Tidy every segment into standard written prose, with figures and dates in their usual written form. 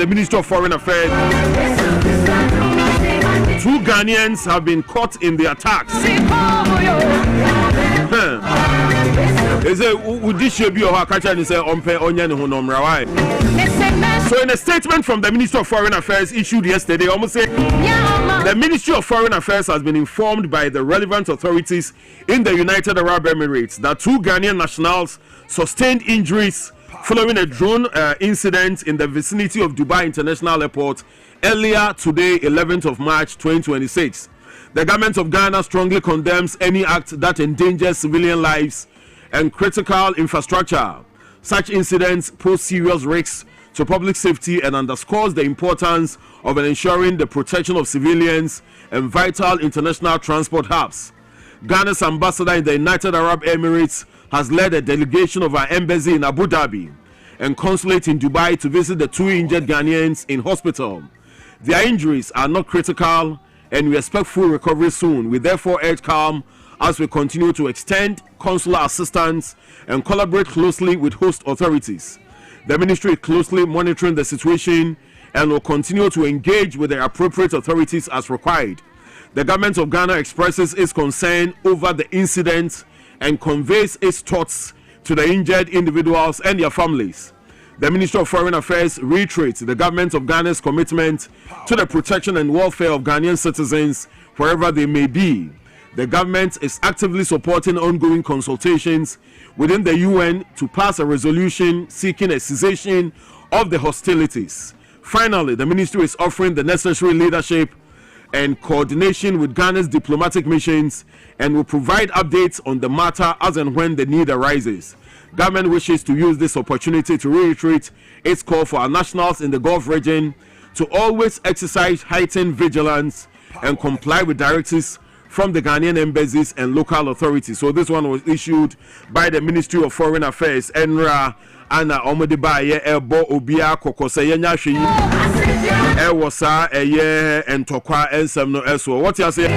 the Ministry of Foreign Affairs. 2 Ghanaians have been caught in the attacks. So in a statement from the Ministry of Foreign Affairs issued yesterday, the Ministry of Foreign Affairs has been informed by the relevant authorities in the United Arab Emirates that 2 Ghanaian nationals sustained injuries following a drone incident in the vicinity of Dubai International Airport earlier today, 11th of March 2026. The government of Ghana strongly condemns any act that endangers civilian lives and critical infrastructure. Such incidents pose serious risks to public safety and underscores the importance of ensuring the protection of civilians and vital international transport hubs. Ghana's ambassador in the United Arab Emirates has led a delegation of our embassy in Abu Dhabi and consulate in Dubai to visit the 2 injured Ghanaians in hospital. Their injuries are not critical and we expect full recovery soon. We therefore urge calm as we continue to extend consular assistance and collaborate closely with host authorities. The ministry is closely monitoring the situation and will continue to engage with the appropriate authorities as required. The government of Ghana expresses its concern over the incident and conveys its thoughts to the injured individuals and their families. The Ministry of Foreign Affairs reiterates the government of Ghana's commitment to the protection and welfare of Ghanaian citizens wherever they may be. The government is actively supporting ongoing consultations within the UN to pass a resolution seeking a cessation of the hostilities. Finally, the ministry is offering the necessary leadership and coordination with Ghana's diplomatic missions and will provide updates on the matter as and when the need arises. Government wishes to use this opportunity to reiterate its call for our nationals in the Gulf region to always exercise heightened vigilance and comply with directives from the Ghanaian embassies and local authorities. So this one was issued by the Ministry of Foreign Affairs. Enra ana omodibaye ebo obia kokoseye nyahwe yi ewosa eye entokwa ensem no eso. What you say?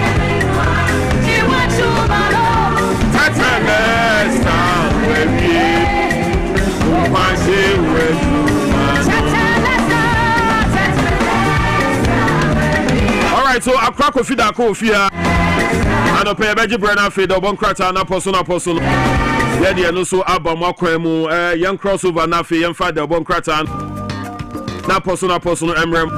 All right, so Accra Kofi da Kofia and a pair beji brand of the Bonkrata na apostle. Yeah, the no so abama kwemu young crossover na fe young father Bonkrata na apostle emrem.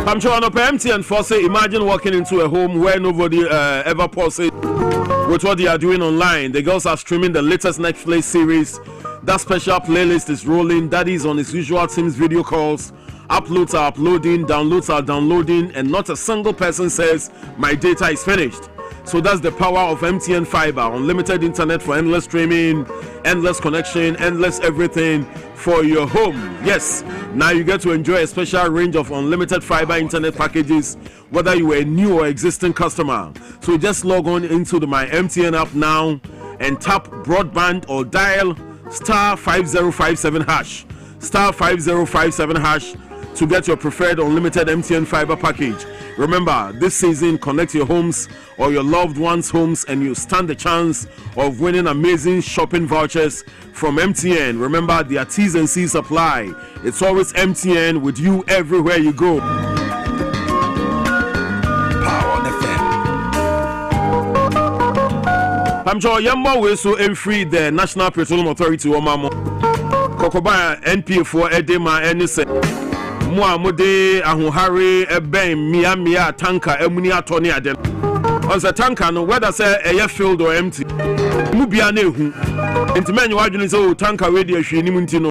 I'm sure on a empty and fussy. Imagine walking into a home where nobody ever pauses with what they are doing online. The girls are streaming the latest Netflix series. That special playlist is rolling. That is on its usual Teams video calls. Uploads are uploading, downloads are downloading, and not a single person says my data is finished. So that's the power of MTN Fiber. Unlimited internet for endless streaming, endless connection, endless everything for your home. Yes, now you get to enjoy a special range of unlimited fiber internet packages, whether you are a new or existing customer. So just log on into the My MTN app now and tap broadband or dial star 5057 hash. Star 5057 hash to get your preferred unlimited MTN fiber package. Remember, this season, connect your homes or your loved ones' homes and you stand the chance of winning amazing shopping vouchers from MTN. Remember, the T's and C's apply. It's always MTN with you everywhere you go. Power FM. I'm sure Yamba will so free the National Petroleum Authority Omamo. Kokoba NP4 Edema NSA. Muamode ahuhare eben mia tanker emuni atoni adem on the tanker no whether say air filled or empty mu bia na ehu enti menye wadwene say o tanker we de ahwe ni munti no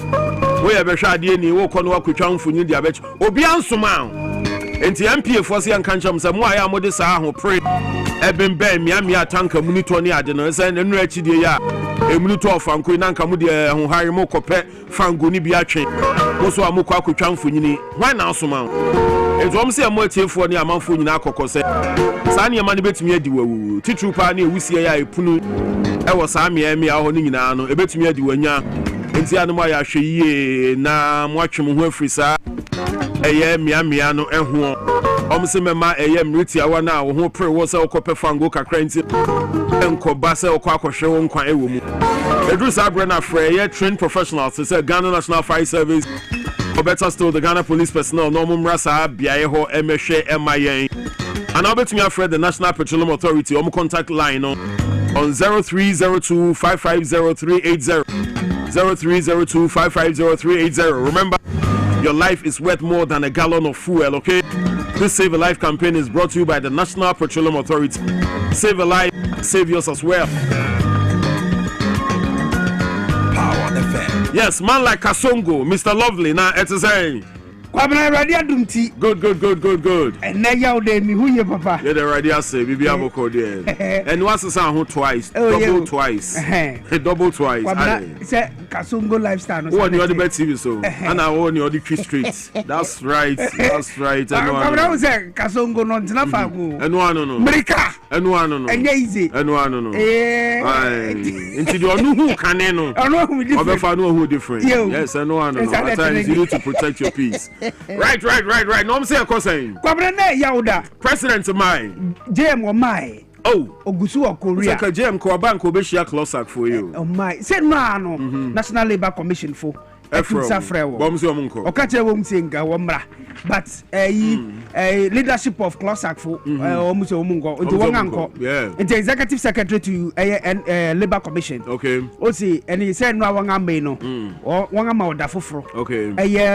we ye behwa ade ni wo kɔ no akotwa mfonyi de abech obi ansoma enti MP for say anka ncham say mu aya amode sa ahu pre eben ben mia tanker muni toni ade no say nenu akidie ya emuni to ofanko na nka mu de ahuhare mo kɔpɛ fango ni bi atwe so amukwa akotwa mfonyi ni why na ansoma It was say more for near Amanfo nyina akokɔ sɛ saa nneɛma no betumi adi wawu titru pa na ewusie ya epunu ɛwɔ saa mmea ahɔ no nyinaa no ebetumi adi wanya enti anum ayɛ ahwɛ yie na mo atwe mo ho afiri saa ɛyɛ mmea no ɛho ɔmse mema ɛyɛ mriti awa na wo ho pre wo sɛ wokɔpɛ fango kakra nti ɛnkɔba sɛ wokɔ akɔhwɛ wo nkwa ɛwɔ mu ɛduru saa brɛ na frɛ ɛyɛ trained professionals sɛ Ghana National Fire Service or better still the Ghana Police personnel no mumra saa biaye ho emehwe emayen and now betumi afred the National Petroleum Authority contact line on 0302 550380 0302 550380. Remember, your life is worth more than a gallon of fuel, okay? This Save a Life campaign is brought to you by the National Petroleum Authority. Save a life, save yours as well. Yes, man like Kasongo, Mr. Lovely, now it's a saying. Kwabena radio dumti. Good. And now you de me who you papa. Yeah, the radio say bibi aboko there. And what's the sound twice? Double twice. Double twice. Kwabena say Kasongo lifestyle. Who on the other TV so? And I own the other streets. That's right. Kwabena say Kasongo no ntina fago. And one no. America. And one no. And easy. And one no. Into the onu who can no. Who different. Who different. Yes, and one no. At times you need to protect your peace. Right. No, I'm saying, Kwabena Yauda. President of mine. JM or my. Oh, Ogusu or Korea. Like a JM Kobank Obeshia Closak for you. Oh my. Said no, National Labour Commission for. Okache wom singa womra but leadership of Closak for almost omungo into wanganko into executive secretary to Labour Commission. Okay. Osi and he said no wangambe no or wangama oda foforo. Okay.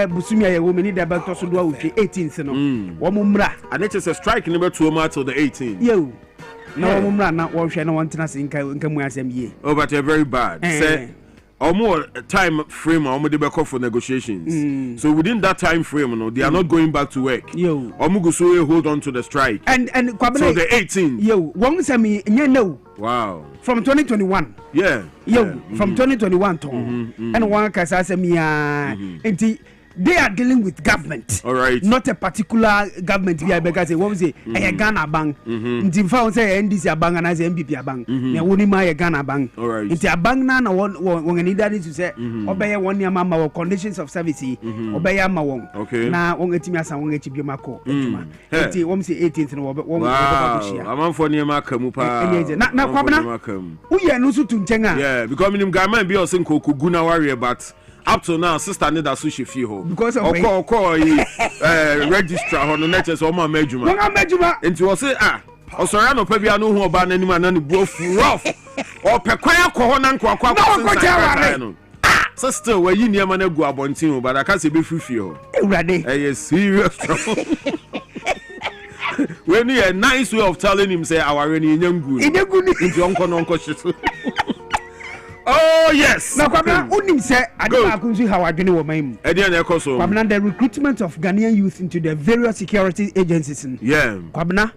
Busumi aye women need about to do 18th no. Womumra. And it is a strike number 2 March till the 18th. Yo. No womumra na wo hwe no wantena sinka nkamu asem ye. Oh, but they're very bad. Say or more time frame or they back for negotiations. So within that time frame, no, they are not going back to work. Yo, Omugusu hold on to the strike. And Kwabena, so the 18th. Yo, one semi no. Wow. From 2021. Yeah. Yo, from 2021 to and one kasa semi they are dealing with government. All right. Not a particular government here because what we say a Ghana bank. Nti fa say NDC bank and as MPP bank. Na woni ma a Ghana bank. All right. Nti a bank na won need that to say obey one year mama or conditions of service obey ma won. Okay. Na won etimi asa won echibi mako. Nti won say 18th no won publish. Am for near makamu pa. Na Kwabena. Who ye no so to nchen. Yeah, because minim Ghana be o say kokugu na warrior but up to now, sister need that sushi fee ho. Because of registrar on the net is all my majuma. And you will say, oh, sorry, no, maybe I know who about any man and both rough or pequia cohonan quack. So still, where you near man go up on team, but I can't say be free feel. Ready? A serious trouble. When you a nice way of telling him, say, our any young good into Uncle shit. Oh yes. Now Kwabena unim say adema akunzu how adwene wo mam. Kwabena the recruitment of Ghanaian youth into the various security agencies. Yeah. Kwabena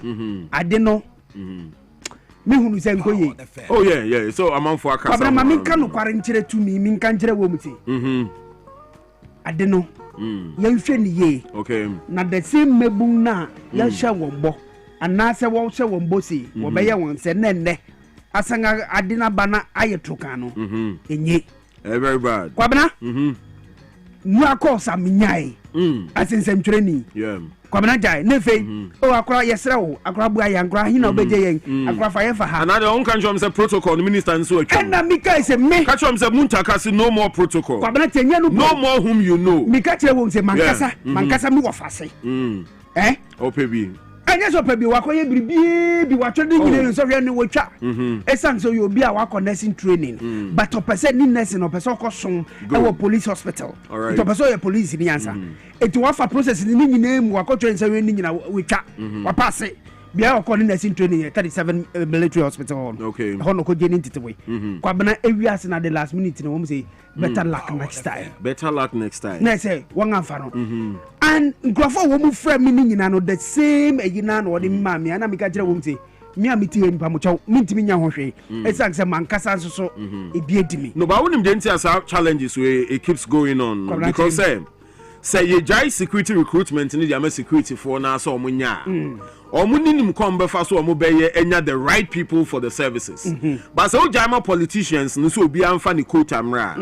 adeno me hunu say nkoye. Oh yeah. So amanfo aka. Kwabena ma minka no kware nkyere tu mi minka nkyere wo muti. Adeno. Ya hwe ni ye. Okay. Na the same mebun na ya hwe wombo. Anase wo hwe wombo si wo be ye won se nenne. Asanga adina bana ayetrokano enye very bad Kwabena nu akosa minyai asensem training Kwabena jai nefe o akora yesre wo akora bu ayankora hina obeje yen akora fa yefa ha na the on kan jom say protocol minister nso atwa na mika say me ka chom say muntaka say no more protocol Kwabena tenye no more whom you know mika chere wo say mankasa mi wofase opebi anya so pebi wakoye biribi bi watwede nyine so hwe ne wotwa esan so you be a wako nursing training but to person ni nursing no person ko son e police hospital to person your police ni answer eti wafa process ni nyine mu wako train so ni nyina wotwa wa pass bia wako nursing training 37 military hospital okay hono ko je ni ntitwe Kwabena ewiase na the last minute no we say better luck next time na say wan amfa no and nkrofo wo mu frame mi nyina no the same egina no wodi ma me na me ka kire wo mti me amiti eni pa mo chaw mintimi nya ho hwe esan se mankasa so e bi edimi no ba wonim de nti asa challenges we it keeps going on because say ye jai security recruitment ni the security for na so omunya omuninim kombe fa so omubeye enya the right people for the services but so jama politicians no so obi amfa ni quota mra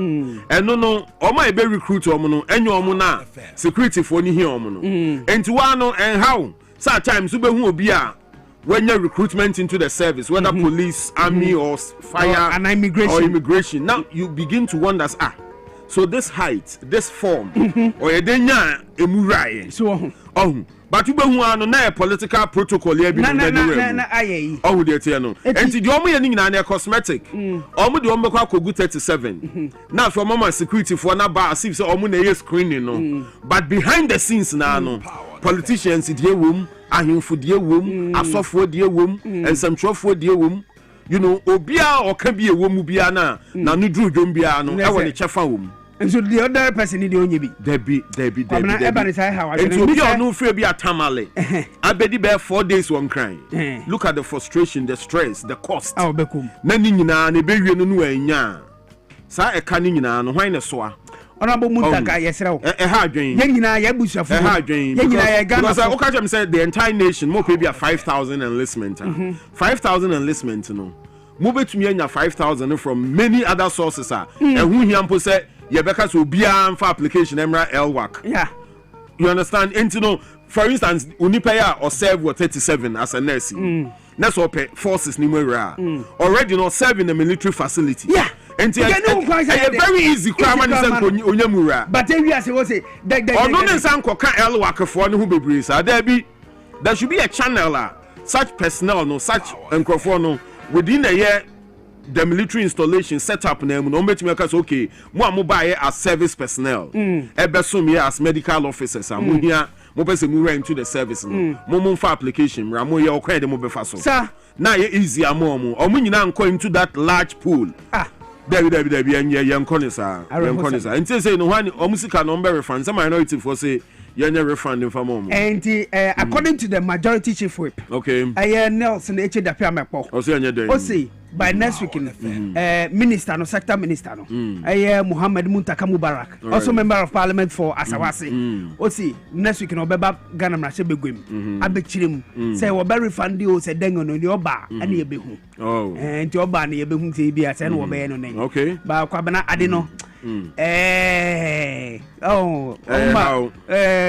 eno no omo ebe recruit omo no enya omo na security for ni hi omo no enti wa no and how sometimes ube hu obi a when you recruitment into the service, whether police, army, or fire, and immigration. Now you begin to wonder, so this height, this form, or a denya emurai. So, but you be na political protocol here. Oh, dear Tiano. And the only na cosmetic. Omu the omu kwa kogu 37. Now for mama security for na bar see so omu na screening no. But behind the scenes na no, politicians in the room. Ahimfo die wom asofo die wom ensamtwofo die wom you know obia o ka bi ewom bia na no dru dwom bia no e woni chefa wom and so the other person in the onye bi there be everybody say how I and obi o no free bi atamale abedi be 4 days one crying look at the frustration, the stress, the cost na ni nyina na be wie no no anya sa e ka ni nyina no hwan ne soa Honorable Muntaka, yes, sir. Yenina, because I okay, said the entire nation, more maybe 5,000 enlistment. 5,000 enlistment, no. Move to me 5,000 from many other sources. And who he said, Yabeka will be for application, Emra Elwak. Yeah. You understand? And you know, for instance, Unipaya or serve what 37 as a nurse. That's what forces Nimura. Already not serving a military facility. Yeah. And very easy crime and onyamura. But then we are supposed to say there should be a channel such personnel no such no within a year the military installation set up name no make me okay mo buy as service personnel ebesom here as medical officers am here mo person mo into the service no mo for application mo ye okwa de mo be fa so sir na ye easy am omo nyina nko into that large pool Debbie, and Yanconisa. And say no one omusika number refund. Some minority for say you're never refunding for mom. And according to the majority chief whip, okay, I Nelson H. the Piamapo. Osi by next week, minister no sector minister no. I Muhammad Muntaka Mubarak, also member of parliament for Asawasi. Osi next week no beba Ghana Mrashebegwim. Abechirim say we be refund you say dengo no your bar and ye be hu. Oh, and your bar ye be hu say be as and we be no name. Okay, ba Kwabena Adino.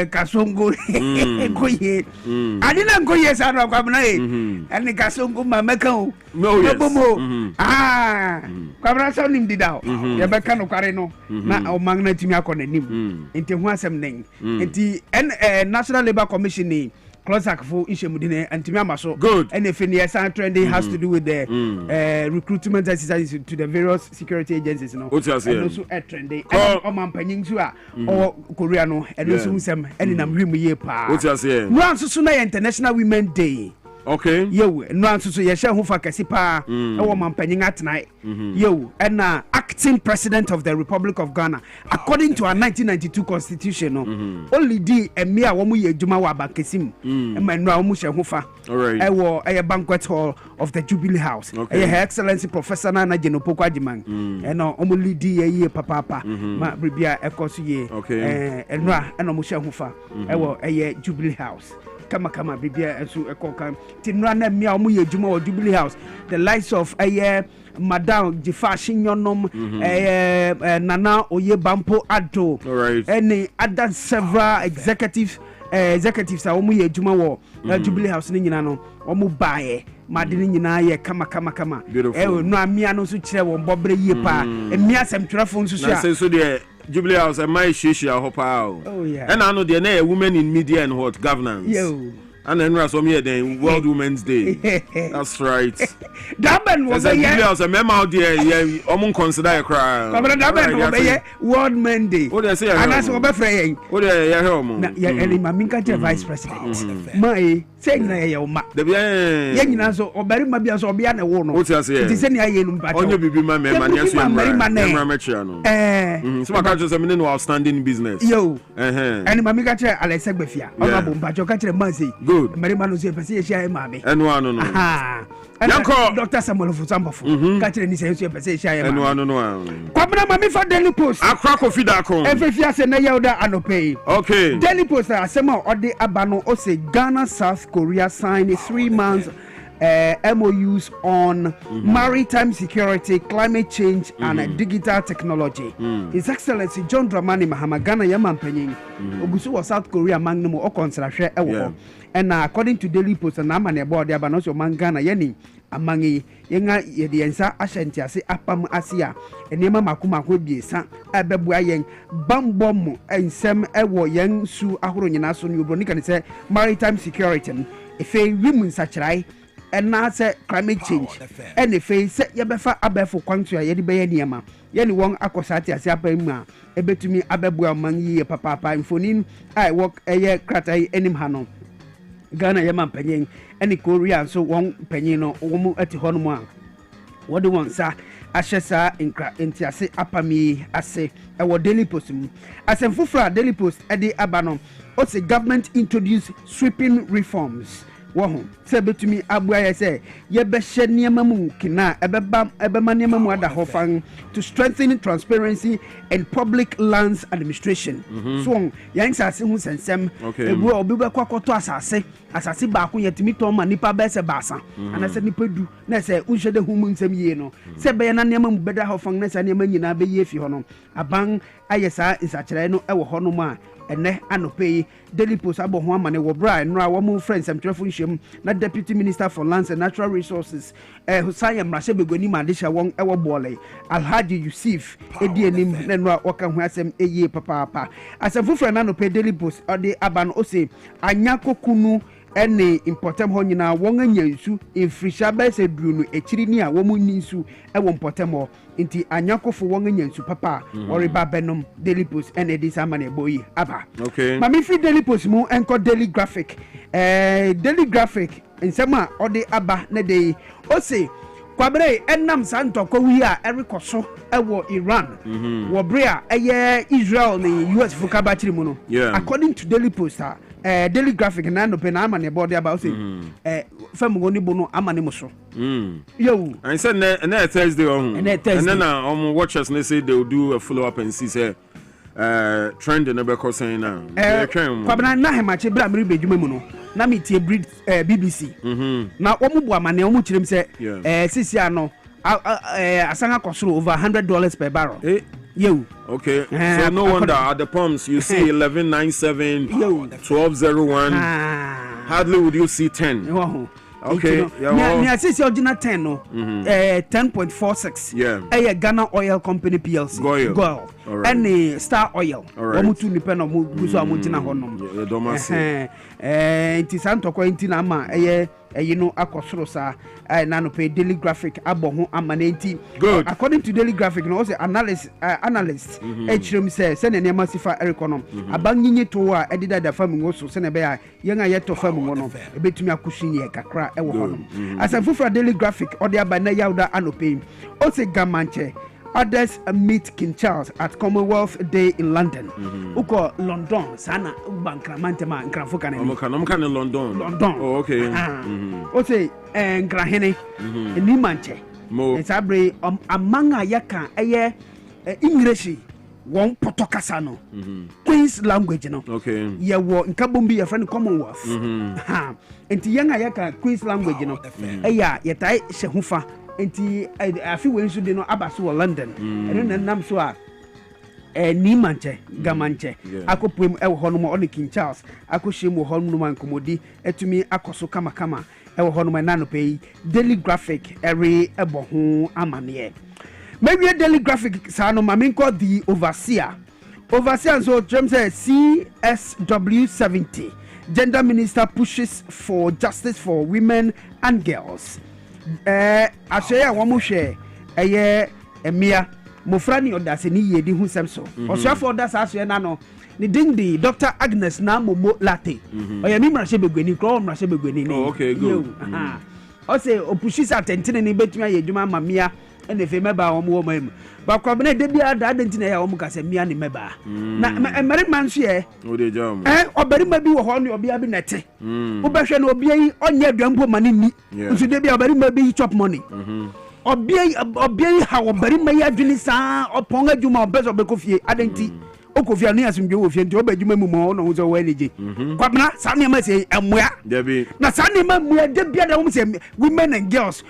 Kasongo koye adina koye sana kwabna ani kasongo mameka o bomo kwabna so nim didao ya beka no kware no na o magna timi akọ nanim enti hu asem nen enti National Labour Commission ni Closak for Ishemudine and Timiamaso. Good. And if any trending has to do with the recruitment exercises to the various security agencies, and also a trending. Oman Peninsula or Koreano, and also some and in a room year pa. What's your say? International Women Day. Okay. Yo, no answer to your who for Kasipa, a woman penning at night. Yo, and acting president of the Republic of Ghana, according to our 1992 constitution, only D and Mia Wamu Jumawa Bankesim, and Manua Musha Hufa. All right. I wore a banquet hall of the Jubilee House. Okay. Her Excellency Professor Nana Genopokwajiman, and only D a year papa, Ma Bribia Ecosie, okay, and Ra and Omusha Hufa. I wore a year Jubilee House. Kama bibia enso ekokan tinra na mia omo ye djuma o Jubilee House the likes of Madam Jifa Shinyonom Nana Oyebampo Ado and other several executives a omo ye djuma wo Jubilee House ni nyina no omo bae madini nyina ye kama no amia no so kire wo bobre ye pa emia semtwerefo nso so na Jubilee House and my shishi hopa. Oh yeah. And I know there are women in media and what governance. Yo. And then we some here then World Women's Day. That's right. Daben was a Jubilee House a memo out there. Yeah, omun consider a crime. Daben was a World Men's Day. What they say? And that's what be what they hear omun. Yeah, and Maminka vice president. My saying na ya oma. The bien. Yeah, nyina so obari ma bia so obia na wo no. What you say? It say na ye no mpacho. Onye bibi ma me ma na so emra mecha no. So ka just say me no outstanding business. Yo. And Maminka che Alex Egbefia. Ona bo mpacho ka che man say. Good. Marima no say pese ye share mame. Eno ano no. Dr. Samuel Fusambofo catching ni say you pese sha ya no Kwabena mami fa Daily Post akra kofi da kon efefia se na yauda anope okay Daily Post asema ode abano o say Ghana South Korea signed 3 months MOUs on maritime security, climate change, and digital technology. His Excellency John Dramani Mahama Ghana Yaman Penyin Ogusu was South Korea Magnum or Conservation. And according to Daily Post, and Amane about the Abanos of Mangana Yeni Amangi Yenga Yediensa Ashantiase Apam Asia and Yama Makuma Hobi San Abebuayeng Bambom and Sem Ewo Yang Su Ahurinasun Ubronica say maritime security. If a women such right. And now say climate change and if I say yabefa abefo kwantu ya be niema ye ni won akosati ase apamma ebetumi abebu amanyi papa infonin I work eye kratai enim hano Ghana yema panyin eni Korea so won panyin no wo ati hono mu a wode won sa ahyesa nkra enti ase apami ase e wo Daily Post mu asemfufra Daily Post e de abano o say government introduce sweeping reforms Wahon, say betumi abuaya say, Yebeshe niamamu kina, ebema niamamu ada hofang to strengthen transparency and public lands administration. So, yang sasi hun sensem, ebu obibe kwa koto asase baako yetimi toma nipa bese basa. Ana se nipa du, na se unhwede humu nsem yie no. Se be na niamamu beda hofang na se niama nyina be ye fi hono. Abang ayesa insachire no ewo hono ma. Ene anope Daily Post abo ho amane wo bra enra wo mu friends am trefo nhwem na Deputy Minister for Lands and Natural Resources Hussein Mrashe Begoni Madisha won ewo bole Alhaji Yusuf edi enim na enra waka ho asem eye papa asefo friend anope Daily Post ode aban o se anya kokunu ene important ho nyina won anya nsu infrisha ba se duru no ekiri ni a wo mu ninsu ewo important ho inti anyakofo won anya nsu papa oriba benom Daily Post ene dis amane boyi aba okay mami fi Daily Post mu enko Daily Graphic Daily Graphic nsema ode aba na dey o say Kwabena enam santoko wi a erikoso ewo Iran wo brea eye Israel ni US fukaba chiri mu no according to Daily Post Daily Graphic na no pe na amane board about say fam go ni bono amane mo so yo and said na Thursday on and then watchers they say they will do a follow up and see say trend in the saying now Kwabena na hemache bra mri bedwuma mu no na me tie BBC na omu bo amane omu kirem say sisi ano asanga kosoro over $100 per barrel yo okay so no wonder at the pumps you see 1197 1201 hardly would you see 10 okay me assist original 10 no 10.46 Ghana Oil Company PLC Goil and Star Oil omutu ni pen omu guso amugina honom it is antoko intina ma you know akosoro sa na no pay Daily Graphic abo ho amanenti good according to Daily Graphic no say analyst hrem say na nema sifa econom abanyinye to a edida da fam ngo so na be a yen a yeto fam ngo no ebetumi akushin ye kakra ewo honom asanfufra Daily Graphic ode aba na yawda anope o say gamanche others meet King Charles at Commonwealth Day in London. Uko London sana bankramante ma nkrafuka na. Omoka na London. Oh okay. O say nkrahene ni manche. It's abre amanga yaka eye English won potokasa no. Queen's language no. Okay. Ye wo nkabombi ya friend Commonwealth. Enti yanga yaka Queen's language no. Eya yetai shehufa enti afi we nso de no abaso wo London eno nam so a ni manche gamanche akopem e wo hono mo on King Charles akohiem wo hono no mankomodi etumi akoso kama e wo hono na no pay Daily Graphic every ebo ho amane maybe Daily Graphic sa no mamenko the overseer so James CSW 70 gender minister pushes for justice for women and girls asheya womo hwe eye emia mofrani odase ni yedi hu semso osafo odase ashe na no ni dingdi Dr. Agnes na momo latte oya mi mrashe begweni kro mrashe begweni ni okay good o say opushisa tentene ni betumi ayedwuma mamia and if member or woman. But Kwabena de bia da identity ya omu ka se mia ni member. Na married man share. O de jam. Obari ma bi wo ho ne obi abi nete. Wo be hwe na obi yi onye adwampo mani ni. Nso de bia obari ma bi chop money. Obi yi ha obari ma yi adwini sa opon adwuma obezo be kofie identity. Okofia ni asumdwe wo fie nti obadwuma mu mo no zo wa elije. Kwabena sa ne ma se amoa. Debi. Na sa ne ma mu de bia da wo se women and girls.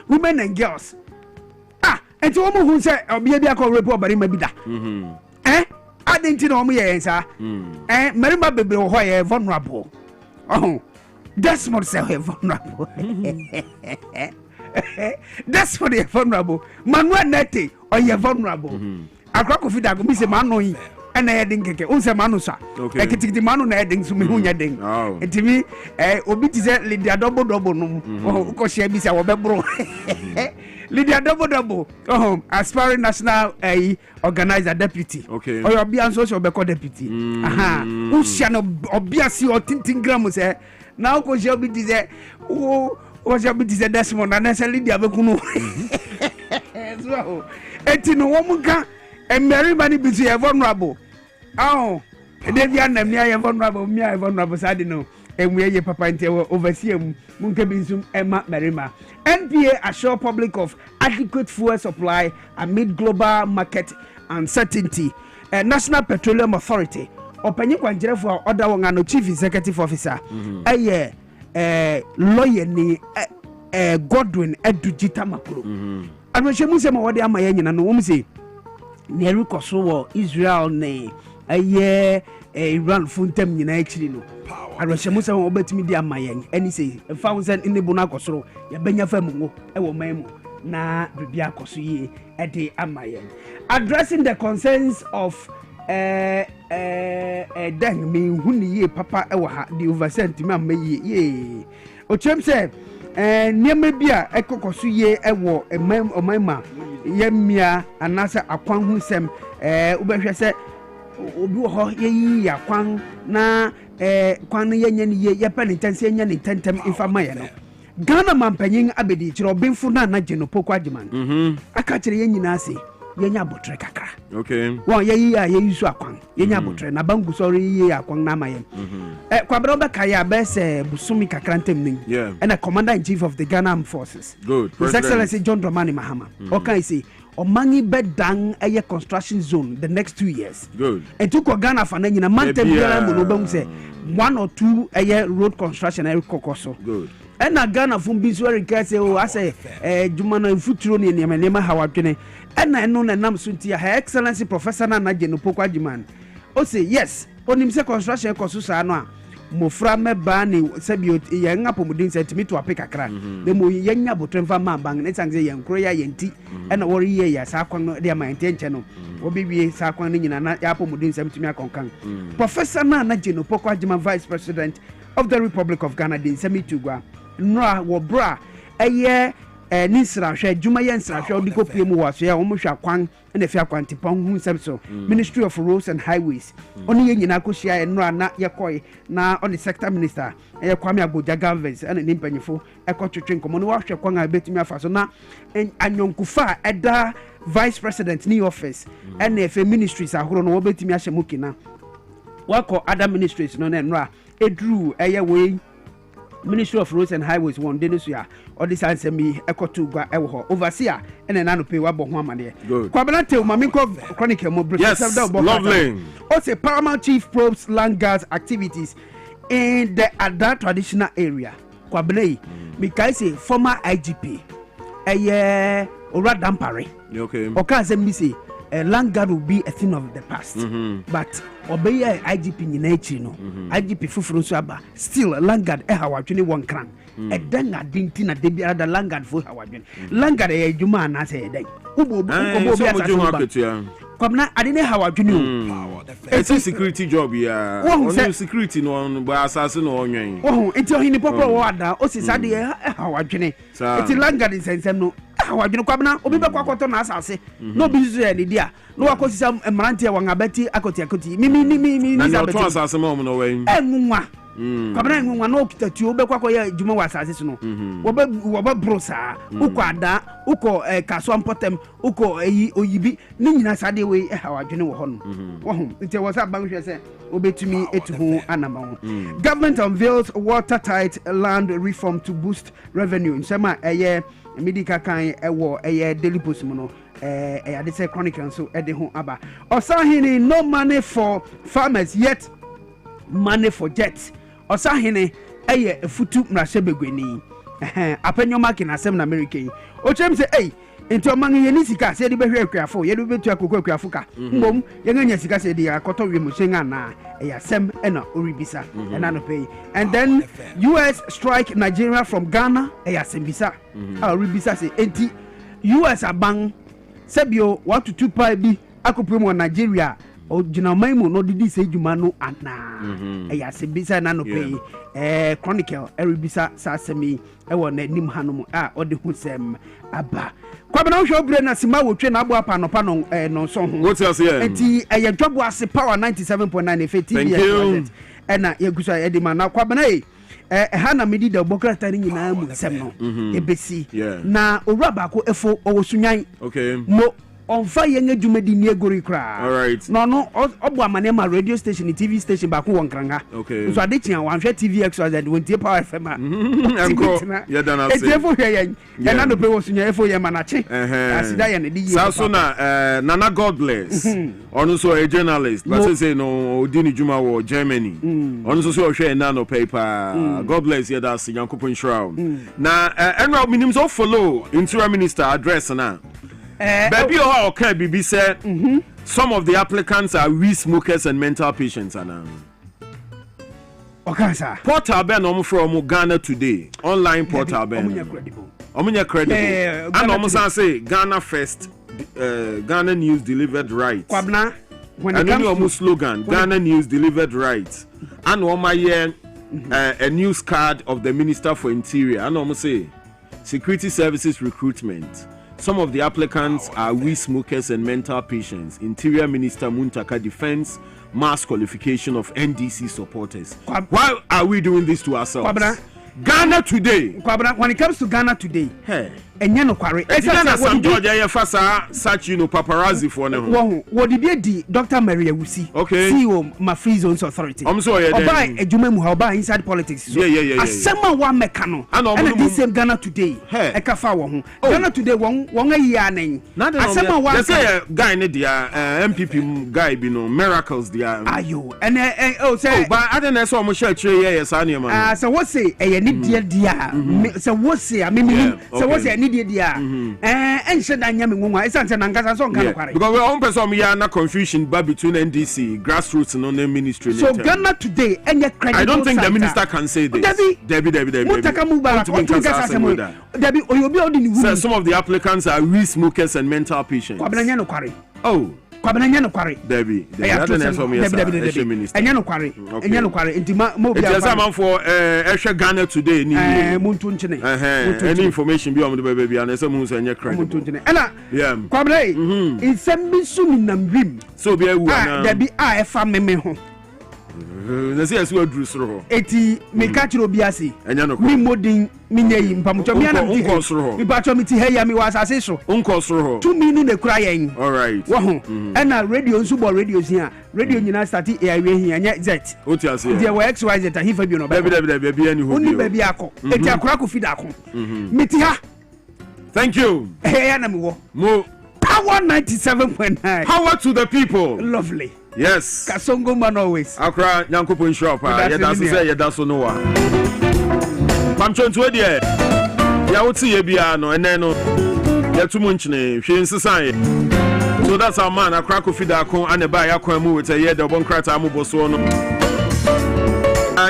Enti wo mu hu se obi bia ko report bari ma bi da. Adenti na wo mu ye nsa. Marima bebre wo ho ye vulnerable. That's what say vulnerable. That's what is vulnerable. Manuel Nete or ye vulnerable. Akra ko fida go mi se manu yi. Ena heading keke unse manu sa ekiti manu na heading so me hu nyading etimi obi ti se Lydia double no ko share bi se wo bebro Lydia double aspiring national organizer deputy oyo obi anso so be ko deputy u sia no obi asi o tintin gram se na ko share bi ti se o share bi ti se Desmond na se Lydia be kunu so etino wo mu ka everybody be vulnerable. They be na me I vulnerable, me I vulnerable side no. And we papa inte oversee munke binsum Emma Marima. NPA assure public of adequate fuel supply amid global market uncertainty. National Petroleum Authority opanyi kwanjere for order won no chief executive officer. Lawyer ni Godwin Edugita Makro. Anwehemu se ma wode amaye nyina no wo say Neru koso Israel ne Iran funtem nyina akiri no arwahemu se wo betimi di amayen eni sei fa wo se enebo na koso ya benya fa mu e wo man mu na bibia koso yi e de amayen addressing the concerns of dang me huni ye papa e wo ha the oversent me amaye ye o chem se niema bia ekokoso ye e wo omama yemia anasa akwan hu sem ubehwe se obi wo ho yeyi akwan na kwan yenye ni ye pa ni tanse yenye ni tentem ifa maye no Ghana mampanyin abedi kire obenfu na na geno pokwa agiman aka kire yenyina ase yenya abotre kakra won yeyi su akwan yenya abotre na bangu sori yeyi akwan na maye Kwabena obeka ya bese busumi kakra ntem ning and a commander in chief of the Ghana Armed Forces His Excellency John Dramani Mahama okay say Omangi bedang a construction zone the next 2 years. And took Ghana for Nana Montem say 1 or 2 a year road construction every cocoso. And a Ghana from Biswari Case, I say, Jumana Futroni and Yamanema Hawakene. And I know that Nam Suntia, Her Excellency Professor Nanajin Pokwajiman. Oh, say yes, on him say construction Kosusana. Mofra me bani sebio yenga pomudin se timi to apeka kra de mo yenya botremfa ma bang ne sanze yen kroya yenti e na wori ye ya sa kwan no de ma entenche no obiwie sa kwan ni nyina na ya pomudin se timi akonkan Professor na Jeno Pokwajiman Vice President of the Republic of Ghana de semitugwa nra wo bra eye ni srahwe djuma yen srahwe odiko pie mu waso ya omuhwa kwan na fi akwanti pon hu nsem Ministry of Roads and Highways oni ye nyina kohia enra na yekoy na on the sector minister Kwame Agboja Galvez and ni mpanyefo ekotwetwe nkomo no wahwe kwan a betumi afaso na anyonkufa eda vice president ni office and efe ministries ahoro no betumi ahye mukina wako other ministries no na enra edru we Ministry of Roads and Highways one denusia or this answer me ekotu gwa ewo overseer ene na no pay wabo ho amane Kwabena tell maminko chronicle mo yes lovely also paramount chief probes land guards activities in the Ada traditional area Kwabena me kai say former IGP Ora Dampare okay say me say land guard will be a thing of the past but obey IGP nyina echi no IGP fufuru so aba still land guard hawadwene won kran edan adinti na de biara da land guard fo hawadwene land guard adwuma na say edan ubo bi ata Kwabena adine hawadwene o it's security job ya only security no ba asase no onwen enti ohini popo wo ada o si sade hawadwene enti land guard sensem no hawadwene Kwabena obi be kwakoto na asase no bi zuzu ya ni dia no akosisa emrante wa ngabati akoti mimi na to asase mo no wen enwa Kwabena ngwa no kitatu obekwa ya juma wa asase no woba brosa uko ada uko kaso ampotem uko oyibi ni nyina sade we hawadwene wo ho no wo ho nti wo sa banhwe se obetumi etuhu anama ho. Government unveils watertight land reform to boost revenue. Nsema medical kan ewo daily post mu no they say chronicle so de ho aba. Osahini no money for farmers yet money for jets. Osahini futu mrashebegweni apenyo market na sem na America ochem say enti omange yeni sika se de behwe akuafo ye de betu akoko akuafo ka mbom ye nganya sika se de akoto we mushenga na sem na oribisa na no pay. And then US strike Nigeria from Ghana sembisa oribisa se enti US abang sebio watu tupa bi akopemu Nigeria o jina maimu no didi se juma no ana sembisa na no pay. Chronicle oribisa sa semi ewo na nim hanom ode hu sem aba. Kwabena hwe obre na sima wotwe na abo apa no pa no so ho. What else here? Enti Dwabo Ase power 97.9 effective na yegusa edima na kwabena ha na medi da bokrata ni nyina mu sem no ebesi na owura ba ko efo owosunyan mo onfa yenga dwumadi ni egori kra. All right. No obo amane ma radio station TV station ba ko wonkranga. So ade tia wanhwe TV XYZ wontie power FM. Anko ya dana say. Etefo hwe yen. Na do pe wosunya efo ye manache. Asida ye ne di ye. So na Nana God bless. Onu so a journalist. But say no odini juma wo Germany. Onu so hwe na no paper. God bless ye da Yankopon shroud. Na enra minim so follow interior minister address na. Baby or okay BB said some of the applicants are weed smokers and mental patients okay sir. Portal ben from Ghana Today online portal ben omunya credible and almost say Ghana first Ghana news delivered right Kwabena when it comes to slogan Ghana news delivered right and a news card of the Minister for Interior and almost say security services recruitment. Some of the applicants are weed smokers and mental patients. Interior Minister Muntaka defends mass qualification of NDC supporters. Why are we doing this to ourselves? Kwabena, Ghana Today. Kwabena, when it comes to Ghana Today, enye no kware. Ghana some Georgia ya fasa such paparazzi for ne ho. What did di Dr. Maria Wusi, CEO Mafree Zones Authority. I'm sorry. Oba ejuma mu ha oba inside politics. Yeah. Asema wa meka no. And this same Ghana Today. Eka fa wo ho. Ghana Today won ayi anen. Asema wa. They say guy ne dia MPP guy bi no miracles dia. Ayo. And say but I don't know so much church here sa ne man. So what say ni dia. So what say I mean so what say dia enche da nya me nwa esanse na ngasa so nka kware because we on person ya na confusion ba between NDC grassroots no ministry. So Ghana Today enye credible. I don't think the minister can say this. Debbie Mutaka Mubarak Debbie oyobi odi ni wu. Some of the applicants are weed smokers and mental patients. Kwabena nya no kware. Oh Kwabena nya no kware. Debbie enya no kware enya no kware ntima mo bia kwa just man for ehwe Ghana Today ni muntu nchene any information bi o mo de bia na say mo so enya credit muntu nchene ela Kwabena insem su mi nam rim so bia wu na Debbie efa meme ho na say asu aduru soro ho eti me ka kiro bia se enya no mi modin minye yi mpamucho bia na mi ba cho mi ti heya mi was ase so unko soro ho tu mi ni ne kura yen all right wo ho na radio nsu bo radio hia radio nyina start e awe hia nya z o ti ase dia wa xyz ta hifa bi no ba bia ni ho oni ba bia akọ eti akura ko fida akọ mi ti ha thank you heya na mi wo mo power 97.9 power to the people lovely. Yes. Kasongo man always. Akra Yankopon shop. Yeda so say yeda so no wa. Pamchon to dey. Ya wuti ye bia no ene no. Ya tumu nchine hwe nsesan. So that's our man Akra Kofida kon ane ba ya kwan mu with a ye the bon krata amubo so no.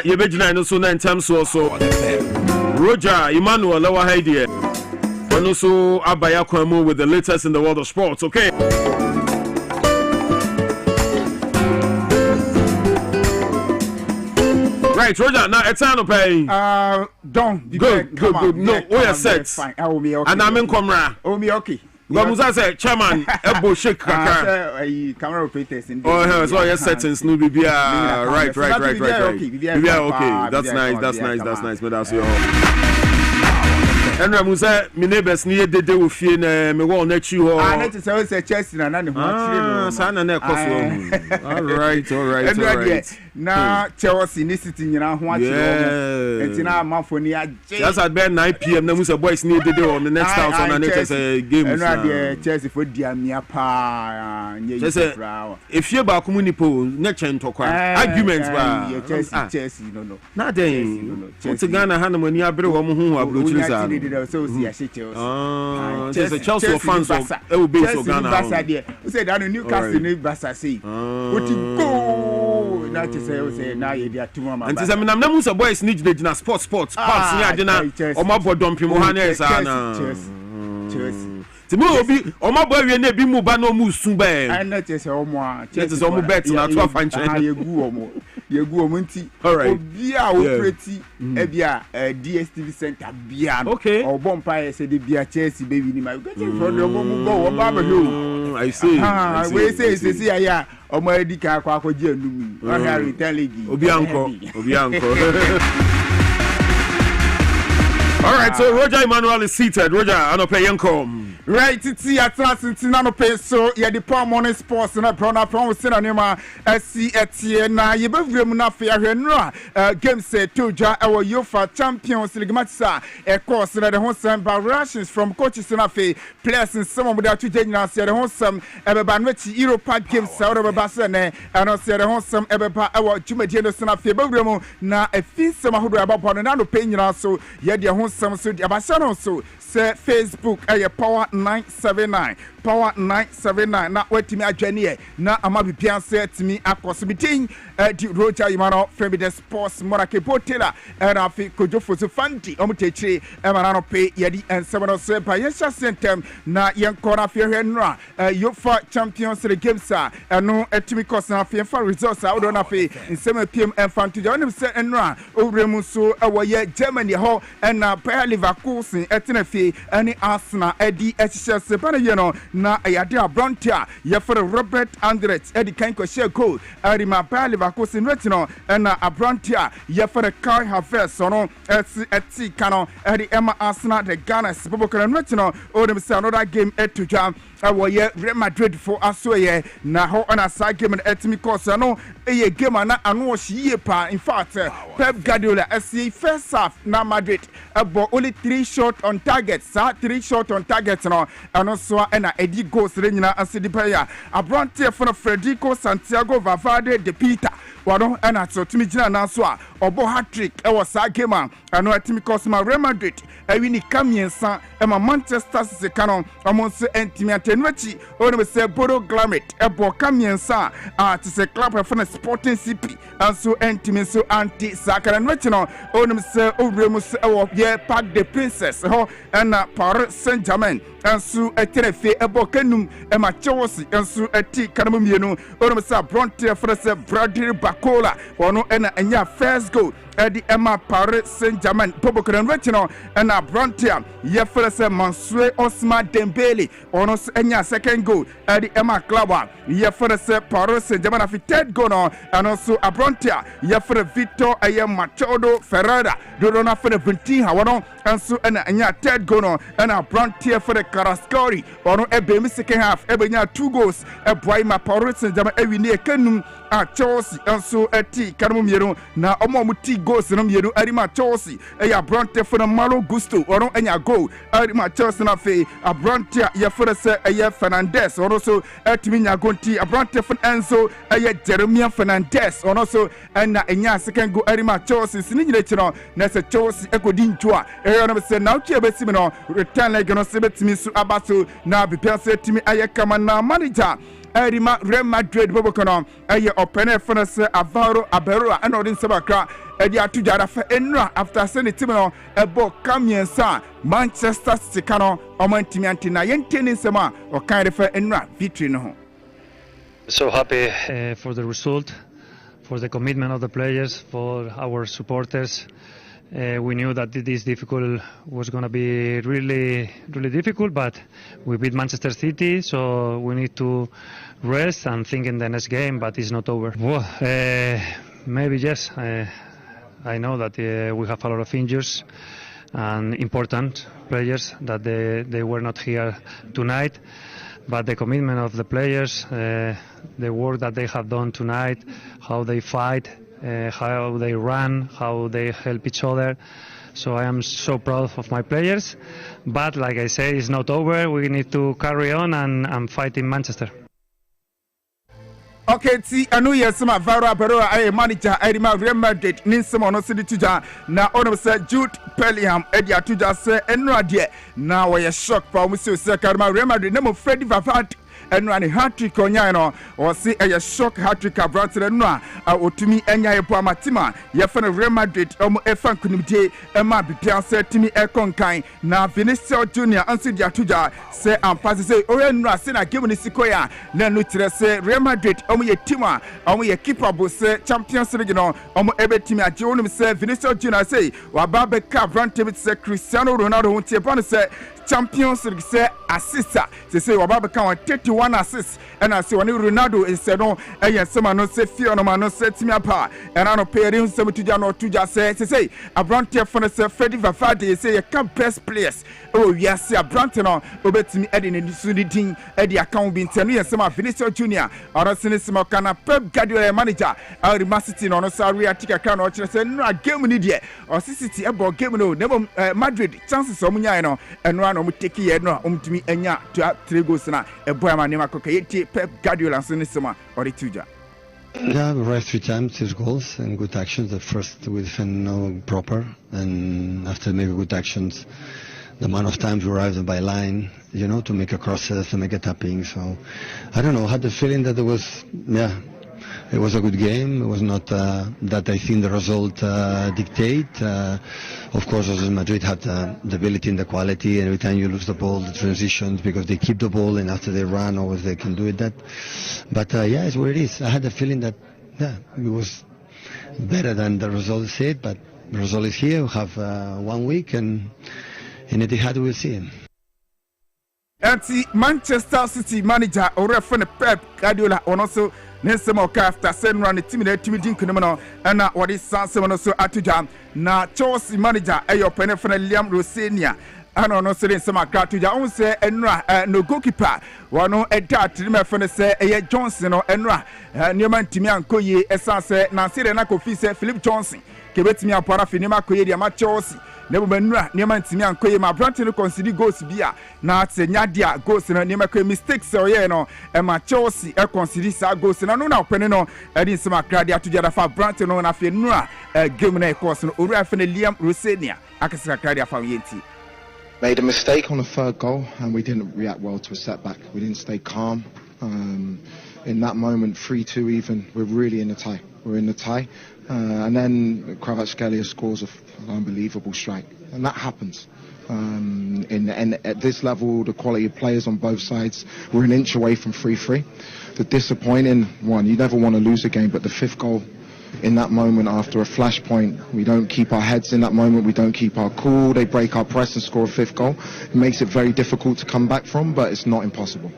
Ye begina no so na ntem so Roger Emmanuel Lawa Haidie. Ono so abaya kwan mu with the latest in the world of sports, okay? Right, Roger, now it's time to pay. Don't. Good. No, we are set. Fine. I will be okay. And I'm in Comra. I will be okay. Musa say chairman ebo shake kaka. Camera operators in. Oh, so yes settings no be right. Bibia okay. That's nice. Me that's your. Enra Musa me neighbors ni dede wo fie na me wo na chi ho. Na te say Chelsea na ne ho atire no. Sa na na ekoso. All right. Na Chelsea ni city nyina ho atire. Entina amafo ni age. Just at 9 p.m. na Musa boys ni dede on the next house on na say game. Enra de Chelsea for diamia pa nye yi. If you ba komu nipo na chentokwa arguments ba. Chelsea no. Na den. What's Ghana ha na mani abere wo mo ho abrochiri sa. So see Chelsea. Just Chelsea fans of base of Ghana. We say that Newcastle ni Barca say. What go? Na te say na ye dia tuma ma. And say me na Musa boys ni gina sports parts ni ade na o ma bodom pimo ha na sa na. Chelsea. Ti mo obi o ma bo awie na bi mu ba na o mu sun ba e. Na te say o mo a. Chelsea o mu bet na to afa nche. Yegu o munti obi a operate e bia DSTV center bia no o bompa e se de bia Chelsea baby ni ma go from the mo go o ba ba ho I see we say ya o ma edi ka akwa je anum o ha return league obi anko All right, so Roger Emmanuel is seated. Roger, I don't play Yanko. Right, it's no pay so yeah the Palm Morning Sports na Brona from Sinanima SC na ye bevrem na fe ahwenra game say toja our UEFA Champions League match sa e course na the home by rations from coaches na fe players in some of the two general say the home ebeba no chi Europa game sa o beba se ne and say the home ebeba our jumadi no na fe bevrem na e fi some ahodo abapon na no pay nyina so ye the home so the abasa no so say Facebook power 979 na wetimi adwane na amabipia se timi akosibitin di Roger Imano from the sports morake potela and afi kojofo so fanti omutechire emanano pay yedi and seven so pa yesha sentem na yenkora fi hwenra UEFA Champions League games no etimi course na fi fa results odo na fi nsema pm enfanti onim se enra owremu so ewoye Germany ho na Bayer Leverkusen etina fi ani Arsenal edi ehihye se pa na na ayade abrontia ye for Robert Andret edi kan ko share goal ari ma Bayer Leverkusen retino na abrontia ye for Kai Havertz no eti kano edi Emma Arsenal the Gunners bobokran retino odem say another game etujam awoye Real Madrid for asoye na ho on a side game etimi course no eye game na anu ohie pa in fact Pep Guardiola see first half na Madrid about only 3 shot on target 3 shot on target no and so na edi goals renyina asidi player abronte for Federico Santiago Valverde de Peter wano na so timi gina na so a obo hat-trick e was sa game anu etimi course ma Real Madrid wini kamiensa e ma Manchester City canon amonse entimi atenuachi onu be say Bodo Glamet e bo kamiensa to say club for Sporting CP and so entimi so anti sakara nuachi no onu say owremu se e wo ye Parc des Princes ho na Paris Saint-Germain and so eterefe e bo kanum e ma Chelsea and so eti kanamu mienu onu say Bronte for say Bradley Bakola ono na enya first goal Eddie Emma Paris Saint-Germain Pobokran Retino and a Brontia Yefrese Mansue Osman Dembele on us enya second goal Eddie Emma Klawa Yefrese Paris Saint-Germain afi third goal no and also a Brontia Yefre Victor Ayem Machado Ferreira Dodona for the Ventina wano and so enya third goal no and a Brontia for the Karascori ono ebe second half ebe 2 goals e boy ma Paris Saint-Germain ewi ne kanum a Chelsea and so eti kanamu mienu na omo muti goals no mienu arima Chelsea ya Bronte for the Malo Gusto ono enya goal arima Chelsea na fe a Bronte ya for se ya Fernandes ono so etimi nya gonti a Bronte for Enzo ya Jeremiah Fernandes ono so na enya second goal arima Chelsea sini nyire chiro na se Chelsea ekodi ntwa na se na uchi ebesimi no return leg no se betimi su abaso na bipia se timi ayekama na manager Erima Real Madrid bobokono eye opene fana se Avaro Aberoa and odin sebakra edi atujara fa enra after send team no ebo kamiensa Manchester City kano omantimi antina yenteni sema o kan fa enra victory no. So happy for the result, for the commitment of the players, for our supporters. We knew that this difficult was going to be really difficult, but we beat Manchester City, so we need to rest and think in the next game, but it's not over. Well, maybe yes. I know that we have a lot of injuries and important players that they were not here tonight, but the commitment of the players, the work that they have done tonight, how they fight, how they run, how they help each other. So I am so proud of my players, but like I say, it's not over. We need to carry on and fight in Manchester. Okay, see, I know you're some viral I manager Edima Real Madrid, Ninsamo no City Tuja. Now, on say Jude Bellingham, Edia Tuja say, and Radia. Now, we're shocked for Monsieur Sakarma Real Madrid, name of Freddie Vavant. And running hat-trick onyano or see a shock hat-trick abranted no otumi enya epo amatima ye fa Real Madrid efan kunimje ema bidia se timi ekonkan na Vinicius Junior ansi dia tuja se ampase se orenura se na game ni sikoya na no tire se Real Madrid ye tima ye keeper bo se Champions League no ebetimi aje onum se Vinicius Junior se wa ba be ka brante se Cristiano Ronaldo huntie bon se Champions League say assist say Wababa can 31 assists and I say when Ronaldo is said no sema no say fear no man no set me apart and I no pay him 70 no to just say a brand for say Freddie Vavade say you best players oh yes a brand no obetimi edin in sudin edi account bin tenu sema Vinicius Junior or sema kana Pep Guardiola manager Real City no so react kan no say no game ni die or City e game no Madrid chances omunya no and no take here no umtimi enya to 3 goals na eboy ma nema kokayeti Pep Guardiola sinisema or tuja. Yeah, we arrived 3 times, 6 goals and good actions. The first we defend proper, and after maybe good actions, the amount of times we arrived by line, to make a crosses, to make a tapping. So I don't know. I had the feeling that it was a good game. It was not that I think the result dictate. Of course, also Madrid had the ability and the quality, and every time you lose the ball, the transitions, because they keep the ball, and after they run, always they can do it. But it's what it is. I had the feeling that it was better than the result said, but the result is here. We have 1 week, and in Etihad we'll see him. Manchester City manager or friend Pep Guardiola on also Nesemo after send run the team din kunono and what is Sansemono so atuja na Chelsea manager ayo penefana Liam Rosenia ano no se nsema kratuja on se enra no goalkeeper wano eda trima fene se eye Johnson no enra nioma ntimi ankoye esanse na sire na kofi se Philip Johnson kebetimi apara finima koye dia ma Chelsea nebo menura niema ntimi ankoye ma Branton consider goals bia na tsenya dia goals na niema koye mistakes oye no e ma Chelsea e consider sa goals na no na opene no edi nsema krade atuja da fa Branton no na fe nura game na e course no ori afene Liam Rosenia akesika krade afa yenti. Made a mistake on the 3rd goal and we didn't react well to a setback. We didn't stay calm. In that moment, 3-2 even, we're really in the tie. We're in the tie. And then Kvaratskhelia scores an unbelievable strike. And that happens. And at this level, the quality of players on both sides, we're an inch away from 3-3. The disappointing one, you never want to lose a game, but the 5th goal, in that moment after a flashpoint, we don't keep our heads in that moment, we don't keep our cool, they break our press and score a 5th goal. It makes it very difficult to come back from, but it's not impossible.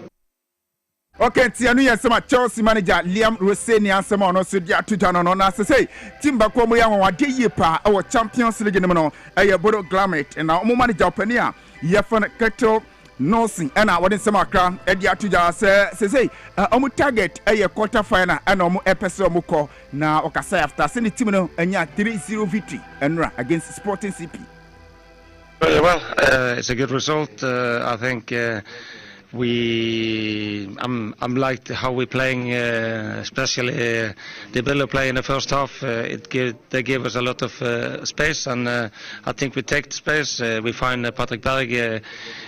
Okay, tianu ya sama Chelsea manager Liam Rosenia sama ono so dia tujano no na say timba kwa mo ya wade yipa our Champions League no eye Bodo Glimt na omo manager opani a ye fa Keto Nothing and I wouldn't some cram Eddie Atuja say omu target a quarter final and omu episode muko na okasa after sending Timino and 3-0 victory and against Sporting CP. Well, it's a good result. I think I'm like how we're playing, especially the Bello play in the first half. They give us a lot of space, and I think we take the space. We find Patrick Berg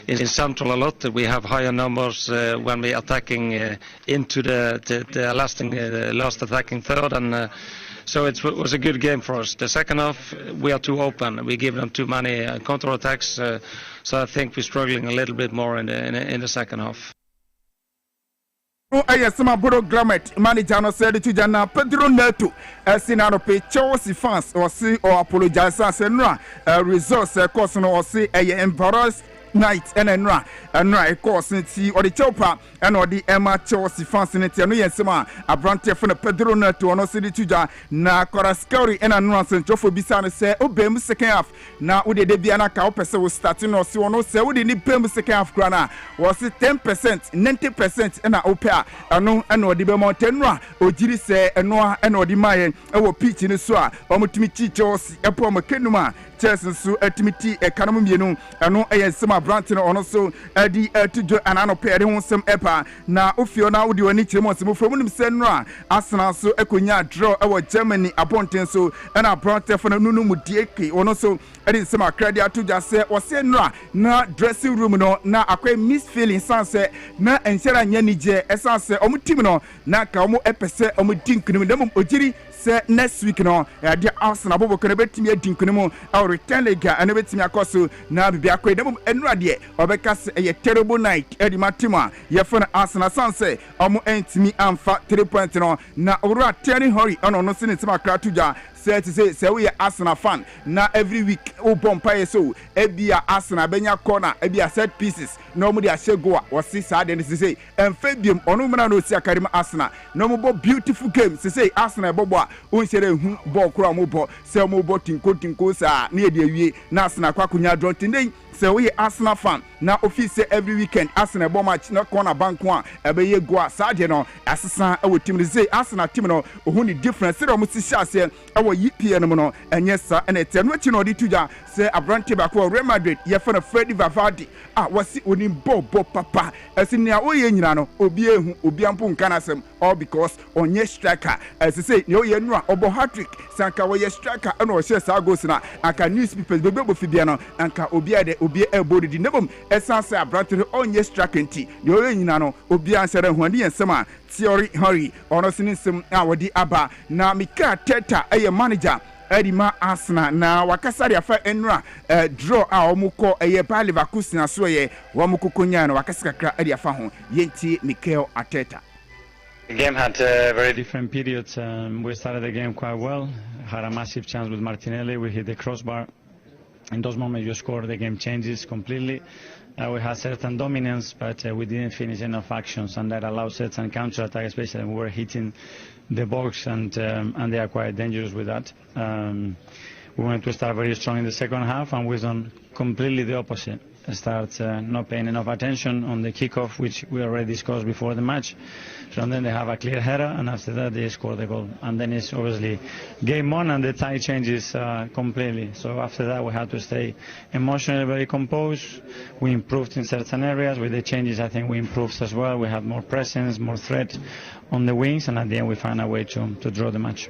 in central a lot. We have higher numbers when we attacking into the last attacking third, and so it was a good game for us. The second half we are too open. We give them too many counter attacks. So I think we're struggling a little bit more in the second half. Yes, some Boro Grammet manager no said to Jana Pedro Neto Sinano pay Chelsea fans or see or apologize as a resource course or see a embarrassed night and right course see or the chopper and or the Emma Chelsea fans in it no yesema a brand from Pedro Neto no city to na Koraskari and nonsense Joffo Bisana say obem second half na we de biana ka opese we starting or see no say we need pay second half grana was it 10% 90% and opea ano and or the Bemontenra ojiri say eno and or the mayen e wo pitch ni so a omutimi chi Chelsea e po makenuma Chelsea so atimiti economy mienu ano eyesema brand no ono so edi to jo anano pere ho sem epa na ofio na wodi wani kiremo sem from nim se no a Arsenal so ekonya draw e wo Germany aponten so na brand for nunu mu dieke ono so edi sema credit to just say o se no na dressing room no na akwa miss feeling sanse na enhyera nya nije esanse omu team no na ka omu epese omu dinkunim dem ojiri say next week no the Arsenal bobo kan betimi adinkunim our return leg and betimi akoso na bibia akwa dem enurade obeka say a terrible night edi matima ye for Arsenal sanse omu entimi amfa 3 points no na owura Terry Hurry ono no sinima kratuja say we are Arsenal fan na every week o bompa so ebia Arsenal benya corner ebia set pieces no mo dia shego o si sa de say emfabium ono mena no si akarima Arsenal no mo bo beautiful game say Arsenal bobo a o nsere hu ball kura mo bo say mo bo tinko sa na e de awie na Arsenal kwakunya draw tindey say we Arsenal fan na office say every weekend Arsenal bo match na corner bank one ebeye go a sa de no asesa e wo team say Arsenal team no ohu ni difference say mo si sha say EPN no enyesa and ete no chi no di tuja say abrante ba ko Real Madrid ye fa na Freddy Valverde wasi oni bo papa esinia oye nyina no obi ehu obi ampo nkanasem all because onye striker say ne oye nu a obo hat-trick sanka wo ye striker and o share sa goals na aka newspapers bebo fibia no anka obi ade obi ebo di nebom esan say abrante onye striker nti ne oye nyina no obi ansere hu ade yensema Thierry Henry ono sinisem awodi aba na Mikel Arteta manager Edima Arsenal na wakasari afa enra draw a omuko Bayer Leverkusen so ye wamukokonya na wakasika kra edi afa ho yenti Mikel Arteta. The game had very different periods. We started the game quite well, had a massive chance with Martinelli, we hit the crossbar. In those moments you score, the game changes completely. We had certain dominance, but we didn't finish enough actions, and that allowed certain counter-attack, especially when we were hitting the box, and they are quite dangerous with that. We wanted to start very strong in the second half, and we've done completely the opposite. Start not paying enough attention on the kickoff, which we already discussed before the match. So then they have a clear header, and after that they score the goal. And then it's obviously game on, and the tide changes completely. So after that we had to stay emotionally very composed. We improved in certain areas. With the changes, I think we improved as well. We had more presence, more threat on the wings, and at the end we found a way to draw the match.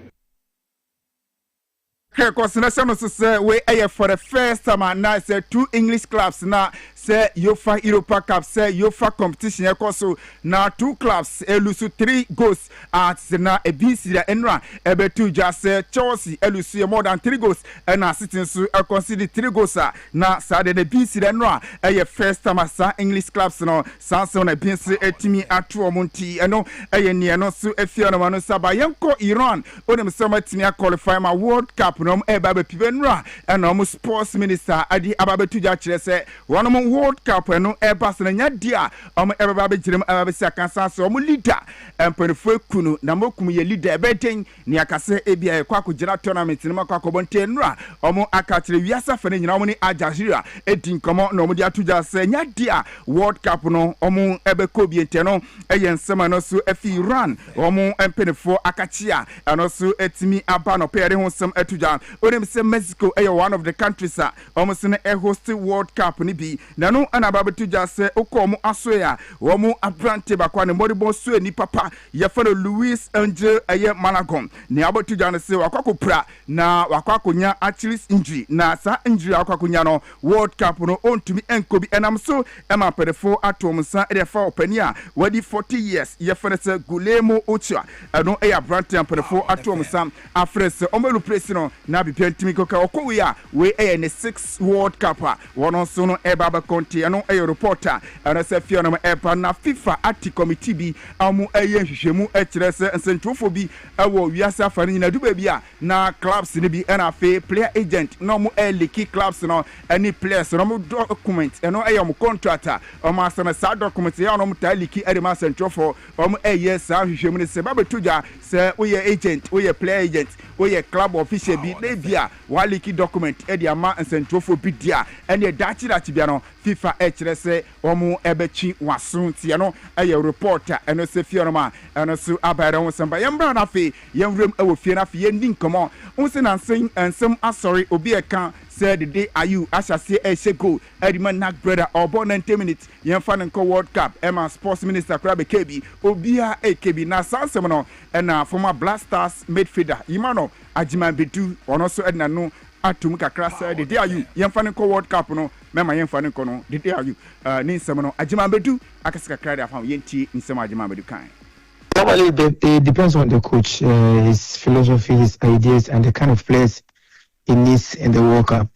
Consideration say we for the first time and now say 2 English clubs now say UEFA Europa Cup say UEFA competition so now 2 clubs lose 3 goals at na BC the enra ebetu just say Chelsea lose more than 3 goals and na sitting so consider 3 goals na Saturday the BC the enra first time as English clubs no sanse na BC etimi atu omunti eno ne no so efia no mano saba yenko Iran onim so matimi qualify ma World Cup no eba pibenra and no sports minister adi ababetu ja kire se wono World Cup no eba se nya dia eba begirem eba se akansa so leader empanfo kunu na mokum ye leader ebeden ni akase ebia kwakogina tournament ni makakobonte nra aka kire wiasa fa nyina ni Algeria edin komo no di atuja se nya dia World Cup no ebe kobiente no ensema no so efi Iran empanfo akachia no so etimi aba no pere ho sem atuja Onem say Mexico one of the countries almost in a host World Cup ni bi na no anababetu just say okomo asoya womu abrante bakwa ne modibo so ni papa ya follow Luis Angel Malagon ne abotu jana say Kwabena na wakwakonya Achilles injury na sa injury wakwakonya no World Cup no ontumi enkobi enam so ema pedefo atomsa edefa opania wadi 40 years ya follow say Guillermo Ochoa no abrante pedefo atomsa afrese omelu presi no na bi pentimi koka okowe a we ne 6 World Cup a wono so no eba ba konti no reporter ana se fie no eba na FIFA ati committee bi amu nhwehwemu kire se nsentwofo bi wo wiase afane nyina du ba bi a na clubs ne bi na fe player agent no mu eliki clubs no any players no mu document no mo contractor o ma sana sa document ya no mu ta liki ma nsentwofo o mu sa hwehwemu ne se ba betuja se we agent we player agent we club official bi na bia wa liki document ama nsentwofo bi dia ene dachi bia no FIFA kire se o mu ebechi waso tie no reporter eno se fie no ma eno su abare ho samba yembra na fe yemrem ewo fie na fe yendi nkomo unse na nsem asori obi eka said the day ayu ashase eshego edman nak brother obo 90 minutes yemfa nko World Cup Emma Sports Minister Krabe Kebi obia ekebi na sansem no na former Black Stars midfielder Imano Ajiman Bedu ono so edna no atum kakra said the day ayu yemfa nko World Cup no mema yemfa nko no the day ayu ni nsem no Ajiman Bedu akasika krade afam yenti nsem Ajiman Bedu kan. Normally, it depends on the coach, his philosophy, his ideas, and the kind of players he needs in the World Cup.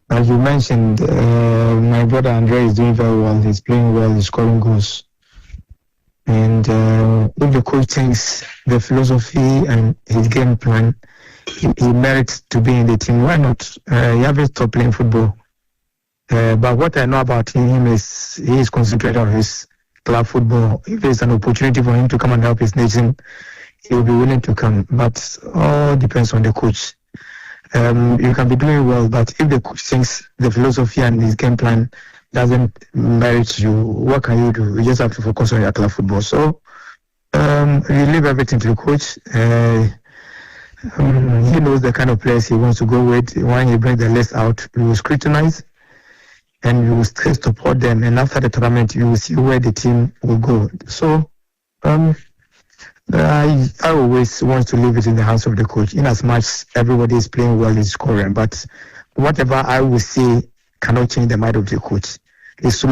As you mentioned, my brother Andre is doing very well. He's playing well. He's scoring goals. And if the coach thinks the philosophy and his game plan, he merits to be in the team, why not? He hasn't stopped playing football. But what I know about him is he is concentrated on his club football. If there's an opportunity for him to come and help his nation, he will be willing to come. But all depends on the coach. You can be doing well, but if the coach thinks the philosophy and his game plan doesn't merit you, what can you do? You just have to focus on your club football. So you leave everything to the coach. He knows the kind of players he wants to go with. When he brings the list out, we will scrutinize and we will still support them. And after the tournament, you will see where the team will go. So I always want to leave it in the hands of the coach. In as much everybody is playing well, is scoring, but whatever I will say cannot change the mind of the coach. It's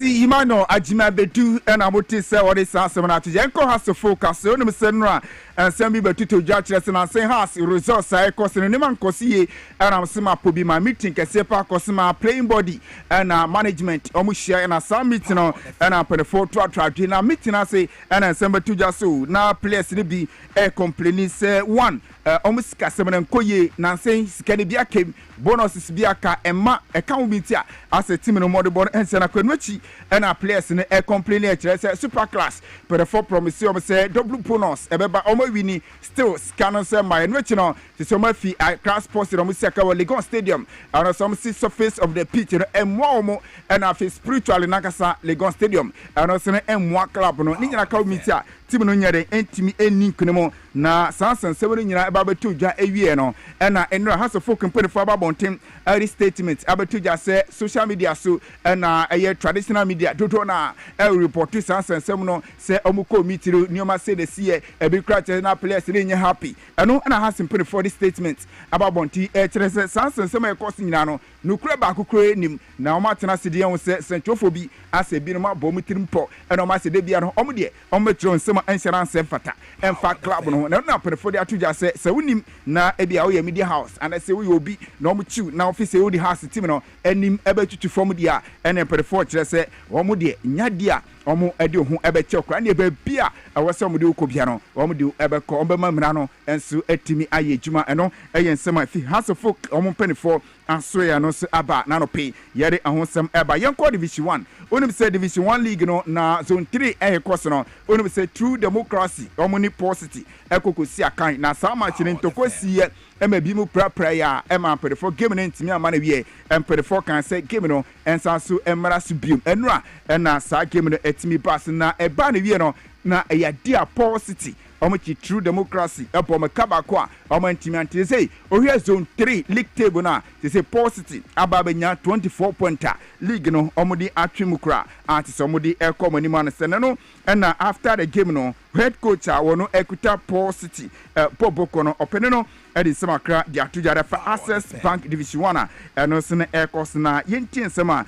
Imano Ajima Bedu and Amuti say what is Sasamana to Yanko has to focus on Senra and send me to judge and I say has results I cost in Niman Kosi and I'm Sima Pubi my meeting Kasepa Cosima playing body and management Omushia and a some meeting and I put a photo tribunal meeting I say and I send to Jasu now place to be a complaining say one almost Casaman Koye Nancy Scanibia came bonus is Biaka and Ma account meeting as a team in a model and Sena Quenchi and our players in a complaining super class but the four promise say double bonus ebeba omo wini still scanner say my enrichino to some fee class posted on Musaka Legon Stadium and some see surface of the pitch and more and our spiritual in Nakasa Legon Stadium and also M1 club no Nina Meeting team no nyere entimi eni kunemo na sansan sebere nyina ababetu dwa ewie no na enra has of folk mpani for ababontem every statement abetu dwa say social media so na traditional media dodo na report sansan sem no say omuko mitiro nioma say the see ebi kra na players ni nye happy eno na has mpani for the statement ababonti kire say sansan sem e course nyina no nukura ba kokore nim na omatena sede yen say centrophobia ase bi no ma bomitirimpo eno ma sede bia no omde ometro nsem insurance fata emfa club no na pere atuja say wunim na ebia wo media house and say we obi na omuchiu na office we di house team no enim ebetutu from dia ene pere for kire say wo de nyadia omo ede ho ebeche okra na ebe bia awose omo de ukobia no omo de ebeko ombema mra no enso atimi aye adwuma eno eye nsema fi house folk omo penifo asoya no se aba na no pay yere ahosem eba yenko division 1 onim say division 1 league no na zone 3 course no onim say true democracy omoni positive ekokosi akan na sa match ni ntokosi emabi mu prapra ya ema pedefo game no ntimi ama na wie empedefo kan say game no ensa so emra so biom enura na sa game no etimi pass na eba na wie no na eya dia positive omochi true democracy epo makaba kwa omantimi ante say ohia zone 3 league table na say positive ababenya 24 pointer league no omodi atwimukra ati so omodi ekomani man sene no na after the game no head coach wono ekuta positive poboko no opene no edi semakra dia tujare fa access bank division 1 eno sene ekos na yentin sema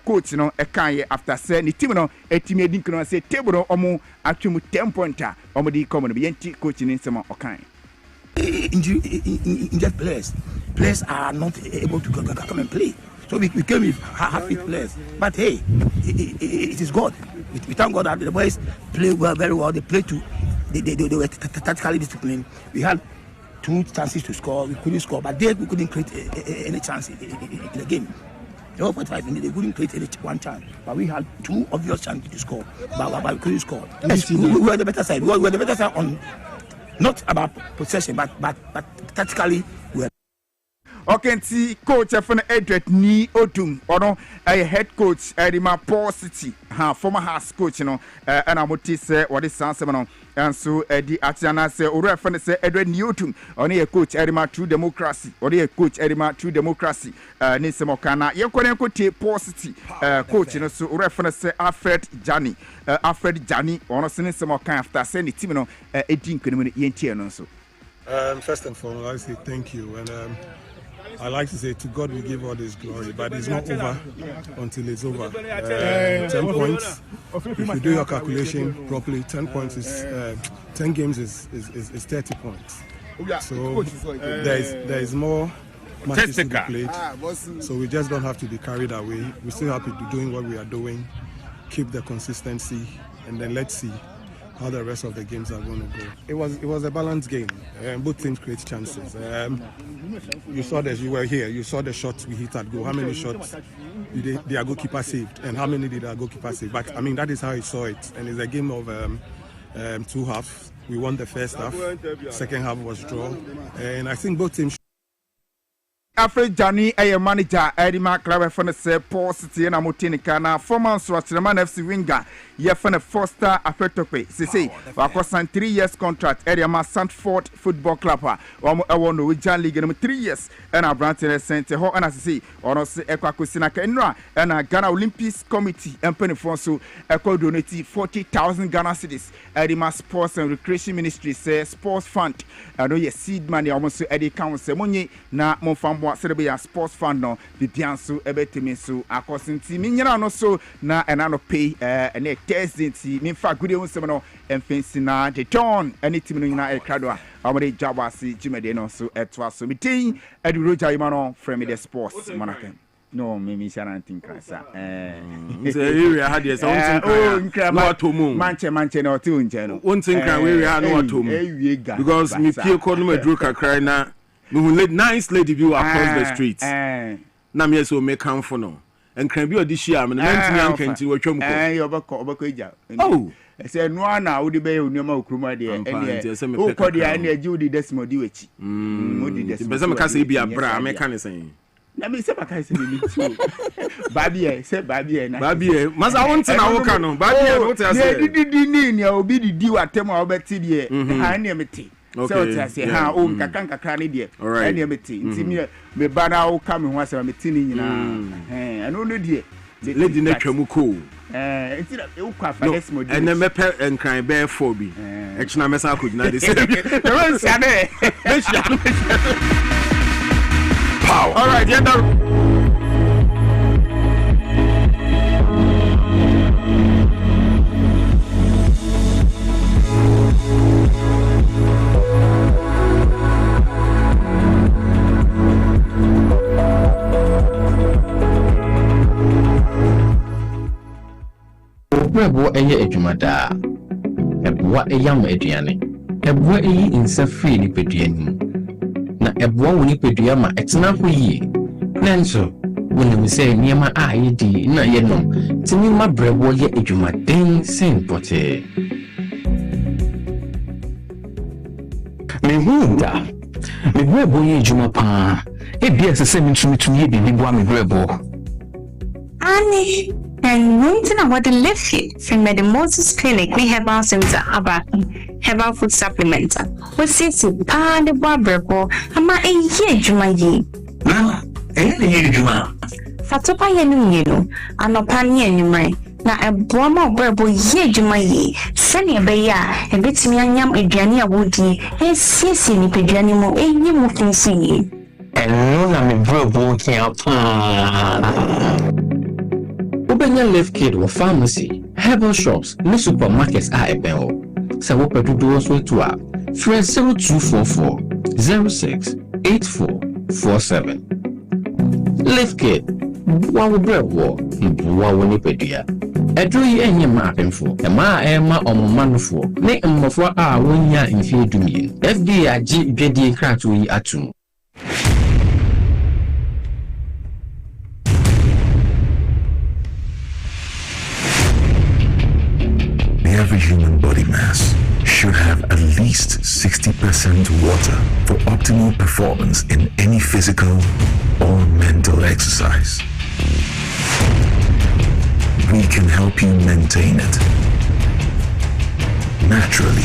coach no ekaye after say ni team no etimi edin no say table no omo atwimu 10 pointer omodi common yenti coach ni sema okan injured players. Players are not able to come and play. So we came with half-fit players. But hey, it is God. We thank God that the boys play well, very well. They played they were tactically disciplined. We had 2 chances to score. We couldn't score, but we couldn't create any chance in the game. They were 45 minutes. They couldn't create any one chance, but we had 2 obvious chances to score, but we couldn't score. Yes, we were the better side. We were the better side on not about possession, but tactically we were. Okay, see, coach Edward Ni Odum, a head coach Edima Paul City, former house coach, and I'm what is what is Sansamon, and so the Atiana say, or reference Edward Ni Odum, only a coach Edima True Democracy, or a coach Edima True Democracy, Nisemokana, Yakote Paul City, coach, and so reference Alfred Jani, or Nisemokana after sending Timino, 18 community and so. First and foremost, I say thank you, and I like to say to God we give all this glory, but it's not over until it's over. 10 points. If you do your calculation properly, 10 points is 10 games is 30 points. So there is more matches to be played. So we just don't have to be carried away. We still have to be doing what we are doing, keep the consistency, and then let's see how the rest of the games are going to go. It was a balanced game. Both teams create chances. You saw this. You were here. You saw the shots we hit at goal. How many shots did their goalkeeper saved, and how many did our goalkeeper save? But I mean, that is how I saw it. And it's a game of 2 halves. We won the first half. Second half was draw, and I think both teams. Alfred Jani, a manager, Edima Club for the Paul City and Amotinicana, former Swaziland FC winger, Yefan Foster Afetope, Sisi, Wakosan 3 years contract, Edima Sandford Football Club, I won the Wijan League 3 years, and a branch in the center, and as I see, or no say Equakusina Kenra, and a Ghana Olympics Committee, and Penifonso, Echo donated 40,000 Ghana cedis, Edima Sports and Recreation Ministry, say Sports Fund, I know your seed money almost Eddie Council, Money, na Monfam. Celebrate sports fan no bibianso ebetimi so akosinti minyana no so na enano pay and Thursday ti nimfa good ewunsem no emfensi na the turn any team no nyina ekrado a amade Dwabo Ase jimede no so etwa so mitin eduroja imano from the sports monaken no me shana think krasa say area had yes something no atomu manche no ti unje no one thing kan we had no atomu because me pie ko no madru kakra na nice lady view across the streets. Na me so make come for no. And can be odishia me mentimi ankanti watwam ko. Obako ija. Oh. Say no na wo de be onuma okruma de ene. O ko de ene agi odi desmo di wechi. Odi desmo. Be say me ka say bia bra me ka ne sen. Na me say maka say me too. Babie say babie na. Babie masa won na wo ka no. Babie no te ase. Di ni obi di watem a obeti de. Ha ne meti. Okay. So I say ha o kakra ne de. And you meti. Nti me ba na wo ka me ho ase meti ni nyina. Eno no de. Lady na twamu ko. Nti na e kwa fa desmo de. Ene mepe enkran be 4 bi. E china mesa akudina de se. Ron siade. Pow. All right, Brebo eye adwumada eboa eyam aduane eboa eyi insa free ni peduanim na eboa woni pedua ma etena ho yie nanso woni se niema a yedi na yenom timi ma brebo ye adwumaden sen pote mehunda me brebo ye adwuma pa e bia se mitumi ye bibi me brebo ani. And wanting about the left feet from the Moses Clinic, we have our center about herbal food supplements. We see to pan the barber, ama a year jumayi. Fatopa yenu, and no pani anymore. Now a broma berbo ye jumayi, send a beya, a bit me yam a jania woody, a sissy ni pejanimo, a new moving see. And no, I'm a brabo Obenya Left Kid or pharmacy, herbal shops, no supermarkets are a bell. Sawopa do so to a 0244 068447. Lift kit. Wow, bread war. Wow, nipedia. Edroy enye mapemfo. Ema omomanfo. Ne mmofo a wonya mfie dumie. FDA agi dwedie krato yi atum. Every human body mass should have at least 60% water for optimal performance in any physical or mental exercise. We can help you maintain it naturally.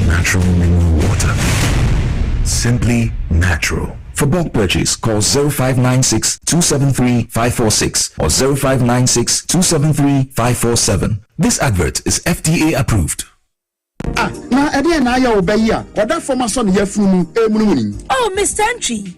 Natural mineral water. Simply natural. For bulk purchase, call 0596 273 546 or 0596 273 547. This advert is FDA approved. Na ede na ya obayi a oda former son yefunu emunumuni. Oh, Mr. Entry,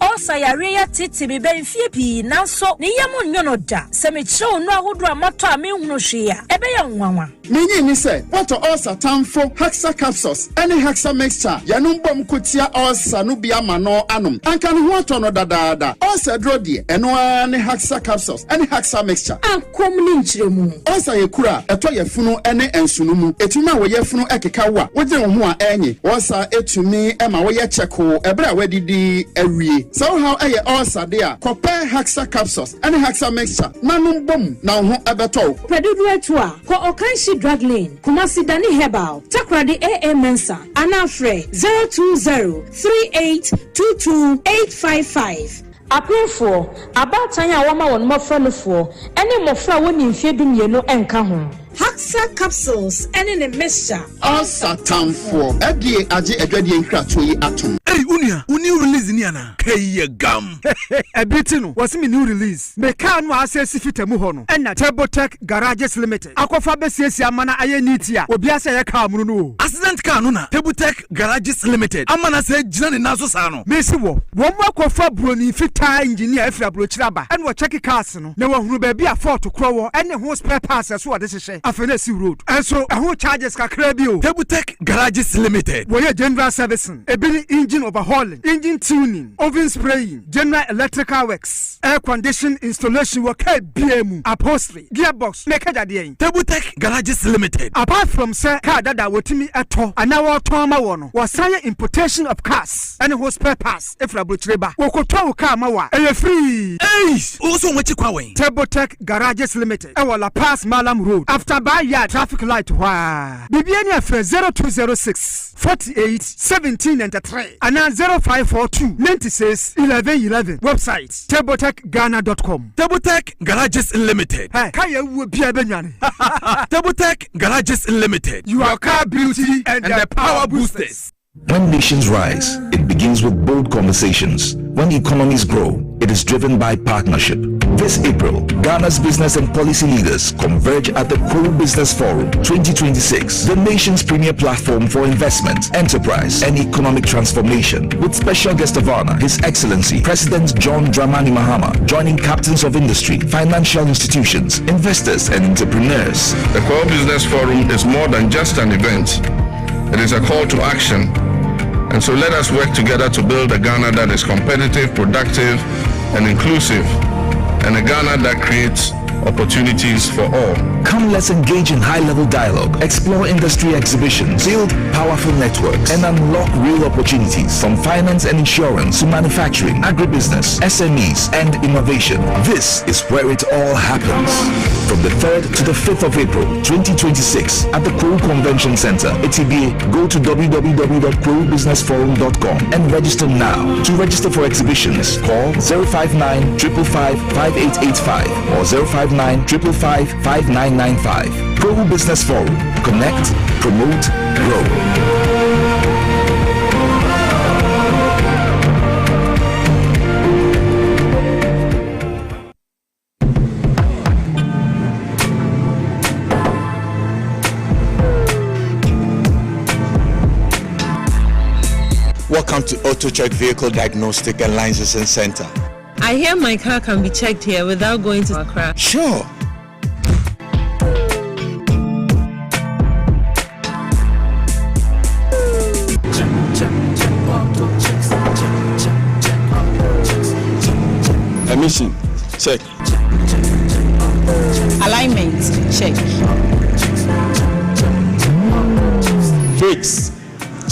also yare ya titi be ben fie pi nanso ne yam nyono da se me chew no ahodo amato a me hunu hwe a ebe ya nwanwa. Menyi ni se what ulcer tamfo Hexa capsules any Hexa mixture yanum bom kotia ulcer no bia ma no anom anka ne ho to no dadaada ulcer dro de eno ne Hexa capsules any Hexa mixture ankom ni nchiremu ulcer yekura eto yefunu ene ensunumu etuma wo yefunu ekeka wa wogye wo ho a enyi ulcer etumi ema wo ye cheko ebra wadidi awie so how eye ulcer de a compare Hexa capsules any Hexa mixture nanum bom na ho ebeto predudu etu a ko okanshi drug lane Kumasi Dani Herbal Takradi AA Mensa Anafre 02038228855 Apefo abatanya wama won mofra no fo ene mofra woni mfie dumienu enka ho Hexa capsules ene ne mixture Asatamfo edie age edwadie nkrato yi atom. Hey unia uni release ni ana kay gam ebiti no was me new release me kan no asesi fitamu ho no na Tabotech Garages Limited akofa besiesi amana aye nitia obi asa ye ka amunu no accident car no na Tabotech Garages Limited amana se gina ne naso sa no mesi wo akofa broni fita engineer efra brochiraba ene wo check cars no na wo hunu ba bia Ford krowo ene ho spare parts so wo de hyehyɛ Afenesi road enso ho charges kakra bi o Tabotech Garages Limited wo ye general servicing ebini engine overhauling, engine tuning, oven spraying, general electrical works, air condition installation work, BMU, upholstery, gearbox, make a day. Tabotech Garages Limited. Apart from sir, car that wotimi ato, and now Toma Wono, was sign importation of cars, and who spare pass, if la butreba, Wokoto Kamawa, and free. Ace, also what you call Tabotech Garages Limited, our La Paz Malam Road, after Baya traffic light, wah. Bibiania for 0206 48 17 and 3. And 0542 96 1111. Website tabotechghana.com. Tabotech Garages Limited. Hey, Kaya will be a Benyani. Tabotech Garages Limited. Your car beauty and the power boosters. When nations rise, it begins with bold conversations. When economies grow, it is driven by partnership. This April, Ghana's business and policy leaders converge at the Pro Business Forum 2026, the nation's premier platform for investment, enterprise, and economic transformation. With special guest of honor, His Excellency President John Dramani Mahama, joining captains of industry, financial institutions, investors, and entrepreneurs. The Pro Business Forum is more than just an event. It is a call to action. And so let us work together to build a Ghana that is competitive, productive, and inclusive, and a Ghana that creates opportunities for all. Come, let's engage in high-level dialogue, explore industry exhibitions, build powerful networks, and unlock real opportunities from finance and insurance to manufacturing, agribusiness, SMEs, and innovation. This is where it all happens. From the 3rd to the 5th of April, 2026, at the Crew Convention Center, ATBA, go to www.crewbusinessforum.com and register now. To register for exhibitions, call 059 555 5885 or 059 555 5995. Pro Business Forum. Connect, promote, grow. Welcome to Auto Check Vehicle Diagnostic and Licensing Center. I hear my car can be checked here without going to Accra. Sure. Emission, check. Alignment, check. Brakes,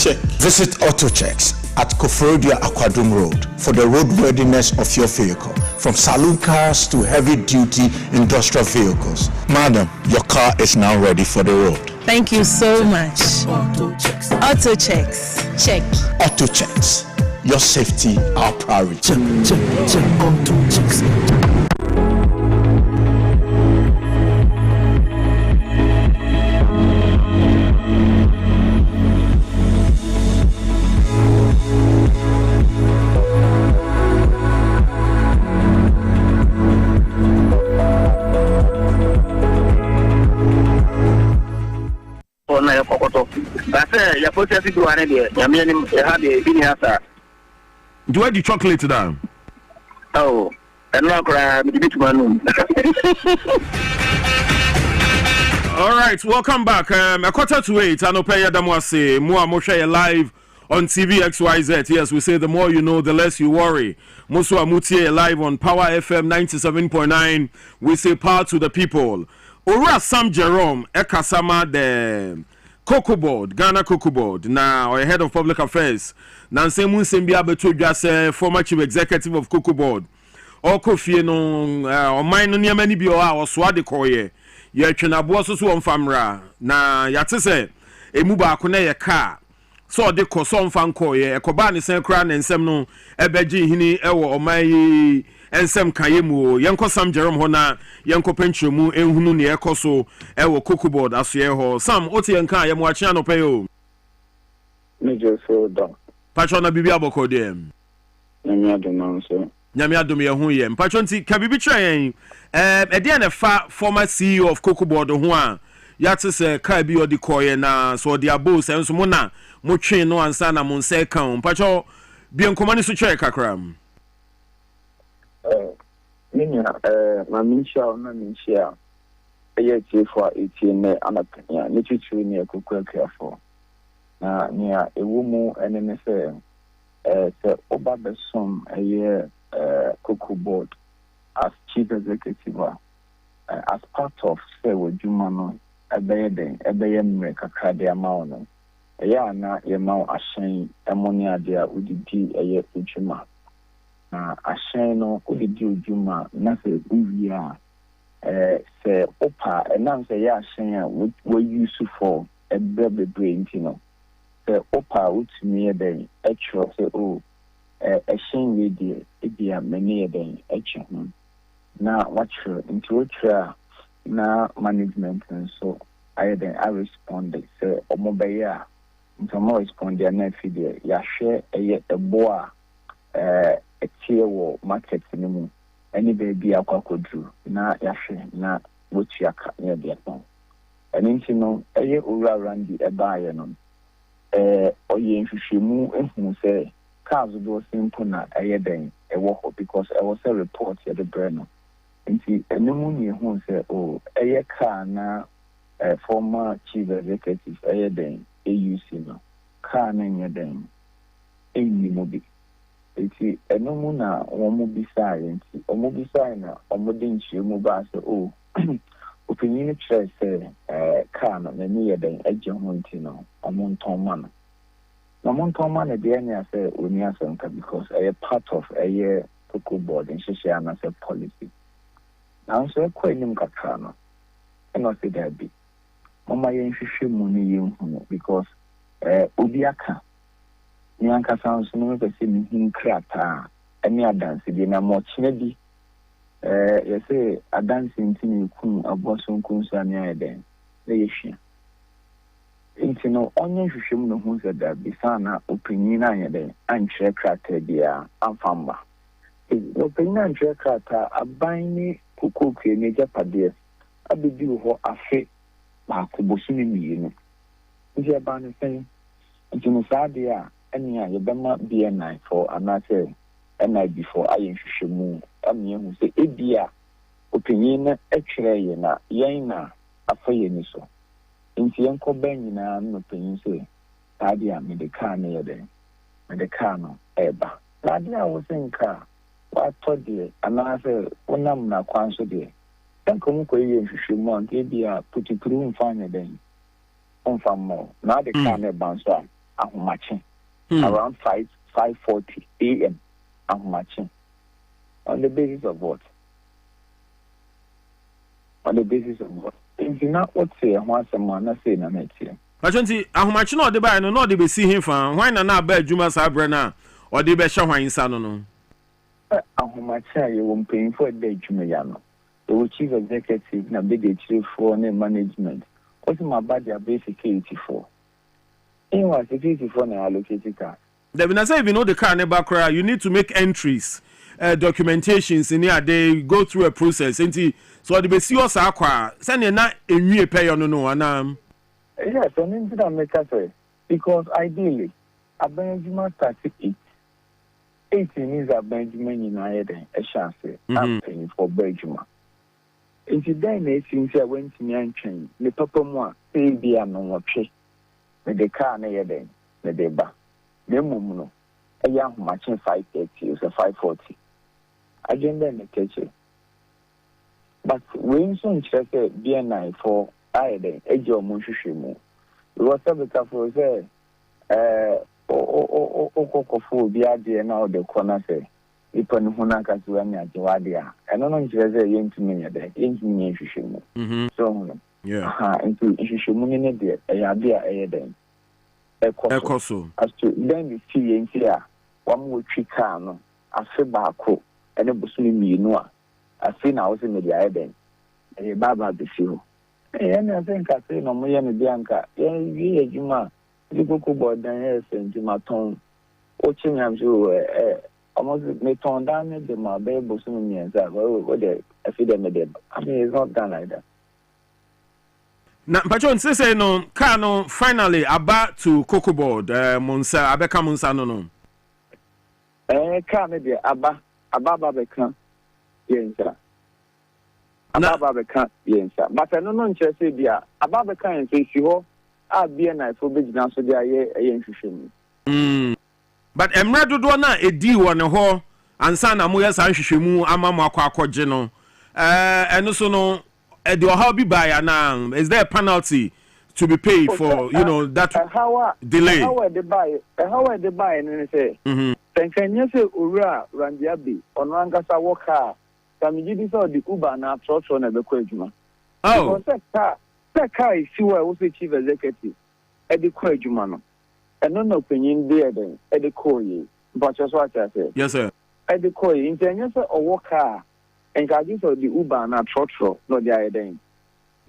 check. Visit Auto Checks at Koforidua Aquadum Road for the roadworthiness of your vehicle, from saloon cars to heavy-duty industrial vehicles. Madam, your car is now ready for the road. Thank you so much. Auto Checks, check. Auto Checks, your safety, our priority. Check, Auto Checks. Do I do chocolate down? Oh, and now all right, welcome back. 7:45. Anopaya Dwabo Ase. Mua Moshe live on TV XYZ. Yes, we say the more you know, the less you worry. Musu Amutie live on Power FM 97.9. We say power to the people. Ora Sam Jerome Ekasama the Cocoa Board, Ghana Cocoa Board. Now, head of public affairs. Nancy Munsembia Beto Jase, former chief executive of Cocoa Board. Oko fie no o man no niam ani bi o a oswade koye ye twena so on famra na yate se emu ba ko na ye ka so de ko so mfa koye ekoba ne sen kra na nsem no ebeji hini ewo o man yi ensem kaye mu o yenko Sam Jerome ho na yenko penchemu enhunu ne ekoso ewo Cocoa Board asoye ho Sam otie nka ye mo achi anope o Major so don patron na bibia bokodem nyame adom so nyame adom ye ho ye mpatro nti ka bibi tren ede na fa former CEO of Cocoa Board ho a yate se ka bi odi koye na so odi abo se nso mo na mo twen no ansa na mo nse kan mpatro bi enkomani so twa kakram minya ma mincha na mincha eye tifo etie ne anapanya ne chichiri ne akukwakiafo na nia ewu mu enene se se oba besom eye Cocoa Board as chief executive as part of say wojuma no ebeye mre kakra de amawo no eya na ye mawo ahyen emoni ade a udidi eye ujuma na ahyen no udidi ujuma na se uwia se opa enam se ya ahyen a we use for ebebebre ntino se opa utumi eden etro se o ehyen we die ebia many eden etro na watcher into ultra na management and so I responded say omobeya into more respond na fide ya share a boa etiewo market nimu any baby akwakodru na ya share na wochiaka near the account and into no eye ura randi ebaye no oye nhwehwemu ehun say cars do simple na eye den ewo because I was a report at the brand nti enemu ni hu se o eye car na former chief executive eye den AUC no car na nye den enyi mobi nti enemu na omo bisa nti omo bisa na omo de nchi mu ba se o opinion chere se car na ni ye den agye ho nti no omo nton ma no na mo nton ma na de anya se oni asanka because eye part of eye Cocoa Board and share na se policy. Now so quite nim kakano and not say that be mama yen hwehwe mu ni yen because obiaka nyanka sounds no be say ni hinkrata any dance bi na mo chine bi you say a dancing tin ku aboso nkunsu ani ayeden na yehia intino onye hwehwe mu no hu say that bi sana opinion na ayeden anchre krata bia amfamba opinion anchre krata abani kukuke ne japade abedi ho afe ba ko bosumi mienu nje ba ne sen ntino saade a any yebema BNI for anase NI before I nhwehwemu amihu say ebia opinion ekire na yen na afaye ni so nti enko ban nyina no opinion say ade a me de car na yede me de car no eba ade a wo senka wa to de anase wonam na kwan so de enko mu ko ye nhwehwemu an ebia putipuru mfanya den on more. Now the car may bounce on. I'm matching around 5:40 a.m. I'm matching on the basis of what? On the basis of what? If you not what say, once a man, I say, I'm not here. But I'm matching all the buy, no, they be see him from why not bad Juma Sabrina or the best Shawan Sanono. I'm matching you won't pay for a day, Jumayano. The chief executive, na big chief for management. What's my body basic 84? In what 84 na allocated car. They will not say if you know the car never cry, you need to make entries, documentations in here. They go through a process. So the best yours are qua. Send you not a new pay on no and yes, I mean to make us say because ideally a Benjamin started 18 is a Benjamin in a chance. I'm paying for Benjamin. Nti then na since I went to Nyanchen, the papa mo say be am no watwe. Me the car na ye den, me de ba. Me mum no, e ya matching 5:30 or 5:40. Agenda na keche. But when so nche say BNI for I den, e je omo hwehwe mu. We was better for say kokofo bi ade na o de kona say ipo no huna ka tuwa mi ajewade a eno no nkyereze yentumi yede yentumi nhwehwemu so yeah into nhwehwemu ne de ayade a eyeden ekoso as to then the see yenti a wamwo twika no afe baako ene bosumi mienu a afe na wo se media ayeden e baba be fi ho na think I say no mo ye me bianka ye adwuma dikoko bodan ye sentima ton o chinyam so almost me turn down the my baby some years what the I feel them there. I mean it's not done like that. Na Pacho say no car no finally about to Cocoa Board Monsa Abeka Monsa no. Car me there aba beka yes sir. Aba beka yes sir. But I no nche say bia aba beka en say si ho a bia na for be gina so dia ye nhwehwemu. But emra dodo na edi wo ne ho ansa na mo yesa nhwehwemu ama mo akwakoje no eno so no the how be buy na is there a penalty to be paid for that delay how they buy and say can say ura randiabi ono angasa woka kamiji so the Uber na trotro na be kwajuma because that car is where we chief executive e de kwajuma no and no opinion there then at the coy, but just what I said. Yes, sir. At the coy, in the or walk car, and I just the Uber and trotro, not the idea,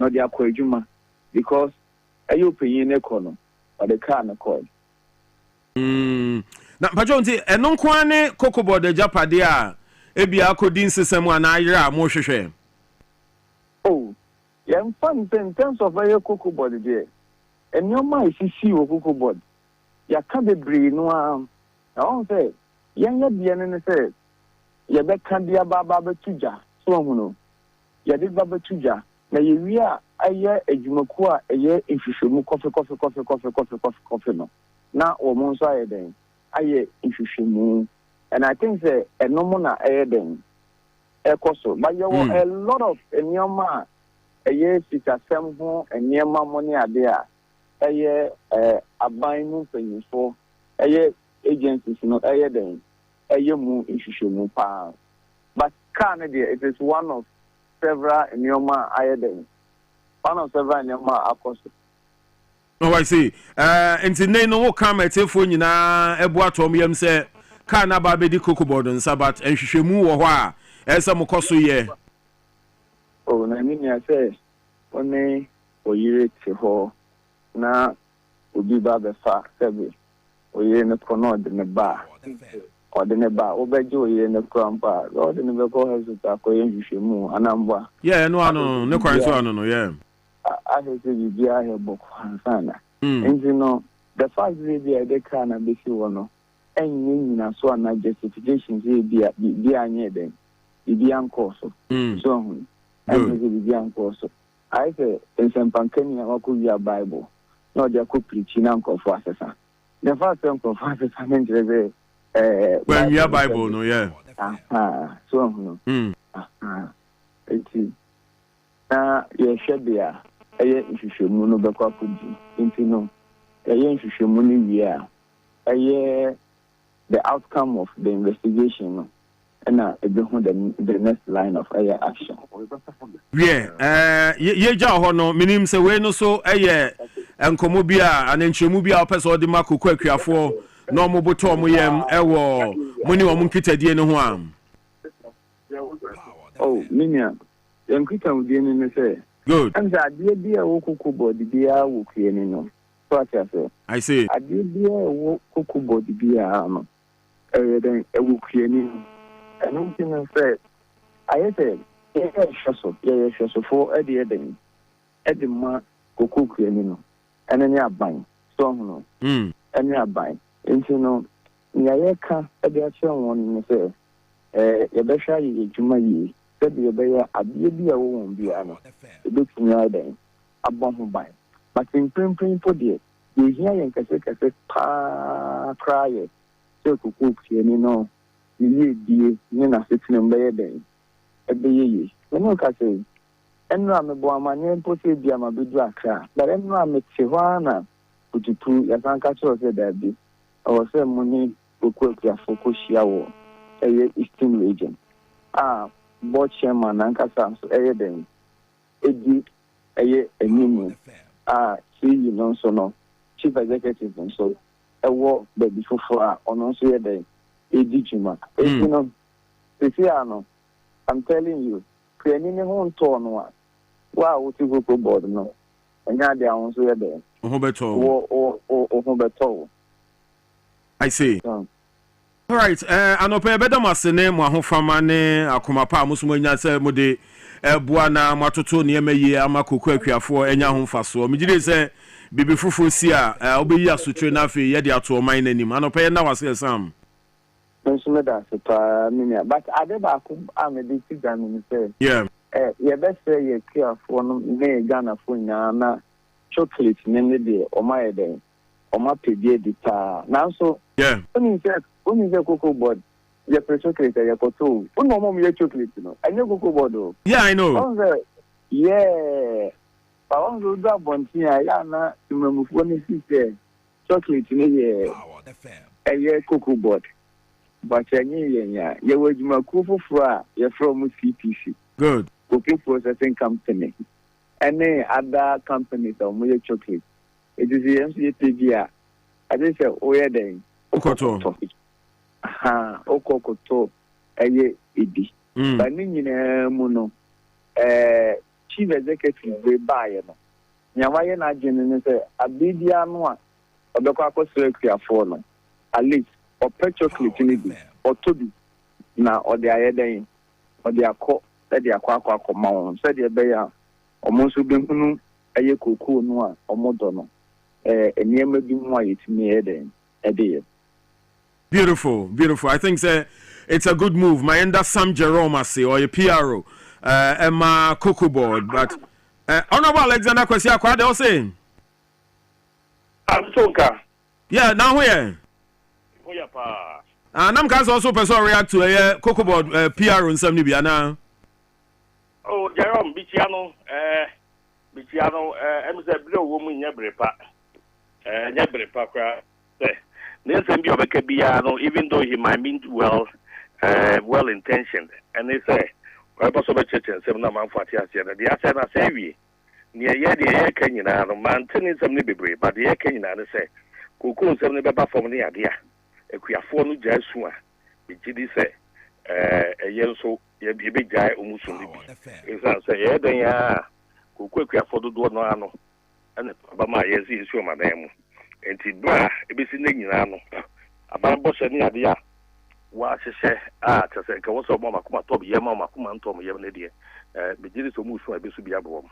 not the aquajuma, because a opinion econo or the car na coy. Now, Pajonti, and non quane cocoa board the Japadia, Ebia coding system one ira more share. Oh, yeah, fun in terms of a cocoa board there. And your mind is see a cocoa board. Ya can be brave no I won't say young bien say ya be can be baba tuja so no ya did baba tuja na ye wi a aye adwumaku a aye nhwehwemu coffee no na o mo nso aye den aye nhwehwemu and I think say enomo na aye den ekoso but you a lot of enyoma aye sitasem ho enyema money ade a aye abaimu penyifo aye agencies no aye den aye mu nhwehwemu pa but car na there it is one of several nyoma aye den one of several nyoma akoso. Oh I see enti nei no come etefo nyina ebuato myam se car na ba be di Cocoa Board nsa but nhwehwemu wo ho a ese mokoso ye oh na mi ya say one oyire te ho na obi ba be fa sebe oye ne kono de ne ba obeje oye ne krampa o de ne be ko hospital ko yen hwehwemu anamba yeah no ano ne kwan so ano no yeah I say you be here boko hansana engine no the fact that they can be one and you so and justifications be anye then be uncourse so and be uncourse. I say in some pankani or could be a Bible, not their could preaching uncle for assessor. The first uncle for assessor meant when you Bible, no, yeah. So no. It is. You should be a issue mono backward into no. A issue money, yeah. The outcome of the investigation and the next line of action. Yeah, ye hono minim se we no so enkomobia anenchemubia opese odi makoko akuafo no mo boto mo yem ewo moni wo nkitadie ne ho am. Oh, minia nkita udie ne say. Good. And adie bia wo kuku body bia wo kue ni no. So I say. Adie bia wo kuku body bia no. Then wo kue ni no. And something say I say yeah, for the ma kuku kue ni no. And then ya ban. So no. And ya ban. Into no ya ka e dey ache won ni say ye be hwa ye djuma yi said ye be ya adie bia wo won bia no. E be tunya den abon ho ban. But in prim for there you hear yen kase pa cry so kuku kue ni no. You die ni na sitting be den. E be ye. No ka say enra me bo amane mpo se bia ma bedu akra. But enra me te hwa na ututu ya san ka cho say that be. Or say money kuku ya focus ya wo. Eastern region. Board chairman and Kasam, so den. Edi, Enimu. See, you know, so no. Chief executive, and so a war baby for on also den. Edi Juma. You know, Tiziano, I'm telling you, creating a home torn one. Wow, what you go board no. And now they are also there. Hobeto. I see. All right, anope bedo masene mo ahofama ne akomapa musumo nya se mo de bua na matoto ne emayi amakoko akuafo enya homfaso migire se bibi fufu si a obeyi asotwe na afi ye de ato oman nanim anope na wase sam nsume da se pa minia but adeba ko amedi tigami ni se yeah ye be se ye akuafo no ne Ghana fo nya na chocolate ne de omaye den oma pedie di ta nanso yeah Only the cocoa board. You chocolate, you koto. No mom you chocolate, no. I know cocoa board. Yeah, I know. Yeah. I want to do one thing. I na to move one sister. Chocolate, yeah. A year cocoa board. But I knew you were my cocoa fra. You're from CPC. Good. Cookie processing company. Any other companies or more chocolate. It is the MCTVR. I just say, oh yeah, then. Okoto. Okoto eye edi ba ni nyina mu no chief executive we buy no nyawaye na agene ne say abidia no a obekọ akosere kuafo no at least o chocolate ni bi o tobi na o de ayeden o de akọ e de akọ won say de be ya omo so be hunu eye kokoo no a omo do no eniyema bi mu ayetimi eden e de. Beautiful. I think it's a good move. My enda Sam Jerome Ase or a PRO, Emma Cocoa Board. But Honorable Alexander Kwesi Akwade was saying. Yeah, now where? Nam can also person react to a Cocoa Board PRO in some Libya now. Oh, Jerome Bichiano, I'm the blue woman, Yabrepa, Nelson Biobekabia, even though he might mean well intentioned, and they say, I was over church and 7 months for the asset as heavy. Near the air canyon, mountain some liberty, but the air canyon, I say, Cocoon 7 Baba from the idea. A Quiafonu Jasua, which did say, a yellow so, a big guy almost soon. It's answer, yeah, then, yeah, Cocoa for the door, no, and Bama, yes, is your madam. And Tibra, it is in the about Bosch and Yadia. What she said, to say, was a mama come top Yama Makuman Tom Yamadia, begin to move from a bit to be a bomb.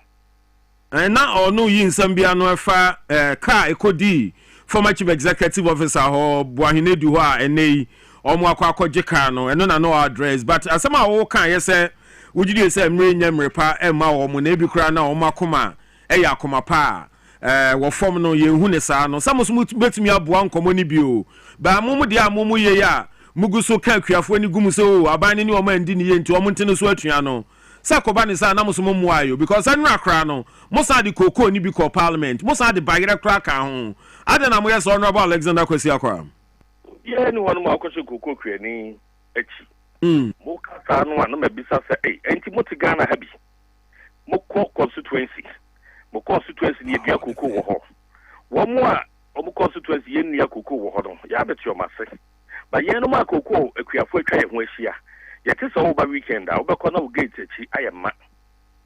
And now, no yin Sambiano fa car, a codi, former chief executive officer ho Boahene du ho a enei omo akwa jeka no eno na no address but asema wo kan ye say wugidi say mre nyamrepa ema wo mo na ebi kura na omo akoma eya akoma pa wo form no ye hu ne sa no samoso betumi aboa nkomo ni bio ba momu dia momu ye ya muguso kan kuafo ni gumu so aban ni omo andi ni ye nti omo ntene so atua no sakoba ni sa na moso momu ayo because anu akra no mosa di koko ni bi ko parliament mosa di bagire kra ka ho adena mo yes honorable Alexander Kwesi Akwa ye ni wonu ma akoso koko kra ni achi mo ka no na mabisa se enti moti Ghana ha bi mo ko constituency ni bia koko wo ho wo mo a o constituency ye nua koko wo ho no ya beti o mase ba ye no ma koko akuafo atwa ye ho ahia ye te so ba weekend a obekọ na gate echi ayema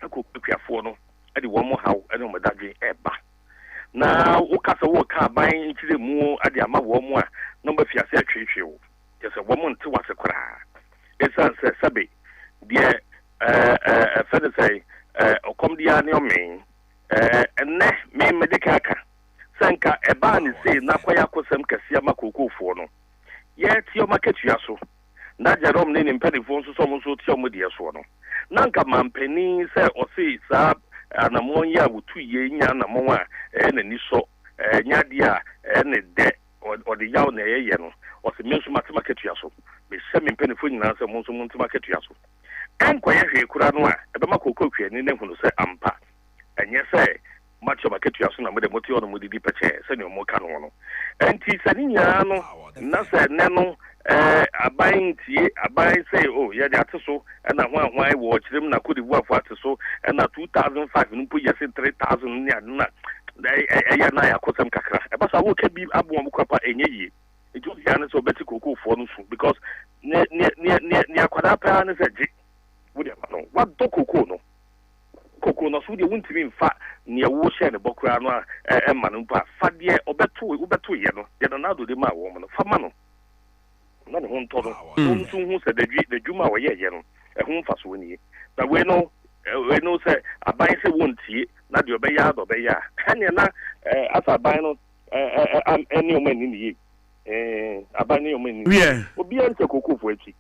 akoko akuafo no e de wo mo haw e no modadwe eba na wo kasa wo ka ban nkire mu ade ama wo mo a no ba fiase atwetwe wo je se wo mo nte wase kora esa se sabe de fede say okom dia ne o men enne me medical aka sanka eba ni say na kwaya kosem kase ama kokofo no ye ti o market so na Jerome ne mpedifo nso so mo so ti o mo de so no nanka mampani say o say sa anamon ya wutu ye nya anamon a na ni so nya dia ne de o de yaw na ye no o se menso market so be se mpedifo nyina say mo so mo market so enkoye hwe kura no a ebe makoko kwe ni ne hunu say ampa enye say macho market so na mo de moti ono mo didi peche se ne mo ka no no enti se ni nya no na se ne no abayin tie abayin say oh ya de ateso na hwan wo kirem na kodi buafo ateso na 2005 npo yese 3000 ni aduna ya na ya kosam kakra e ba sa wo ka bi abo mo kwapa enye yi ejo ya ne so beti koko fo no so because ne akwada pa ne se ji wo de ma no wa do koko no so de wuntimi mfa ne wo hye ne bokura no e ma no pa fa de obeto ye no de na do de ma wo mo no fa ma no na ne ho nto no ntu hu se de dwuma wo ye no e ho mfa so ni na we no se aban se wontie na de obeya do obeya ene na asa aban no eni o mani ni aban ni o mani obi ante kokofo achi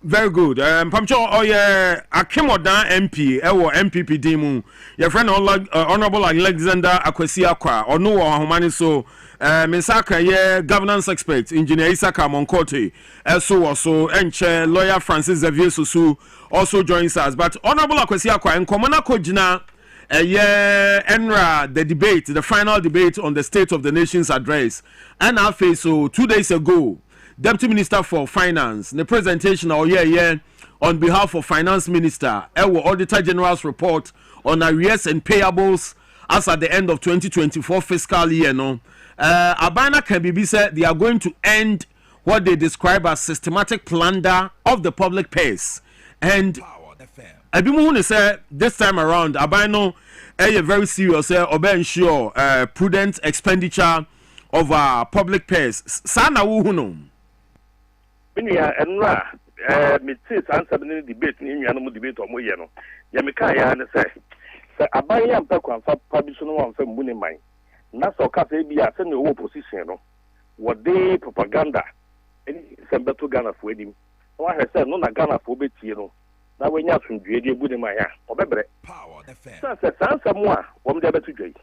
very good. Pamcho oye Akimodan MP ewo MPP dimu. Your friend Honorable Alexander Akwesi Akwa onu wo ahomani so Misaka ye governance expert engineer Isaka Monkote so enche lawyer Francis Xavier Susu also joins us. But Honorable Akwesi Akwa enkomona kojina enra the final debate on the State of the Nation's address. And afa so 2 days ago Deputy Minister for Finance, the presentation on behalf of Finance Minister, Auditor General's report on arrears and payables as at the end of 2024 fiscal year. Abana Kabibi said they are going to end what they describe as systematic plunder of the public purse. And Abimu said this time around, Abano very serious, ensure prudent expenditure of our public purse. Sana wuhuno. Minya enra metis answer ni debate ni nwa no debate omo ye no ya meka ya ne se aban ya mpa kwanfa pabiso no wamfa mbune man na so ka se bia se ne wo position no wo de propaganda eni sembeto Ghana fo edim wa he se no na Ghana fo betie no na wenya asundue de ebune man ya obebre power the fair se sansa mo a wo mde betu dwai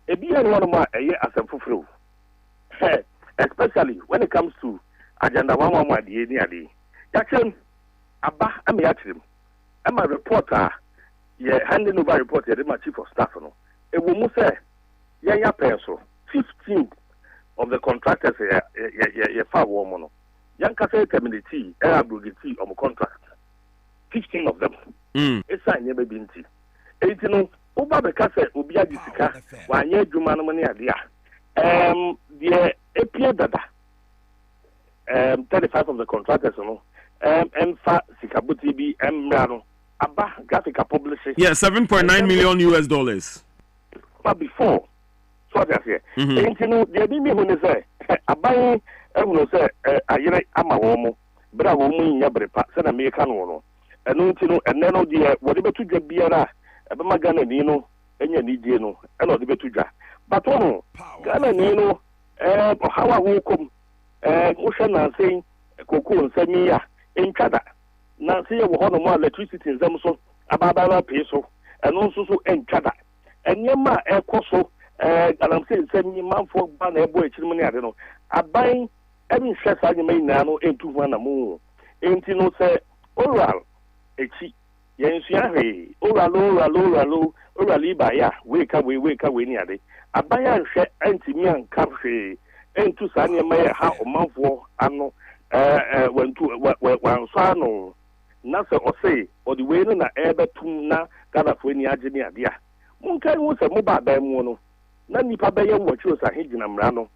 ebi ya no ma eye asem foforo especially when it comes to agenda one adie ni ade yakem aba am yakem am a reporter ye handing over report ye my chief of staff no e wo mu say ye ya peso 15 of the contractors ye fa wo mo no yanka say community e abrogate on contract 15 of them it's an ye be nti enti no oba be ka say obi agi sika wa anya adwuma no ne ade a the epia dada 35 of the contractors, Emfa Sikabuti B Emrano Abba Graphica publishing. Yeah, $7.9 million US. But before, so I say, you know, the baby when they say, Abba, everyone say, I ama womo, but I won't mean Yabrepa, send American one. And no, and then, oh dear, whatever to get beer, Abamagana, you know, enya ni die no e no de betu dwa but no Ghana ni no hawa wo kom mo hwe na sei koko nsami ya entwada na sei wo ho no mo electricity nzam so ababa pay so eno nso so entwada enyema ekoso alam sei nsami manfo ba na ebo echirim ne ade no aban emi hwe sa nyema ina no entu hu na mo enti no se oral echi yensua hwe oral iba ya weka we ni ade abaya hwe antimi anka hwe entu sa nyema ya ha omanfo ano wanso ano na se ose odi we no na ebetum na gadafo ni age ni ade a munkai wo se mo ba ba mu no na nipa be ye wo twa sa higina mra no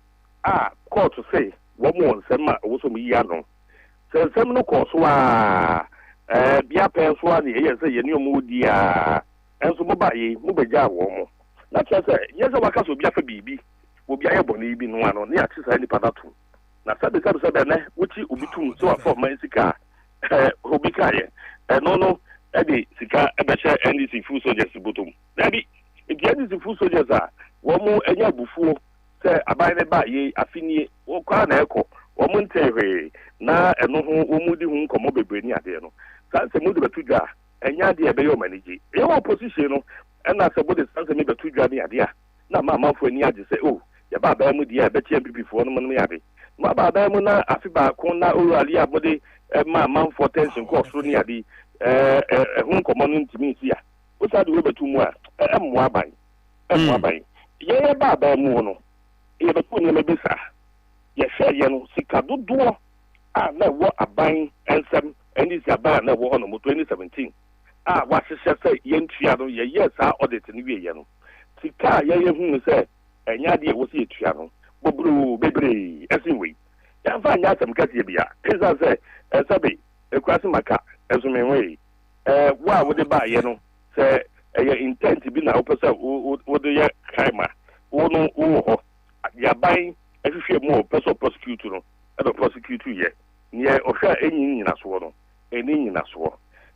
court say wo mo nsem a wo so mo yi ano se nsem no ko so bia pe so a ne ye se ye ni omo di a enso mo ba ye mo beja wo mo na twa se ye se waka so bia fa bibi wo bia ye boni bi no ano ne ya tisa nipa datu na sabe ne wuchi obitum so afọ man sika obi kaye no edi sika ebeche NDC full soldiers butum dabi NDC full soldiers a wo mu enya bufuo se aban ne ba ye afinie wo kwa na eko wo mu ntehwe na eno ho wo mu di hu nkomo bebre ni ade no sanse mu de betudwa enya de ebe yo manage ye opposition no na se bode sanse me betudwa ni ade a na mamafo ni age se ya ba mu di ebe che MPP fo no mo yade ma ba mu na afi ba ko na orali abode manfo tension ko so ni ade hu nkomo no ntimi si a o sa de we betumu a emmo aban ye ba mu no ye betu ni mebisa ye hwe ye no sika dodo na wo aban ensem eni si aban na wo no 2017 wa hye se ye ntua no ye yes audit ni wie ye no sika ye hu se enya de wo si etua no bobru bebre esinwe ya fa nya asem kase bia kesa se sabe ekwase maka ezumenwe wo de ba ye no se ye intent bi na opesa wo de ye kaima wo no wo ho ya ban ehwehwe mo person prosecute no e prosecute ye ne ohwa enyi nyina so no eni nyina so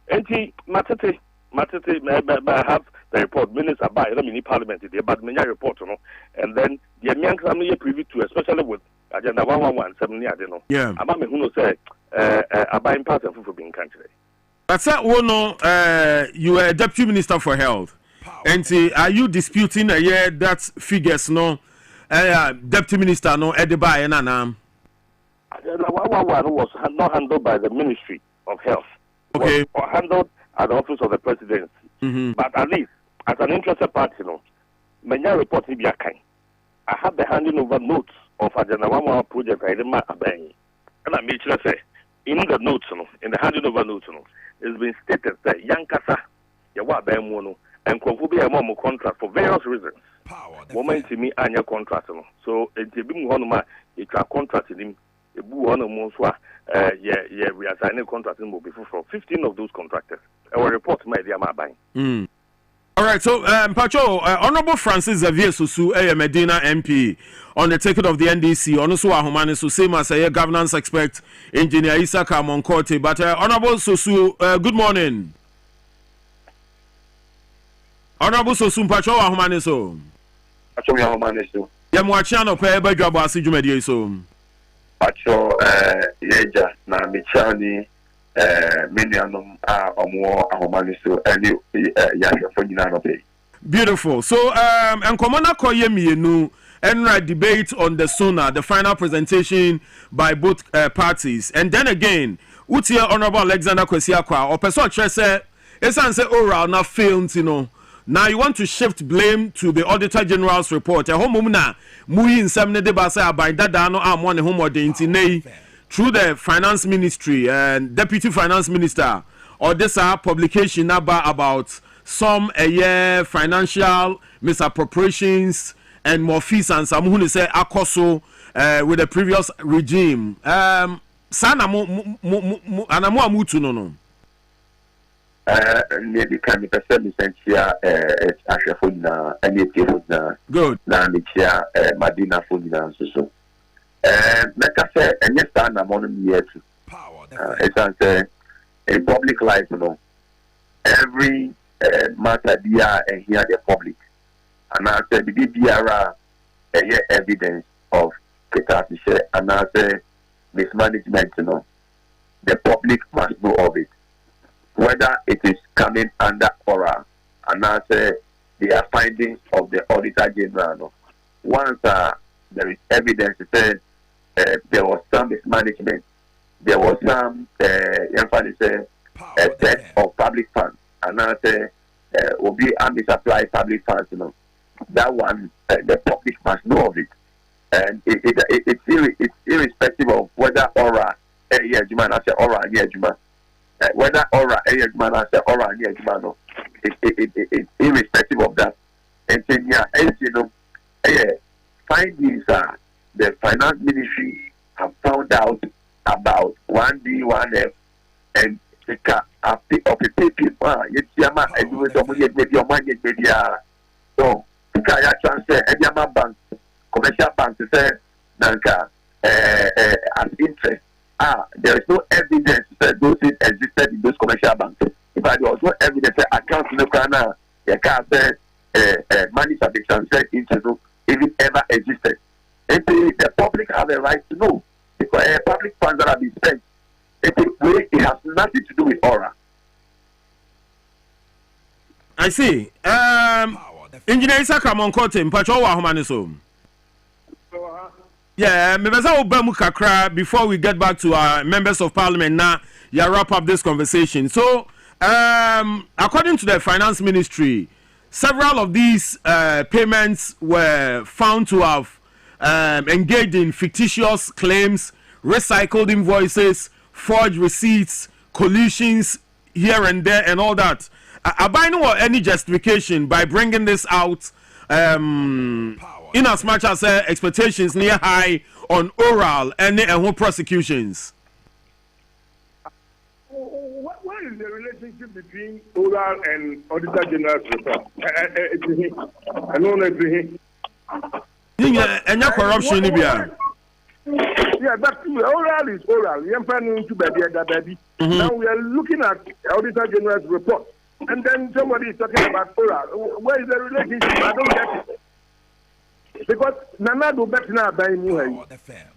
enti matete I have the report minister by the parliament there but many report no and then the Americans am here privy to especially with agenda 1117 ade no aba me hu no say aban part of for being country. That's that one no you are deputy minister for health and are you disputing that figures no deputy minister no ediba na agenda 111 was not handled by the Ministry of Health, okay, or handled at the office of the presidency. But at least as an interested party, many reports be a kind. I have the handing over notes of agenda 111 project I didn't abang. And I made sure say in the notes, in the handing over notes, it's been stated that Yankasa, Yawa Bemono, and Kwabena Prah contract for various reasons. Woman to me and your contract. So it's a bit more it's a contract in him. We are signing contracts before for 15 of those contractors. Our report my dear Mabang. All right, so Pacho, Honorable Francis Xavier Susu, Medina MP, on the ticket of the NDC, also Ahumani, same as a governance expert, Engineer Isaka Monkorte. But Honorable Susu, good morning. Honorable Susu, Pacho Ahumani, so. Pacho Ahumani, so. Yamuachano, Peba Dwabo Ase Jumedi, so. Pacho Yeja na Michani Minianum Omo Ahomani so any Yasha nyina no pay. Beautiful. So and Komana Koyemi no and debate on the SONA, the final presentation by both parties. And then again, Utia Honorable Alexander Kwesiakwa or person say esan say oral na failed, you know. Now you want to shift blame to the Auditor General's report. A home na muyi nsam de basa by dada no amone home de intine through the Finance Ministry and Deputy Finance Minister or this publication about some financial misappropriations and more fees and some who say akoso with the previous regime. Sana mo amutu no. Maybe can be percent here Ashafo na NAT good na Michia Madina Fudina so like I say and yes I'm on here too it's in public life every matter there and here the public and I said the BBR evidence of Ketasishe, and I said mismanagement, the public must know of it. Whether it is coming under ORA, and I say there are findings of the Auditor General. Once there is evidence that there was some mismanagement, there was some theft of public funds, and I say will be misapplied public funds. That one the public must know of it, and it's irrespective of whether ORA whether ORA it's irrespective of that. And then findings are the finance ministry have found out about 1B, 1F, and of the people. So transfer bank, commercial bank to say as interest. There is no evidence that those things existed in those commercial banks. If there was no evidence that accounts in the corner, the car said money have been transferred into even ever existed. And the public have a right to know because public funds that have been spent. It has nothing to do with ORA. I see. Engineer Isaka Monkote, Mpacho Wahumaniso. Yeah, before we get back to our members of parliament now, wrap up this conversation. So, according to the finance ministry, several of these payments were found to have engaged in fictitious claims, recycled invoices, forged receipts, collusions here and there, and all that. I know any justification by bringing this out. In as much as expectations near high on oral and prosecutions. What is the relationship between oral and Auditor General's report? I don't know and corruption. Yeah, but oral is oral. Now we are looking at Auditor General's report, and then somebody is talking about oral. Where is the relationship? I don't get it. Because Nana do better now by new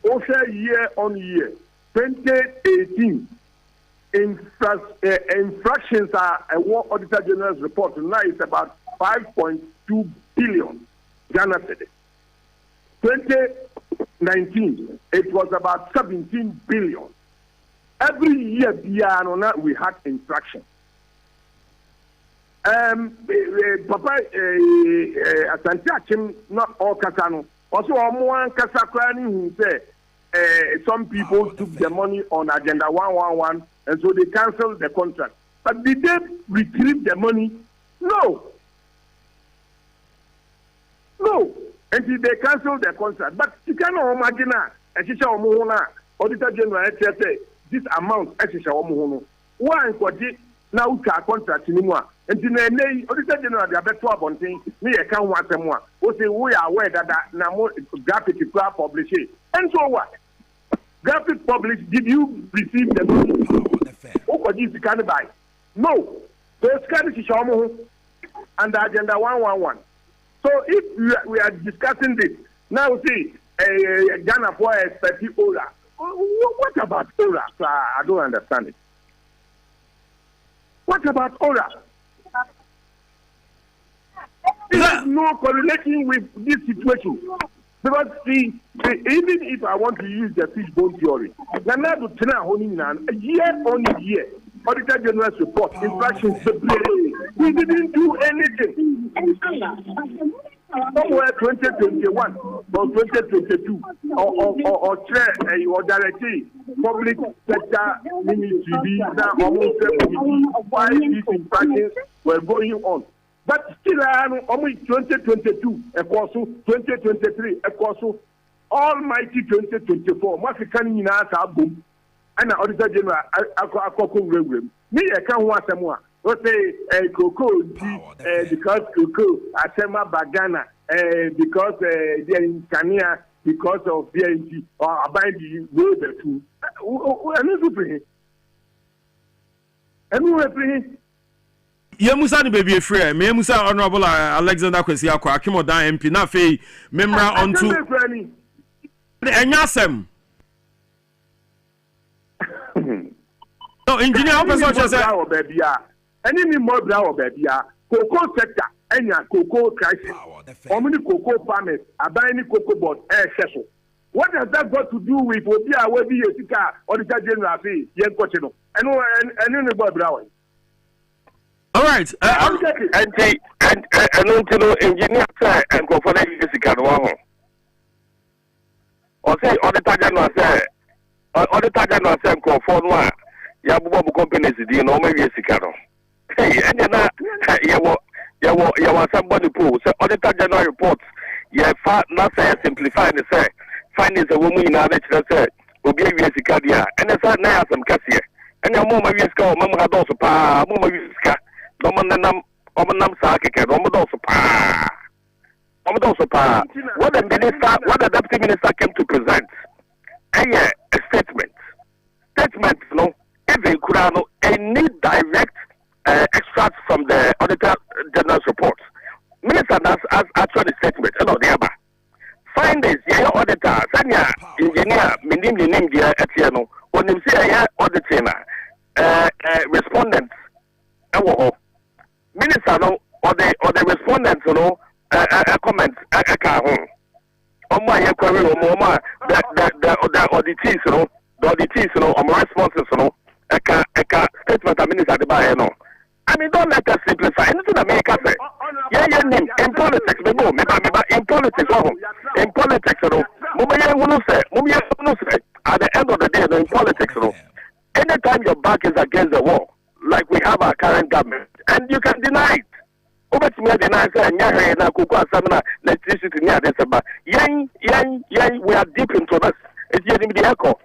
over year on year 2018 infractions are a war Auditor General's report now is about 5.2 billion Ghana cedis. 2019 it was about 17 billion. Every year we had infractions. Papa Asante Achim not all Kasano. Also one Kasakrani who said some people took the money on Agenda 111 and so they cancelled the contract. But did they retrieve the money? No. And they cancelled the contract. But you cannot imagine Auditor General say this amount why now we can contract anymore. And in the Auditor General, they are better about things. Me, I can't want them more. We are aware that now graphic is published. And so what? Graphic published, did you receive the money? Who could you can buy? No. So it's kind of and the Agenda 111. So if we are discussing this, now see, Ghana for expecting ORA. What about ORA? I don't understand it. What about ORA? There is no correlation with this situation. Because even if I want to use the fishbone theory, year on year, Auditor General's report, infractions, we didn't do anything. Somewhere 2021 or 2022 or directly public sector ministry almost why these infractions were going on. But still, only 2022, a course, 2023, a course, almighty 2024. What you can in our boom and the Auditor General, I can't want some more. What say cocoa because cocoa Asema Bagana because they're in Kenya because of BNG or abiding road to and we Yemusa ni baby free. Me Yemusa Honorable Alexander Kwesi Akwa Akimodan MP na fe memra onto Enyasem. No engineer person say baby ah. Any ni more brown baby ah. Cocoa sector enya cocoa crisis. Omni cocoa farmers abai ni cocoa board seso. What has that got to do with Obia Webi Yesika or the general fee yen coachino? And any boy brown. All right. And engineer and go for the Jessica. Or say, on the Tajan say, on the Tajan say, go for one. Yabu companies, you know, maybe Jessica. Hey, and you want somebody pool. So, on the Tajan reports, you have not say simplify and say, finding a woman in our nature, say, will give you Jessica, and it's not now some cassia. And your mama used to go, Mamma had also pa, Mamma used to Omanam Saki, Omodoso Pa. What the deputy minister came to present, a statement. Statement, no, every Kurano, any direct extracts from the Auditor General's report. Minister has actually statement, thereby. Findings, yeah, auditor, Sanya, engineer, Minim, dear Etiano, when you say a auditor, respondents, Minister, no, or the respondents, comments, my query, the auditees, responses, statement of Minister the Bayano. I mean, don't let us simplify anything America say. Yeah, in politics, in politics, at the end of the day, in politics, anytime your back is against the wall, like we have our current government, and you can deny it. Over to me, deny electricity near this, but we are deep into this. It's getting the echo.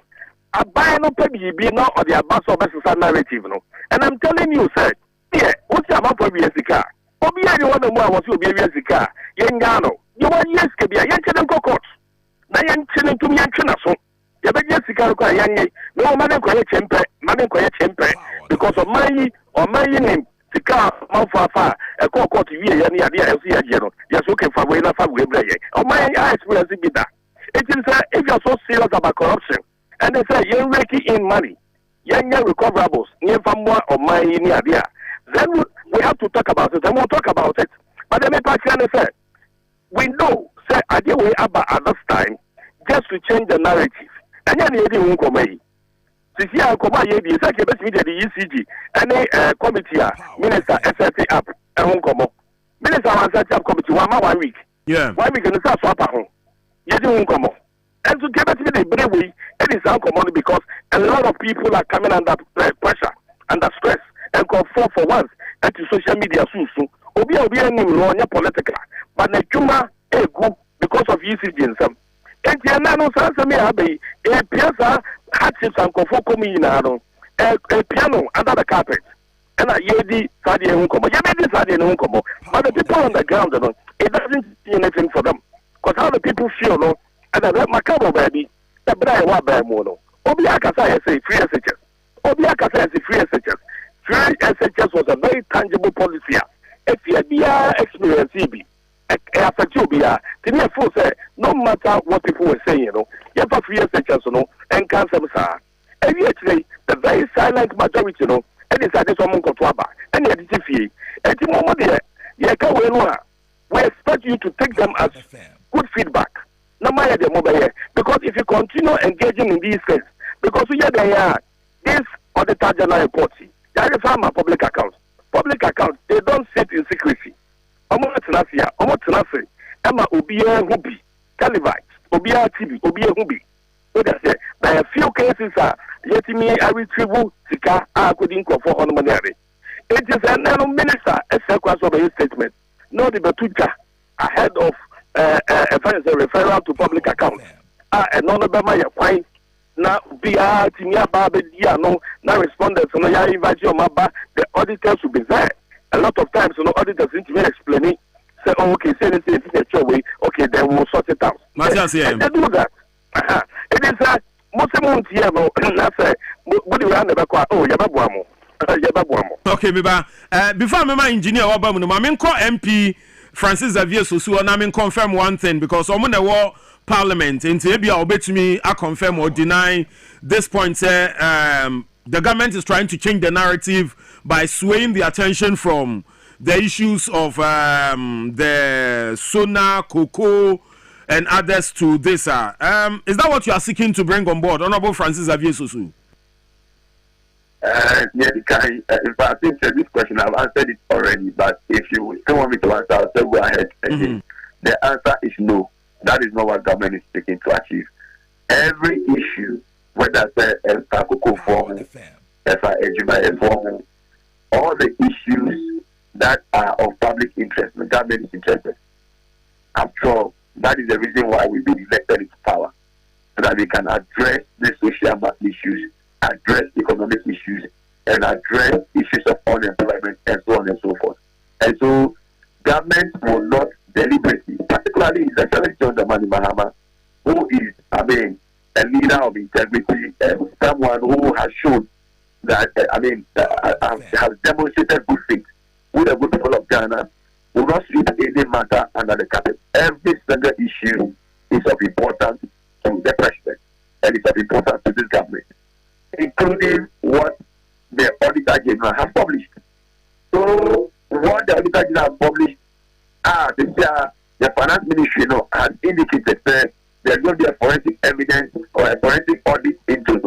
I buy no baby, be no or the Abbas of a narrative, no. And I'm telling you, sir, yeah, what's your mouth for BSK? Obia, you want the more was your BSK, Yangano. You want yes, can be a Yankin court. Nayan chilling to me and Chinaso. You bet Jessica, no man quiet chamber, because of my name. Sika Manfafa, a court to ye, any idea, yes, okay, for way enough, we play. Oh, my experience be that. It is if you're so serious about corruption, and they say you're raking in money, young recoverables, near from one of my idea, then we have to talk about it, and we'll talk about it. But the main say, we know, say, I did way about at this time, just to change the narrative, and then you didn't come away. This year, the executive media, the ECG, and a committee, Minister SSA up, and won't come up. Minister set up committee 1 week. Yeah. 1 week in the South Papa home. You didn't come up. And to give it to me the bravery, it is uncommon because a lot of people are coming under pressure, under stress, and conform for once into social media soon. Obia any political, but the Chuma a good because of ECG and some. And the Nano Sansa may be a piazza. Hardships and comfort in a piano under the carpet. And I yedi Sadia Uncomo. Yedi Sadia Uncomo. But the people on the ground, it doesn't see anything for them. Because how the people feel, no, and I let my cover baby, the Bray Waber Mono. Obiaka say free SHS. Obiaka says free SHS. Free SHS was a very tangible policy. If you be experience, affect you be a full say, no matter what people were saying, you have free SHS, and cancer, sir. And actually, the very silent majority, and it's at this moment of Twaba, and the fee. And the moment we expect you to take them as good feedback. No matter the mobile, because if you continue engaging in these things, because they are this Auditor General report, they are from a public account. Public accounts, they don't sit in secrecy. Emma Obia Hubi, Calivite, Obia TV, Obia Hubi. What I say, by a few cases are yet me I retrieve Sika, I couldn't go for honorary. It is a minister, a sequence of a statement, not the Batuja ahead of a referral to public accounts. And none of them are quite now be a Timia Babe Diano, now respondents, and I invite you, the auditors will be there. A lot of times, auditors need to be explaining. Say, oh, okay, say this is your way. Okay, then we'll sort it out. They do that. It is a Muslim here, no, and I say, what do you have? Oh, Yababuamo. Okay, Biba. Before my engineer, I call MP Francis Xavier Sosu, and I confirm one thing because I'm on the war parliament. And maybe I'll bet me I confirm or deny this point. The government is trying to change the narrative by swaying the attention from the issues of the Sona, Cocoa, and others to this. Is that what you are seeking to bring on board, Honorable Francis Xavier Sosu? In fact, I think this question I've answered it already, but if you still want me to answer, I'll say go ahead. The answer is no. That is not what government is seeking to achieve. Every issue, whether it's a cocoa form, form, all the issues that are of public interest, the government is interested. After all, that is the reason why we've been elected into power, so that we can address the social issues, address economic issues, and address issues of unemployment and so on and so forth. And so government will not deliberately, particularly His Excellency John Dramani Mahama, who is, a leader of integrity, someone who has shown that, has demonstrated good faith with the good people of Ghana, will not sweep any matter under the carpet. Every single issue is of importance to the president, and it's of importance to this government, including what the Auditor General has published. So, what the Auditor General has published, the Finance Ministry has indicated that there's going to be a forensic evidence or a forensic audit into it.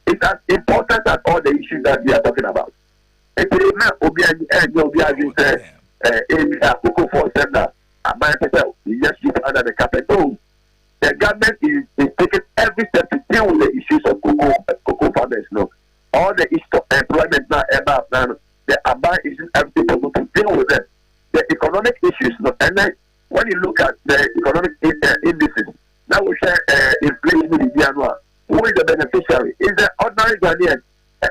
It's as important as all the issues that we are talking about. It's under the carpet. So, the government is taking every step to deal with the issues of cocoa farmers. All the issues of employment now, the above issues, everything to deal with them. The economic issues, and then when you look at the economic indices, now we share inflation with the annual. Who is the beneficiary? Is the ordinary Ghanaian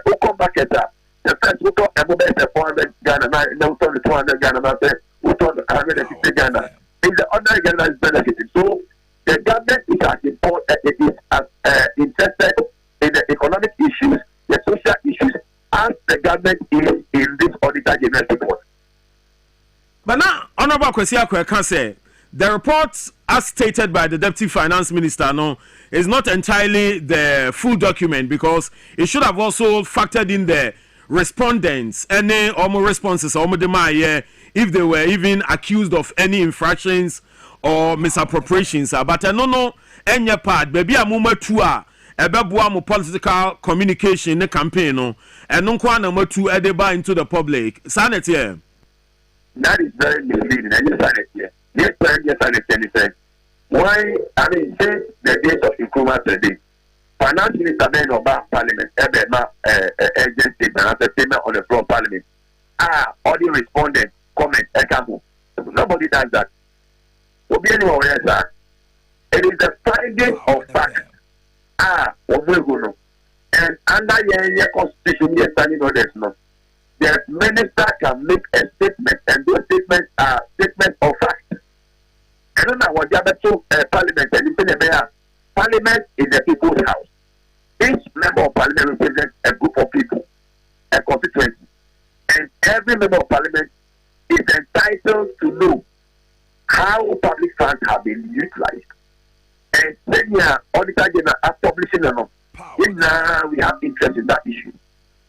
who come back at that? The first who thought a mobile 400 Ghana, now we the 200 Ghana, now who thought 150 Ghana. Is the ordinary Ghana is benefiting. So the government is as important, it is as interested in the economic issues, the social issues, as the government is in this Auditor General report. But now, Honorable Kwesi can say the report, as stated by the Deputy Finance Minister, is not entirely the full document because it should have also factored in the respondents, any more responses, if they were even accused of any infractions or misappropriations. But no, any part, baby, a moment to a political communication campaign, and no one number two edeba into the public. Sanity. That is very misleading. And yes, sanity. Why? Since the days of Nkrumah today, Finance Minister Ben Oba Parliament, agent statement, as a statement on the floor of Parliament. All the respondents comment, nobody does that. It is the finding of fact. And under your constitution, you're standing orders, the minister can make a statement, and those statements are statements of fact. I don't know what the other two Parliament and Parliament is the people's house. Each member of Parliament represents a group of people, a constituency, and every member of Parliament is entitled to know how public funds have been utilized. And senior Auditor General are publishing them. Now we have interest in that issue.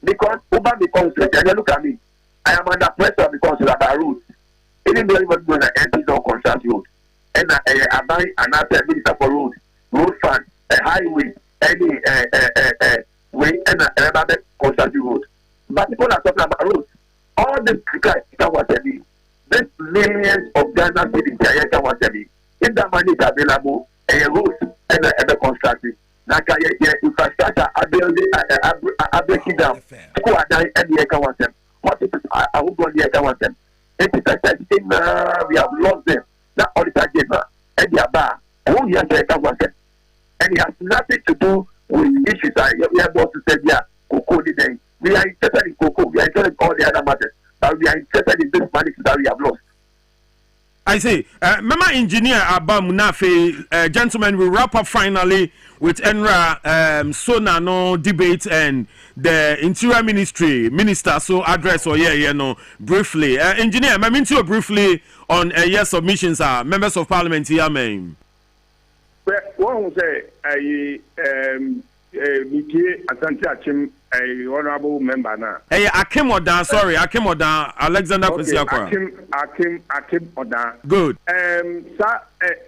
Because Uber becomes, and look at me, I am under pressure because it's about roads. Even though even going to empty don't construct road. And I buy another minister for road fund, a highway, any way, and another construct road. But people are talking about roads. All the guys was telling this millions of Ghana cities, was telling if that money is available, a road and a construction. Infrastructure are building, are breaking down. People are dying and the account them. What is I will go on the account them. 80% we have lost them. That Auditor General and the bar. Who he has the account them. And it has nothing to do with issues. We are about to say, cocoa today. We are interested in cocoa. We are interested in all the other matters. But we are interested in this money that we have lost. I say, Mama Engineer Abba Munafe, gentlemen, we wrap up finally with Enra Sona debate and the Interior Minister so address or briefly. Engineer, I mean to briefly on submissions are members of parliament here, man. One say Miki Asante Achim, a honorable member now. Hey, Akim Odan, Alexander Kwesiakwa. Akim Odan. Good. Sir,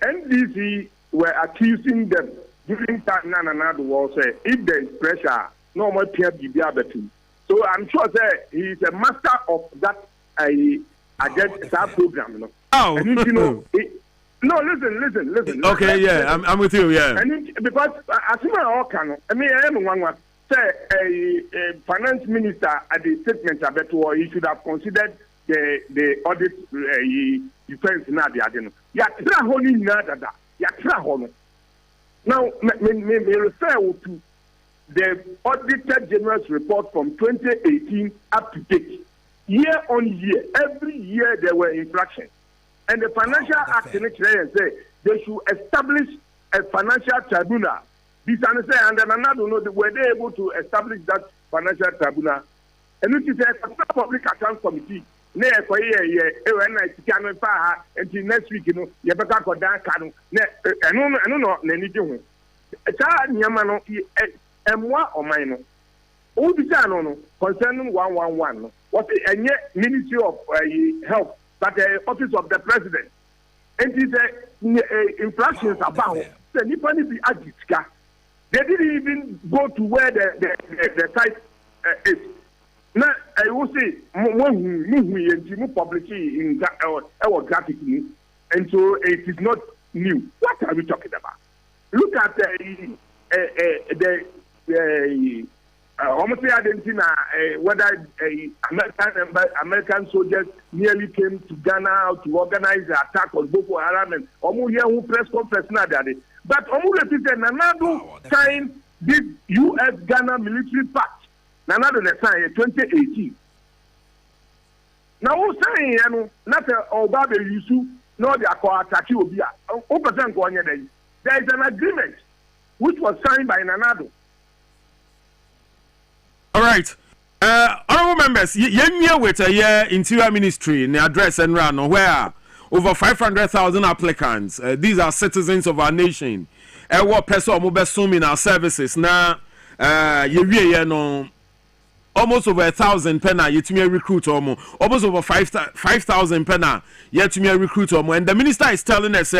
NDC were accusing them during that Nana was if there is pressure, no more peer BBA. So I'm sure that he is a master of that that program. You know. Oh. And you know. No, listen. Okay, yeah, I'm with you, yeah. And because as soon as I mean, I am one say a finance minister at the statement about he should have considered the audit defense na the adeno. Ya tra honi na dada. Ya tra hono. Now, me refer to the Auditor General's report from 2018 up to date. Year on year, every year there were infractions. And the Financial Act in it say they should establish a financial tribunal. This and say, and then another know were they able to establish that financial tribunal? And it is a public account committee. Next for until next week, you know, you better go down. I know, Nenny. A child, Yamano, and one or minor. All the concerning 111. What a Ministry of Health. But the office of the president, and these infractions about the Nippon be Adjiska. They didn't even go to where the site is. Now I will say more publicity in our graphic, and so it is not new. What are we talking about? Look at the almost whether American soldiers nearly came to Ghana to organize the attack on Boko Haram and who press conference now. But Nanado signed this U.S. Ghana military pact. Nanado signed in 2018. Now who signed not Obabe Yusu nor the Akwataki Obia. There is an agreement which was signed by Nanado. All right. Honorable members, you're with a Interior Ministry in the address and run where over 500,000 applicants. These are citizens of our nation. What person mobile in our services now? You know, almost over 1,000 penna. Yet me recruit almost over 5,000 penna. Yet me recruit almost. And the minister is telling us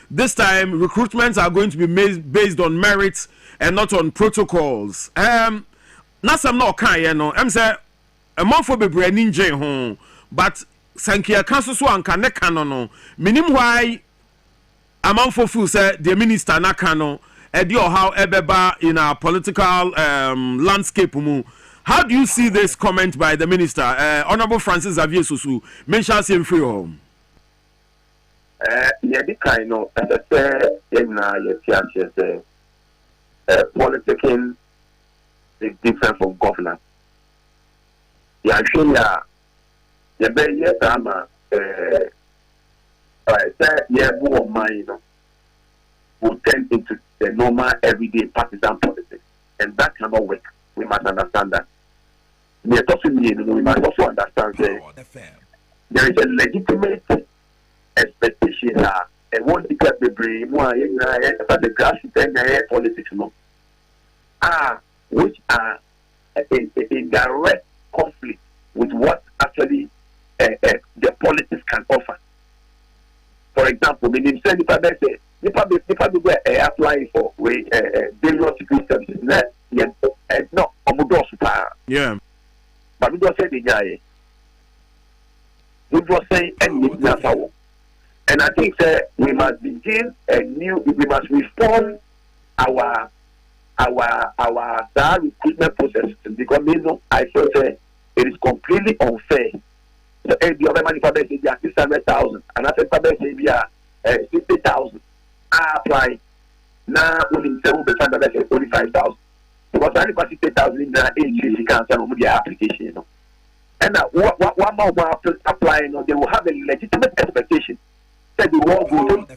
this time recruitments are going to be based on merits and not on protocols. Nasam no kan no em say a month for bebre ninje ho but sankia kanso so anka ne kan no minim why a month for feel say the minister na kan no e dey how ebeba in our political landscape mu. How do you see this comment by the minister, Honorable Francis Xavier Susu? Mention him free home. Yeah, the kind of as I say in politicking is different from governance. Yeah, actually, yeah, but yes, I'm more mind will turn into the normal everyday partisan politics, and that cannot work. We must understand that. We must also understand that there is a legitimate expectation that and one because the brain, the grassroots politics, which are in direct conflict with what actually the politics can offer. For example, if I applying for various security services, no, yeah. But we don't say the guy. We just say and I think we must begin we must reform our recruitment process because I feel it is completely unfair. So the other man if I say 600,000 and I said 60,000 I apply now only 45,000 because I only 60,000 in the age can't send the application. And one more applying, they will have a legitimate expectation that the war goes on.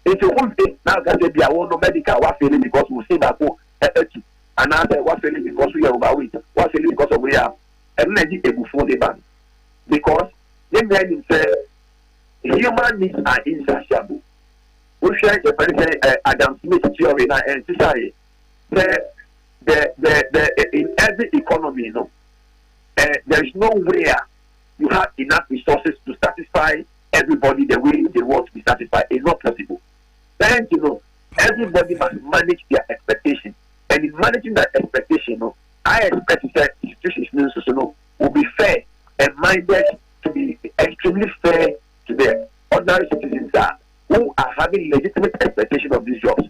If you want it now, can be a one medical what feeling because we see that another what feeling because we are overweight, what feeling because of we are and then you before the ban. Because the men say human needs are insatiable. We share the Adam Smith theory and society. In every economy, you know, there is nowhere you have enough resources to satisfy everybody the way they want to be satisfied. It's not possible. Then, you know, everybody must manage their expectation. And in managing that expectation, you know, I expect that institutions will be fair and minded to be extremely fair to the ordinary citizens who are having legitimate expectation of these jobs.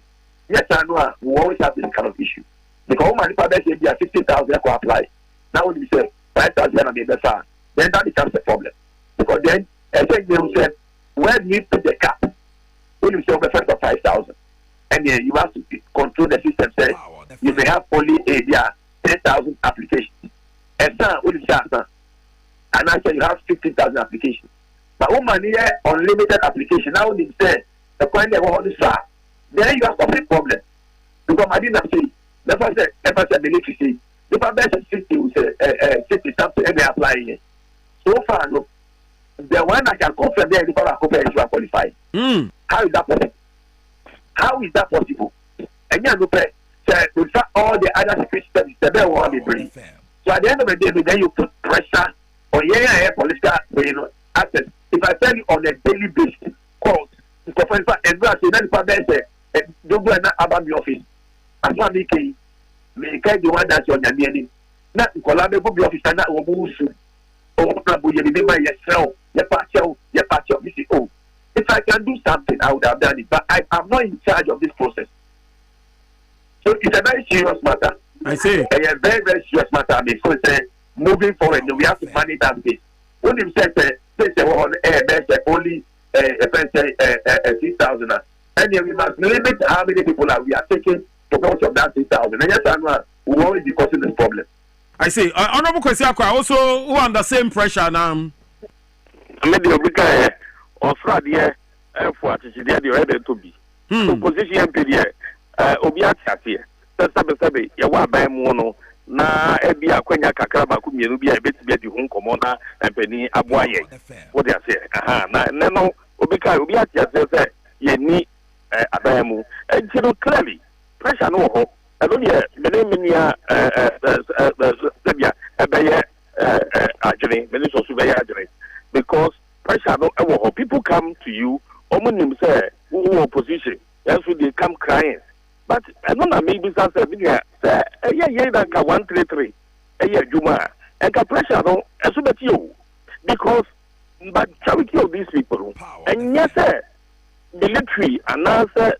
Yes, I know we always have this kind of issue. Because when people say 50,000 they could apply. Now when you say 5,000 and better, then that becomes a problem. Because then I think they will say, where do you put the cap? When you say over 5,000, and then you have to control the system. Say you may have only 10,000 applications. And now when you say, and I say you have 15,000 applications. But when you have unlimited application, now when you say the point they want to then you have a problem. Because I didn't say, if I say military say, if I bet 60 something and they apply it. So far, no. The one I can confirm there is you are qualified. How is that possible? How is that possible? And you look at all the other security services, they want to bring. So at the end of the day, then you put pressure on political access. If I tell you on a daily basis, calls, and then don't go about the office. As one may the one that's on your name. Not to collaborate with the office and that will move soon. If I can do something, I would have done it. But I'm not in charge of this process. So it's a very serious matter. I say a very, very serious matter because moving forward, we have to manage that base. When you say only 6,000, and then we must limit how many people we are taking to go of that 6,000. And yes, we will always be causing this problem. I say, Honorable Kwesiakwa also who under same pressure now. Maybe Obrika Australia for the other to be. Position period. Obiati Sabe, Yawa by Mono, na Ebia Quenya Kakraba Kumia, a bit the home commander and Penny Abuaye. What they say, no, Obika Obiati said, ye need Abamu, and you know clearly, pressure no hope. I don't hear Beneminia Sebia, Abaya Ajane, Minister Subaya Ajane, because pressure no hope. People come to you, Omonim say, who opposition, that's when they come crying. But I don't know, maybe that's a big that 133, Juma, and pressure no, as soon as you, because but charity of these people, and yes, sir, military and answer,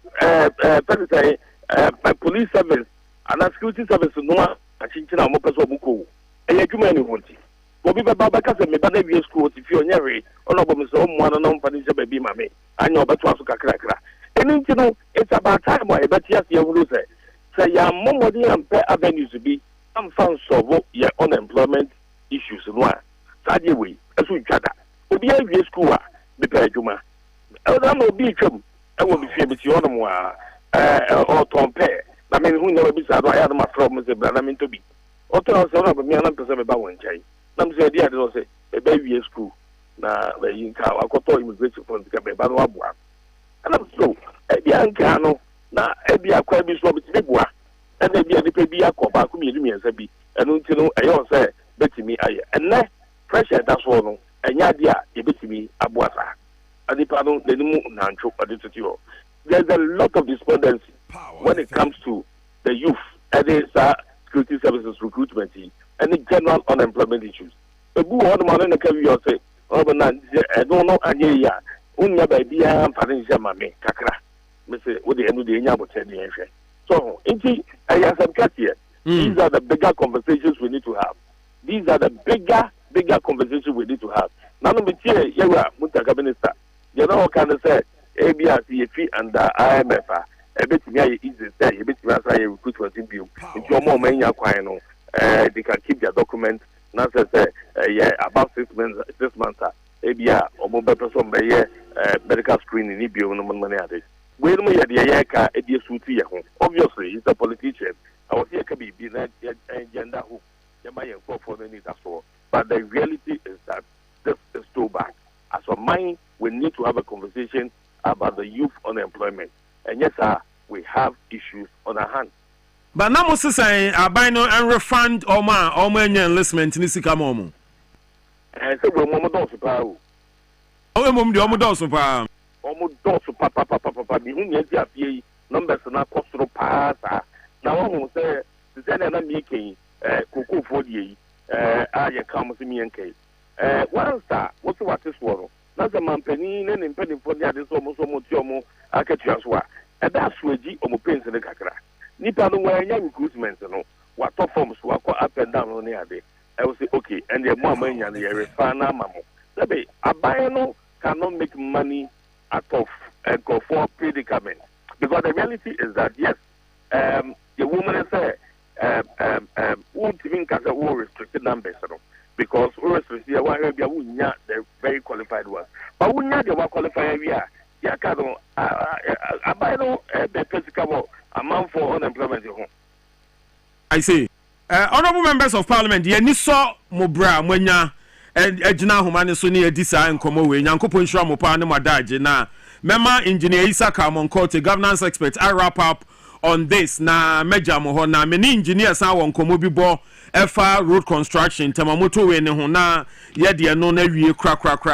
police service and security service, no, I think I'm a person who Juma wanted. Bobby Babaka said, maybe be a school if you're near honorable Mr. One and Panisha baby, mammy, I know about Wasuka. And you know, it's about time why, but yes, you will say, your more and pay avenues to be some funds solve your unemployment issues in one. Sadly, way, as we gather, will be a school, the Pajuma. I will be trouble. I will be famous, you or Tom Pair. I mean, who never be sad, I had my problems, but I mean to be. Or tell us about me, I'm to about one child. Some say, dear, don't say, a baby school. Now, the Inca, I got all immigration from the Cabe, but one. And I'm so, Ebiancano, now Ebia Quabi Swabit Nebua, and Ebia the Pebia Copa, Kumi and Sabi, and until I all say, Betty me, and that pressure that's all, and Yadia, a Betty me, Abuasa, and the pardon, the moon, Nancho, Aditio. There's a lot of despondency when it comes to the youth, and there's security services recruitment, and the general unemployment issues. The boo on the man in the career say, oh, but I don't know, and yeah. Unya baby am financial mammy, Kakra. Mr. Would the end of the Yabo 10 years. So, indeed, I have some cut here. These are the bigger conversations we need to have. These are the bigger conversations we need to have. None of the chair, Yawa, Mutaka Minister. You know, kind of say, ABRC and the IMF, a bit near easy, say, a bit say, recruitment in view. If you're more many acquire, they can keep their documents, not say, about 6 months. Ebia or mobile person by medical screening in Ibio no money at it. where my idea ka idea suiti ya home. Obviously, he's a politician. I was here can be that agenda who you might for the need as well. But the reality is that this is too bad. As for mine, we need to have a conversation about the youth unemployment. And yes, sir, we have issues on our hands. But now, Moses, I buy no and refund or my enlistment in the Sikamomo. And so we're almost about. Oh, mum, the almost about. Almost papa, the whom numbers are not possible pass. Now, almost say, the Senate making Coco 48, I come to me and Kate. One star, what's what is one? That's a man penny and penny for the others almost Jomo, I catch you as well. And that's where G Omo in the Kakra. Nipa no where young recruitment, what top forms work up and down on the other. I will say, okay, and the more money and the refana mammo. Sabe, a buyer cannot make money out of a go for predicament. Because the reality is that, yes, the woman say, won't even catch a war restricted numbers, because restricted, they're very qualified ones. But we not the one qualified, yeah, Cado, I buy no physical amount for unemployment. I see. Honorable members of parliament, ye ni so mobra mwenya ejina humane so ni edisa enkomo we nyankopon hwa mo pa ne madaje na mema engineer Isaka Monkote governance expert I wrap up on this na meja mo ho na me ni engineer sa won komo bi bo efa road construction temamoto we ne ho na ye de no na wie kra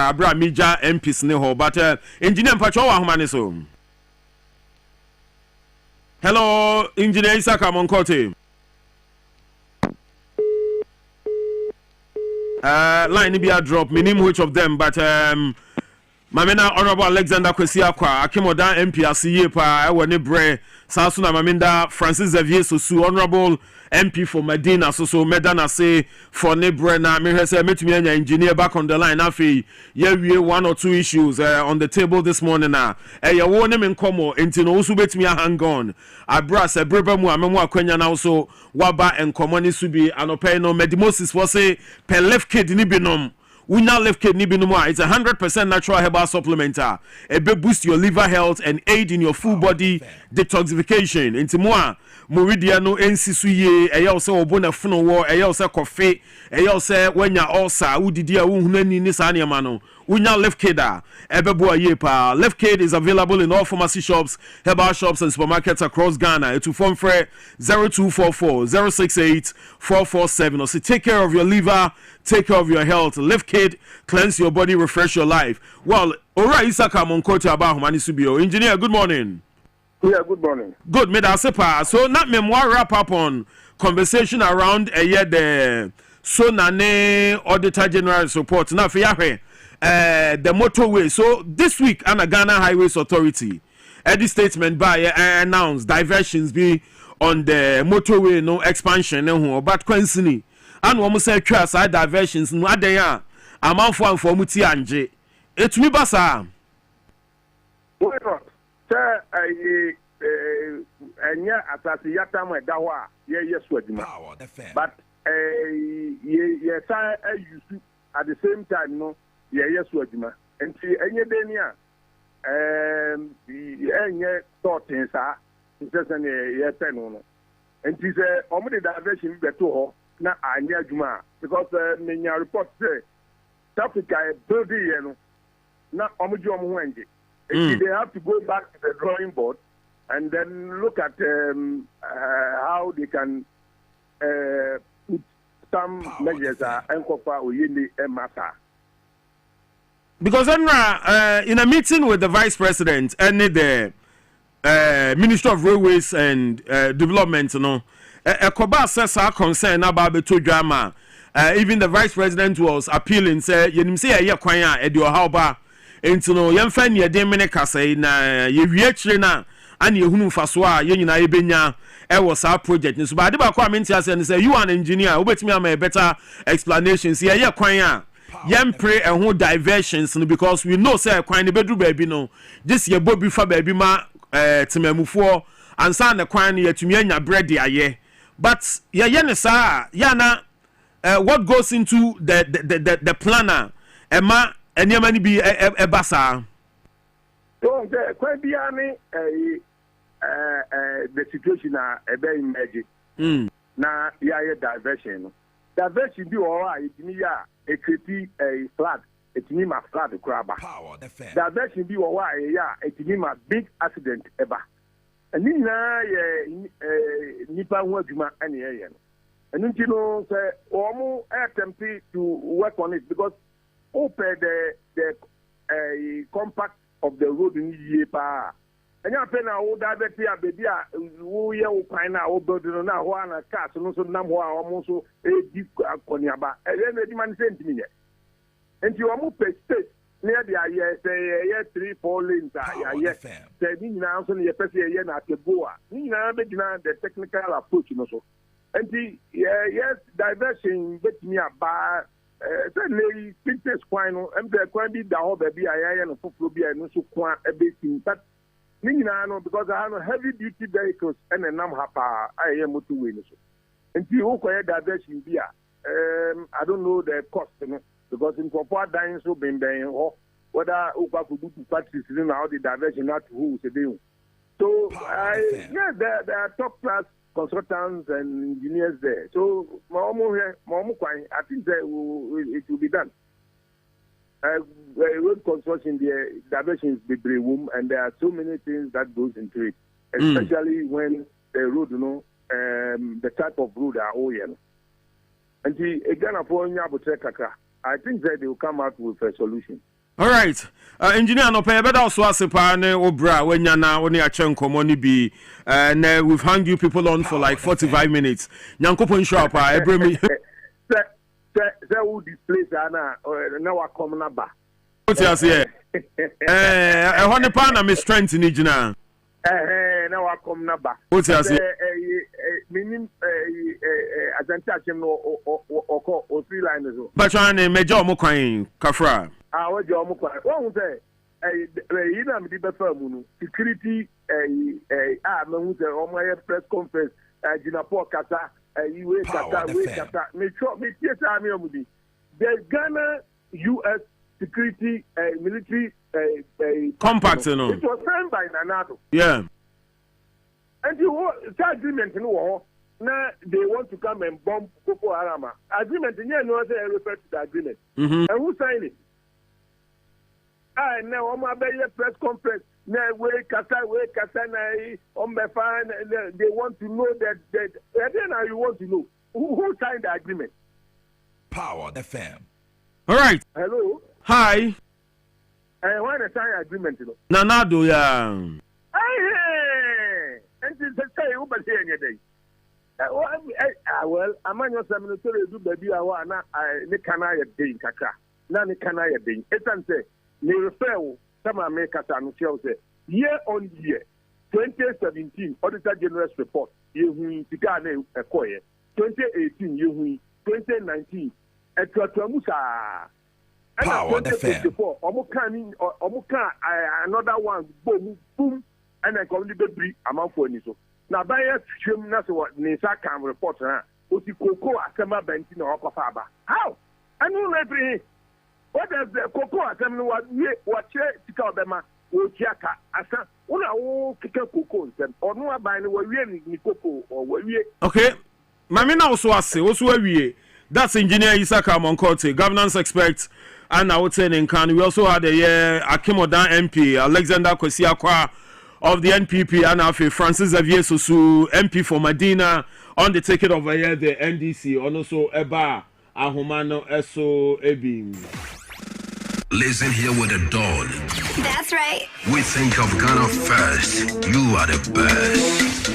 abra meja MPs ne ho but engineer mpacho wa humane so. Hello engineer Isaka Monkote. Line be a drop, minimum which of them, but Mamena Honorable Alexander Kwesiakwa, Akimoda MPRC pa Ewane Bre, Sasuna Maminda, Francis Xavier Sosu, Honorable MP for Medina, so Medana say for Nebrena, Mirese Metumia engineer back on the line. Afi, we one or two issues on the table this morning now. Ya won him in Como, Intino Usubetmia hang on. Abras, a Bribemu, Amemwa Quenya now so Waba and Comoni Subi, Anopeno, Medimosis was a per left kid Nibinom. Unya left kidney binuma. It's 100% natural herbal supplementer. It will boost your liver health and aid in your full body detoxification. Into more Meridiano NCSUye, a yell say obona funo war, a yell say coffee, a yell say when ya also udidia unani nisania mano. Unya left kida, ebeboa yepa. Left kid is available in all pharmacy shops, herbal shops, and supermarkets across Ghana. It will phone for 0244 068 447. Or say take care of your liver, take care of your health. Left kid, cleanse your body, refresh your life. Well, Ora Isaka Monkote about Humani Subio. Engineer, good morning. Yeah, good morning. Good, Medasepa. So, not memoir wrap up on conversation around a year the Sonane Auditor General's report. Now, for the motorway. So, this week, Anna Ghana Highways Authority, the statement by announced diversions be on the motorway, no expansion, but Quincy. And one say side diversions, no adaya, amount for Muti Anje. It's me, Basa. Why not? Sir, yeah, as a yatam dawa, yes, but yes, I used at the same time, no, yes, and see any denia, the thought is, just an year 10, and she said, only diversion better. Na anya juma because menya report say South Africa building na omuju omuhwenje. They have to go back to the drawing board and then look at how they can put some measures enkofa oyini emasa. Because in a meeting with the Vice President and the Minister of Railways and Development, you know, Koba says our concern about the drama. Even the Vice President was appealing, say, you say, yeah, kwanya, edio hauba, into no, young fan, ye demeneka say, na, ye reachina, and you hunu faswa, yenina ebenya, was our project. So, but I comment and say, you are an engineer, who bet me a better explanations. Yeah, kwanya, yam pray and who diversions, because we know, say, kwanya bedroom baby, no, this year, Bobby for baby ma, Timemufo, and son the kwanya to me and bread, yeah. But yana what goes into the planner Emma and Yamani be a basa. So the situation emerging. Na diversion. Diversion be alright. It means a creepy a flat. It means a flat crab. Diversion be alright. It means a big accident ever. And nipa wajuma any area. And you know, say almost attempting to work on it because open the compact of the road in Yepa. And you pay now all that baby, we are kind of building now one a car, so no almost a deep coniaba. And then the man sent me. And you are more space near the area, say 3-4 lanes. Yes, saying now, so you press a year at the Boa. The technical approach, you know. So, and the yes, diversion get me a bar. Certainly, fitness quino, and there can be the whole baby, I am a football beer, and also quite a bit in that. Because I have heavy duty vehicles and a Namhapa, I am to win. And you acquire diversion beer. I don't know the cost, because in Papa dying so been or whether Upa could do practice in how the diversion not who's a deal. So, there are top class consultants and engineers there. So, I think that it will be done. Road construction, the diversion is big room, and there are so many things that goes into it, especially when the road, the type of road are all yellow. And again, I think that they will come out with a solution. All right, engineer, no pay better also as a partner obra when you're now only a chunk of money be, and we've hung you people on for like 45 minutes. Nyankopon shop, They will displace Anna or now a common number. What's your say? I want to partner my strength in it now. Now I come number. What's your say? Meaning, as I'm touching or 3 liners. But trying to make job more coin, Kafra. Our job more coin. One day, security, my press conference, Jinapo Kata. You the Ghana U.S. security military compact, it was signed by Nanado. Yeah. And you agreement in war. Now they want to come and bomb Boko Haram. Agreement in here, no one refer to the agreement. And who signed it? Now I'm a press conference. Now they want to know that then you want to know who signed the agreement. Power the fam. All right. Hello. Hi. Why the sign agreement? Nanado ya. And this say who but here any day. Well, I'm on your seminary do baby I want na canaya day kaka. Na ni canaya day. Etante ni refer some America say year on year 2017 Auditor General's report yehu tigane ekoye 2018 yehu 2019 etwatwamusa Power the fam. Omuka another one boom and I come the baby amount for any so now by a stream na so nisa can report na oti koko asema benti na okofaba how I know every what does the koko asema what tika obema ochiaka asa una o kike koko nsem onu aban ni wawie ni koko or wawie. Okay, mami na also ase also wawie. That's engineer Isaka Monkote, governance expert, and I would say in Kano. We also had a Akimodan MP, Alexander Kwesiakwa of the NPP, and Afi Francis Xavier Sosu, MP for Medina, on the ticket of the NDC, and also Eba Ahumano Eso Ebing. Listen here with a dog. That's right. We think of Ghana first. You are the best.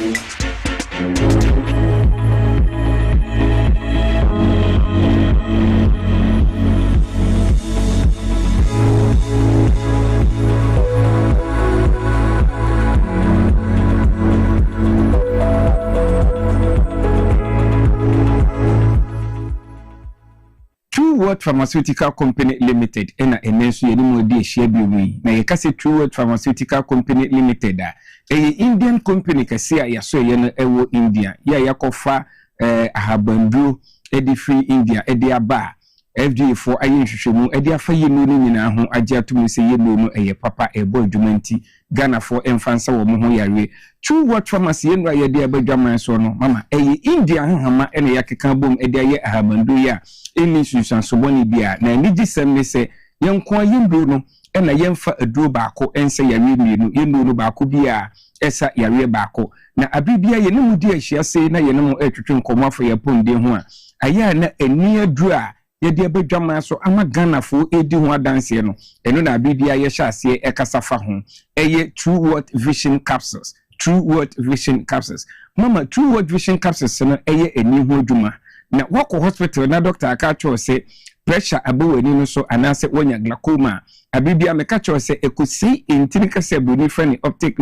World Pharmaceutical Company Limited ena enenso ye ni mo de share bi wi na ye kase True World Pharmaceutical Company Limited Indian company kase a yaso ye no ewo India ya yakofa ahabanduro edi free India edi aba FDA for ayin hwehwemu edi afa yenu ni nyina ho agye atum se yenu no eye papa ebo adwumanti Ghana for emfansa wo mo ho yare True Word Pharmacy yenu ayede abadwaman so no mama eye India hama ene yakeka bom edi aye ahabando ya eni susan so boni bia na ni gisem ne se yenko ayendo no ena yemfa aduro baako ense yare mienu yenu no baako bia esa yare baako na abibia ye ne mudi ahia se na ye ne mo etwetwe nkomo afa yaponde ho a aya na eni aduro a yedi abadwaman so ama Ghana fo edi ho adanse no eno na abibia ye hya ase ekasafa ho eye True Word Vision Capsules True Word Vision Capsules mama True Word Vision Capsules no eye eni ho adwuma na wako hospital na doctor aka cho se pressure abawani no so anase wonya glaucoma abibia meka cho se ekosi intinika se boni frani optic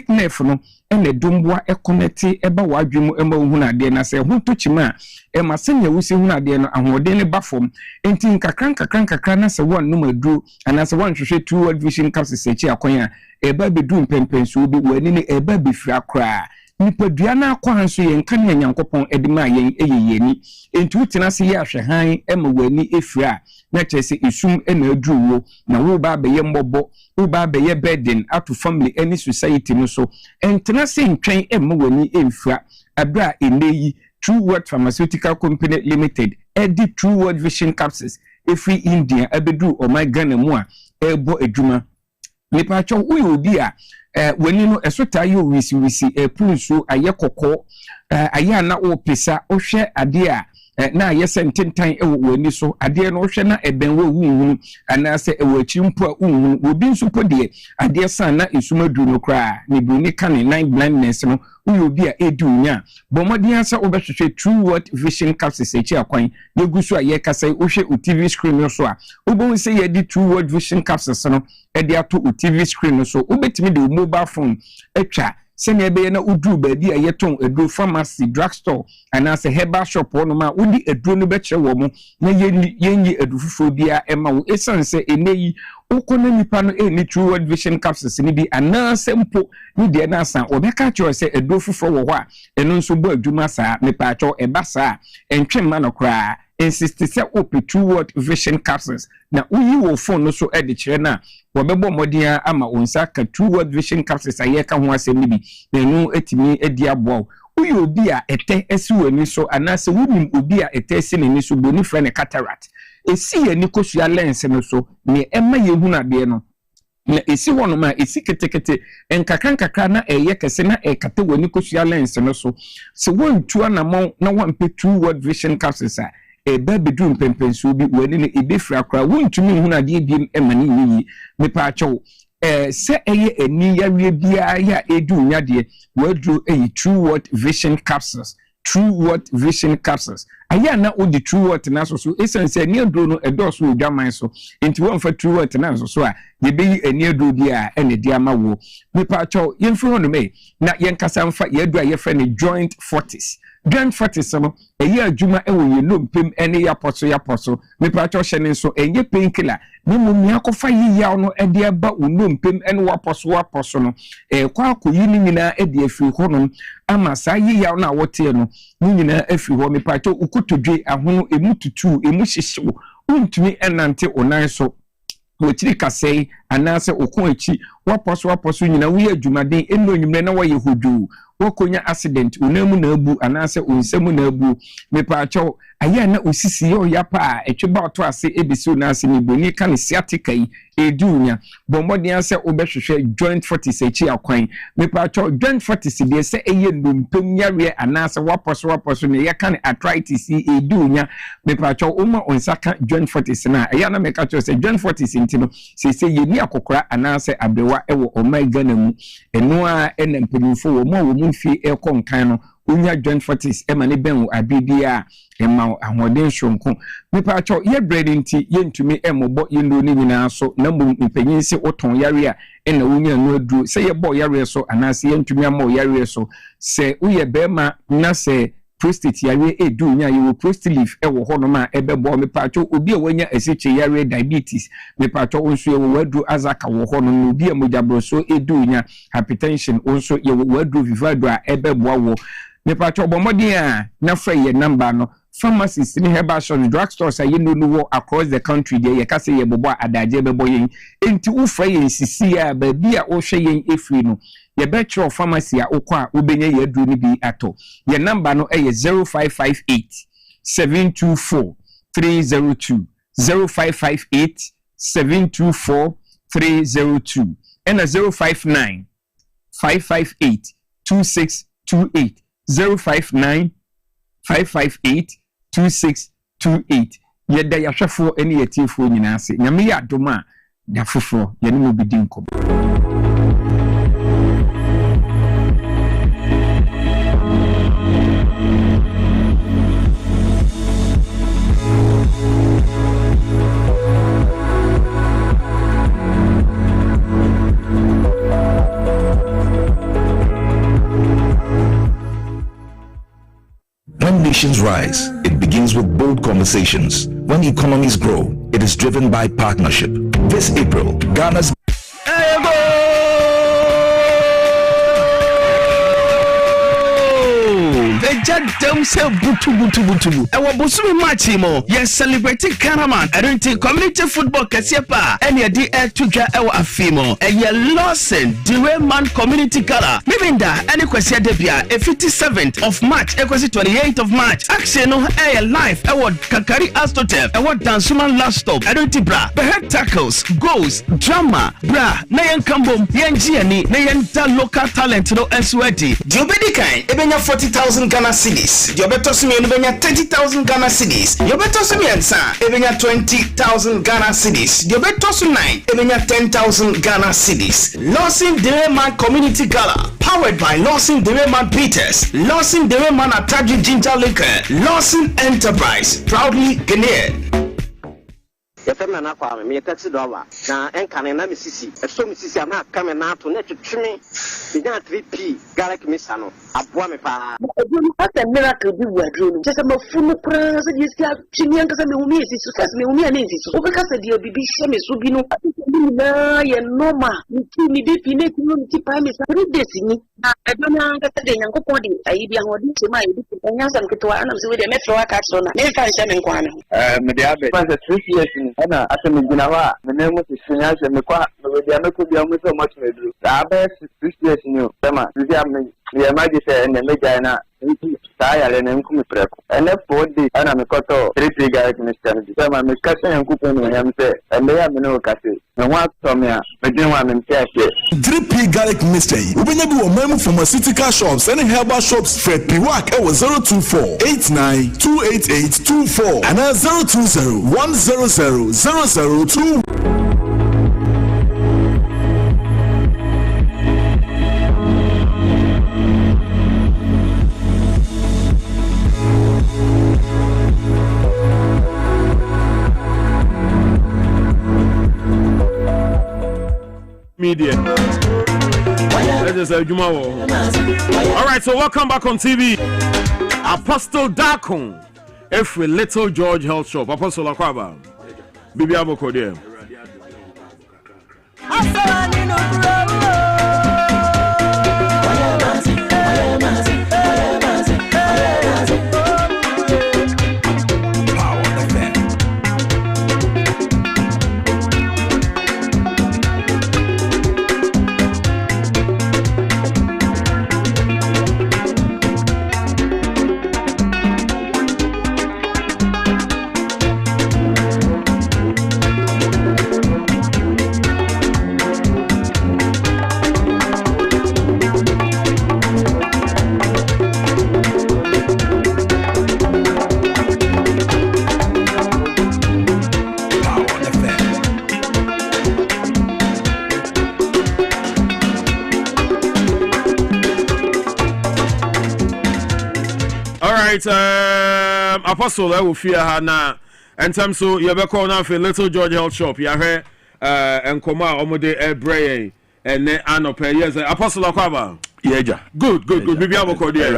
nerve no ene domboa ekoneti eba wadwemu ema ohunu ade na se ho tochima ema senya wusi hunu ade no ahode ne bafom enti nkakran na se won no madu anase won hwehwe True Word Vision Capsules echi akonya eba bedu mpempenso bi wani ne eba befira kra nipadua na akwanso ye nka ne nyankopon edima yen eyeyeni enti utina se ye ahwehan ema wani efira na chese isum ena adruwo na wo ba be ye mbobo wo ba be ye burden to family any society no so entina se ntwen ema wani emfira abra eneyi True Word Pharmaceutical Company Limited edi True Word Vision Capsules efi India abedu o my Ghana mu a ebo adwuma nipa cho wo obi a wani no esota yo wisi punso aye kokko aye na o pesa o hwe ade a na aye sententan wani so ade no hwe na eben wo wunhunu anase ewachi mpo a wunhunu obi nso podie ade san na esumadu no kra ne bruni kan nine blindness no wo obi a edunya bomodi ansa obehwehwe True Word Vision Capsules echi akwan yegusu aye kasa o hwe o TV screen no so a obo se ye di True Word Vision Capsules no edi ato o TV screen no so obetimi de mobile phone etwa sene ebe na udru baby a yeton edru pharmacy drugstore anase herbal shop no ma udi edru no beche wo mo na yenyi edufufo bia ema wo esanse eneyi ukona nipa no eni True Word Vision Capsules ni bi anase mpo ni de na san obeka cho se edufufo wo ho a eno nso bo adwuma saa mepa cho eba saa entwemma no kra insist say open True Word Vision Capsules na uyi wo phone no so edi kire na wabebo modia ama onsa ka True Word Vision Capsules ayeka ho asem bi na enu etimi edi abo uyi obi a ete esi wani so anase wunim obi a ete esi ne so boni frɛ ne cataract esi yani kosua lens no so ne ema yehu ade no na esi wono ma esi ketekete enkakra na eye kese na ekate wani kosua lens no so se wontua na mo na wampe True Word Vision Capsules a eba bedru mpempenso bi wani ne ebefra kra wontumi hu na de bi emani yi mepa acho se eye eni yawe bia ya edu nyade wadru True Word Vision Capsules True Word Vision Capsules aya na odi True Word na so esense ni adro no edoso odwaman so enti won fa True Word na so a ye be eni adro bia ene dia ma wo mepa acho yemfiri hono me na yenkasa mfa ye adu a ye fa ne joint 40s Joint 40s no eye adwuma ewo ye lompem ene ya poso mepa acho hye ne so enye painkiller ni mum ya kofa yiya no ede ba unompem ene wa poso no kwa akoyi ni nyina ede afiri hono ama sa yiya no a wote no ni nyina afiri ho mepa acho ukutodwe ahono emututu emu hyehyew untumi enante onan so wotiri kasei anase okon achi waposo nyina wo adwumaden eno nyimre na wo ye hodu wokonya accident unamu na abu anase unsemu na abu mepa acho aya na osisi yo yapa etweba oto ase ebisi unase ni boni kan sciatica yi edunya bombodian se obehwehwe joint 40 echi akwan mepa acho joint 40 de se eye ndompem yare anase waposo ne ye kan arthritis edunya mepa acho uma onsaka joint 40 na aya na meka acho se joint 40 ntino se ye ni akokora anase abrewa ewo omega na mu eno a enampemfo wo mo mfi ekonkan no unya joint 40s emane ben abibia ema ahoden shonko mepa acho ye breadinti ye ntumi emobo ye ndo ni nyina so na mbom mpanyinsi oton yare a ena unya no aduru se ye bo yare so anase ye ntumi ama yare so se uye bema na se prostate yare edu nya ye prostate leaf ewo ho no ma ebebo mepa acho obi a wanya esiche yare diabetes mepa acho onso ye wadu azaka wo ho no obi a mojabroso edu nya hypertension onso ye wadu vivado a ebebo wo mepa acho bomodi a na fra ye number no pharmacies ne herbal shops drugstores aye no across the country dey ye ka say ye bobo adaje bebo yen enti ufa yen sisi a ba bi a wo hwe yen efri no ye betro pharmacy a okwa obenya ye aduru ni bi ato ye number no 0558 724 302 0558 724 302 and 059 558 2628 059 558 2628 yeda yahwefo ene yetifo nyina ase nyame ya doma da foforo ye ne mo bidi nkom. When nations rise, it begins with bold conversations. When economies grow, it is driven by partnership. This April, Ghana's Jadam se butu. Ewa bosumi match mo. Yes, celebrating Karaman. Adunti community football kasiepa. Eni adi tuja ewa afimo. Eye Lawson Direman Community Gala. Miminda eni kwasia debia 57th of March. Ekwasi 28th of March. Action no eye live. Ewa Kakari Astotep. Ewa Dansuman last stop. Adunti bra. Behead tackles, goals, drama, bra. Nayan kambom. Yen jiani. Nayan ta local talent no eswedi. Diobedi kain. Ebenya 40,000 Ghana cedis. Your better sumi ebenya 30,000 Ghana cedis. Your better sumi ensa ebenya 20,000 Ghana cedis. Your better sumi ebenya 10,000 Ghana cedis. Lawson Direman Community Gala, powered by Lawson Direman Peters, Lawson Direman Ataji Ginger Liquor, Lawson Enterprise, proudly Ghanaian. Yefema na kwa me taxi driver na enkane na misisi so misisi na kame na to na twetweme binya 3p garlic misa no aboa me pa odunu asa miracle bi wadru no jese mafunu kra se yesi atwini anka me humi esi so se me humi ana esi so obeka se de obibi hye me so bi no na ye normal nti mi bi fi na ti no ti pa me sa 3 days ni edona anka se de nyankopon de ayi bi ahodi se ma yi bi nya sam ketwa ana se we de metro aka so na me fa hye me nkwa no me de abe pa se 3 years ana asemi ginawa menemu sisinya se mekwa media meko bia mu so much medru abe 6 years ni tema bia me ya maji se ne meja na ta ya le ne nkumi preko ene 4 days ana mekoto 3 guys minister ni tema me kase yankupo no yam se ende ya me no kase me wa tomia me din wa me mtia se 3P garlic mystery ubenya bi wo memu pharmaceutical shops and herbal shops Fred Piwak e 02489288824 and 020100002. Media. All right, so welcome back on TV. Apostle Dakon, every Little George Health Shop. Apostle Akwaba, Bibi Aboko there. Apostle, I will fear her now. And time so you be call now for Little George Health Shop. You hear and come out omode ebrey and anope. Yes, Apostle Akwaba. Yeah, good. Bibi aboko there.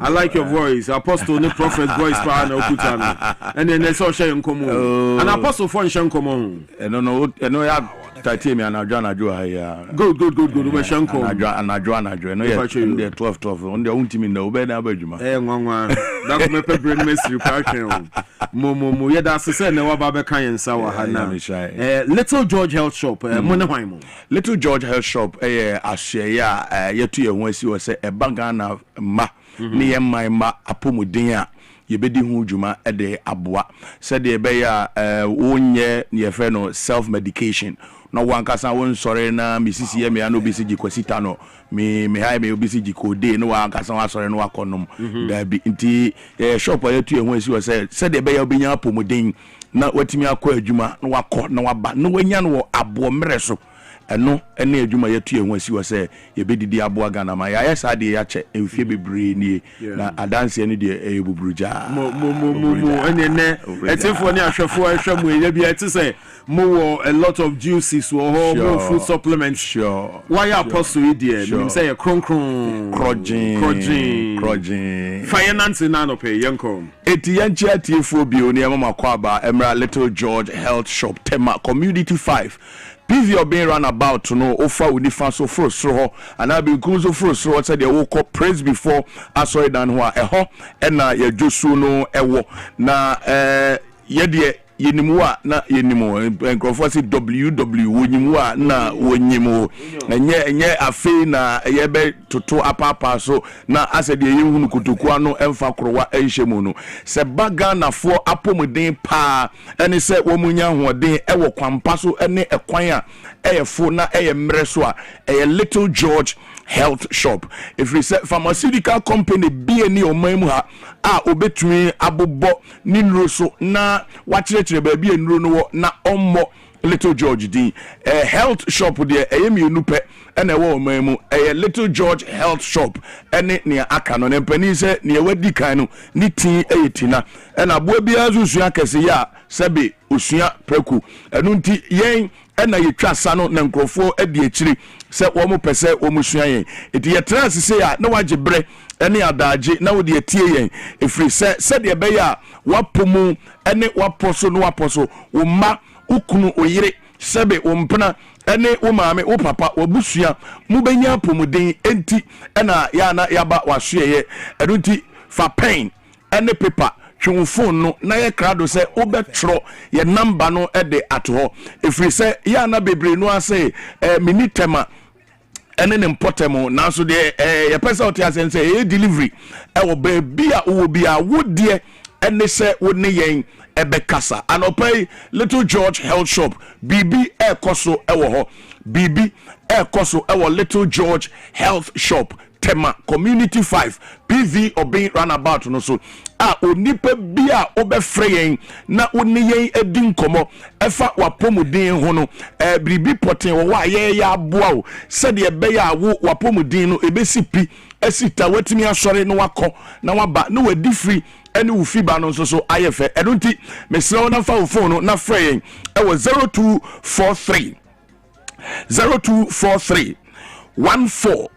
I like your voice. Apostle ne prophet voice pa na okutana. And then so share nkomo. And Apostle for share nkomo. No ya started me anadwo ya good we shanko anadwo no ye 12 on the untimi na obe na abadwuma nwanwa da ko mepe brain mesri pa twen mo ye da sese na wa ba be kan yensa wa ha na Little George Health Shop mo ne hwan mo Little George Health Shop ahye ya yetu ye ho asi wo se eba na ma ne ye ma apomuden a yebedi hu djuma de aboa said de be ya wonye ne fe no self medication no wankasa won sore na misisi ye me ano bisigi kwasita no me hai me obisigi kode no wankasa wa sore no wakonom da bi nti shop yetu hu asi wo se said de be ya obinya apomuden na watimi akọ adwuma na wakọ na waba na wanya no abo mre so eno ene adwuma yetu ehu asi wo se yebedidi abo Ghana ma ya sa de ya che emfie bebre ni na adanse ene de ebuburuja mo ene etifo ni ahwefo ahwemu ye bia ti say mo a lot of juices or food supplements sure why apostle there me say kronkron crojin finance na no pay yankom etiyanchi atifo bi oni mama kwaba emra Little George Health Shop Tema Community 5 PV or being run about to know offer with the so first so and I be cruise first so said they woke up praise before I saw it down who and na ye jusu no ewo na ye yenimuwa na yenimu enkrofo si WW wonyimuwa na wonyimu enye afi na yebe toto apapa so na asede yehunu kutuku ano emfa krowa enhyemu no se baga na fo apomuden pa ene se womunya hoden ewo kwampa so ene ekwan a eyefo na eyemre so a Little George Health Shop if we say pharmaceutical company be any omamu ha a obetumi abobo ni nro so na wachire baabi enro no na ommo Little George din health shop there eyemi pe ena ewo omamu Little George Health Shop ene ne aka no ne mpani se ne wadi kan no ni tin eyetina ena bo bia zusua kese ya sebe osua preku enu nti yen ena yetwa sa no na nkrofo adi akiri se wo mo pese wo mo sua yen eti ye trans se ya na waje bre ene adaje na wo de tie yen efri se de be ya wapomu ene waposo no waposo wo ma ukunu oyire sebe wo mpena ene wo maame wo papa wo busua mu benya pomuden enti ena ya na yaba wahwe enu nti fa pain ene paper twon phone no na ye krado se obetro ye number no e de ato efri se ya na bebre no ase minitema ene ne mpotemo na so de ye pesa oti ase se e delivery e wo be bia wo bia wo de ene se wo ne yen ebekasa anopai Little George Health Shop BB ekoso ewo ho BB ekoso ewo Little George Health Shop Tema Community 5 PV obin runabout no so onipa bia obefre yen na oni yen edin komo efa wapomudin ho no bribi poten wo wa ye ya aboa o sede ebe ya wo wapomudin no ebesi pi esita watimi asore no wakọ na waba no wadi free ene wo fiba no so ayefe edunti mesra na fa wo phone no na frɛ yen e wo 0243 14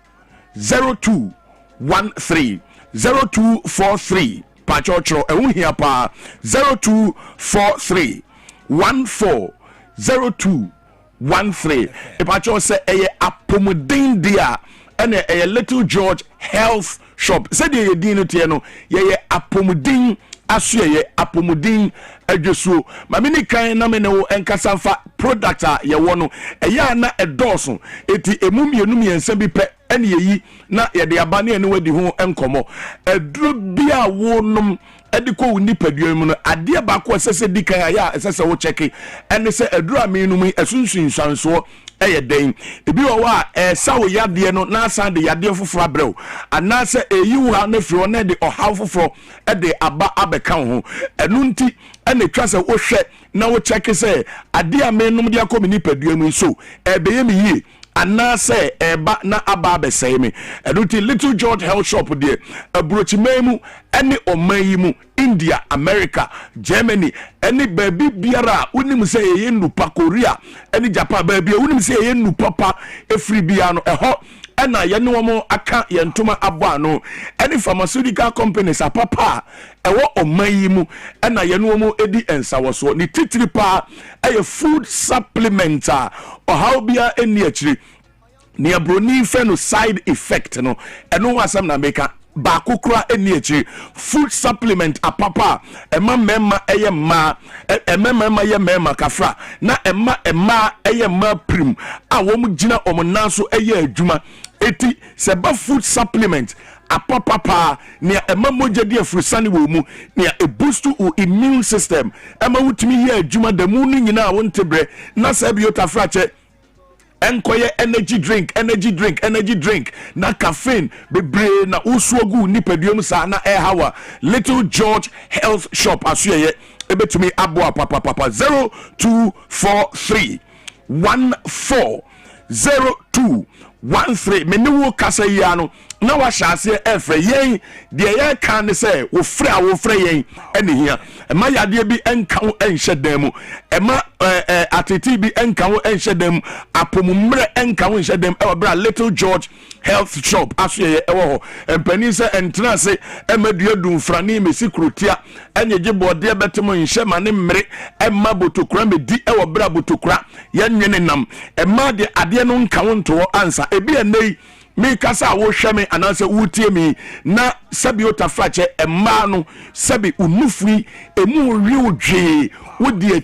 0213 0243 pachocho ehun hia pa 0243 140213 pacho se eye apomuden dia ene eye Little George Health Shop se de yedin no tie no ye apomuden aso ye apomuden adwesuo mamini kan na me ne wo enkasa fa product a ye wo no eya na edoso eti emumienum yensa bi pe ene yi na ye de aba ne ene wadi ho enkomo eduro bia wo nom ediko woni paduo mu no ade ba ko sese dikan ya sese wo cheki ene se eduro aminum esunsun sanso eye den ebi wo wa sawo yade no na san de yade foforo abrɛw ana se eyiwa na firi na de ohaw foforo de aba abeka ho enu nti ene twa se wo hwɛ na wo cheki se ade aminum de akɔ mini paduo mu so ebeye mi yie anase eba na aba abesai me eduti Little George Health Shop de abrochimemu ene omayimu India, America, Germany, any baby biara unim say ye nupa Korea, any Japan baby unim say ye nupa pa efri biano eho ena ye no mo aka ye ntoma abo ano any pharmaceutical companies apapa ewo omayi mu ena ye no mo edi ensawoso ni titiri pa eye food supplement or how bia eni akiri ni abroni fe no side effect no eno wasam na meka bakukura eni akiri food supplement apapa ema mema eye ma emema ye mema kafra na ema eye ma prim a wo mu gina omonanso eye adwuma eti seba food supplement apapapa nia ema mojadi afrusani wo mu nia e boost to immune system ema wutimi ye adwuma da mu ni nyina wontebre na sabiota frache enkoye energy drink na caffeine bebre na usuogu nipaduom sa na hawa Little George Health Shop asuye ebetumi abo papa 0243 140213 meniwo kasa yano na wa hyase efre yen de ye kan ne se wo frɛ yen ene hia ema yade bi enka wo enhyedam mu ema ateti bi enka wo enhyedam apomumre enka wo enhyedam e bra Little George Health Shop asoye ewo ho empani se entra se emadua dumfrani mesi krotia enyeje bode betemo nhyema ne mmere ema botokura medi ewo bra botokura yenwene nam ema de ade no nka wo nto ansa ebi enei me kasa wo hweme ananse wutie mi na sabi otafrache emma no sabi unufui emu riodwe wodi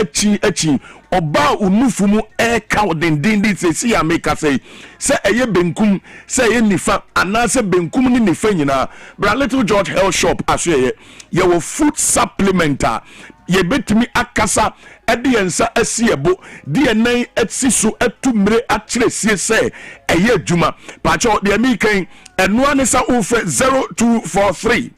achi oba unufu mu ka odendindi se ya me kasa se eye benkum se eye nifa ananse benkum ni nifa nyina bra Little George Health Shop asoye ye wo food supplementer ye betumi akasa ediensa asiebo DNA etsiso etumre atresie se eye adwuma pacho de mi kan eno anesa ofre 0243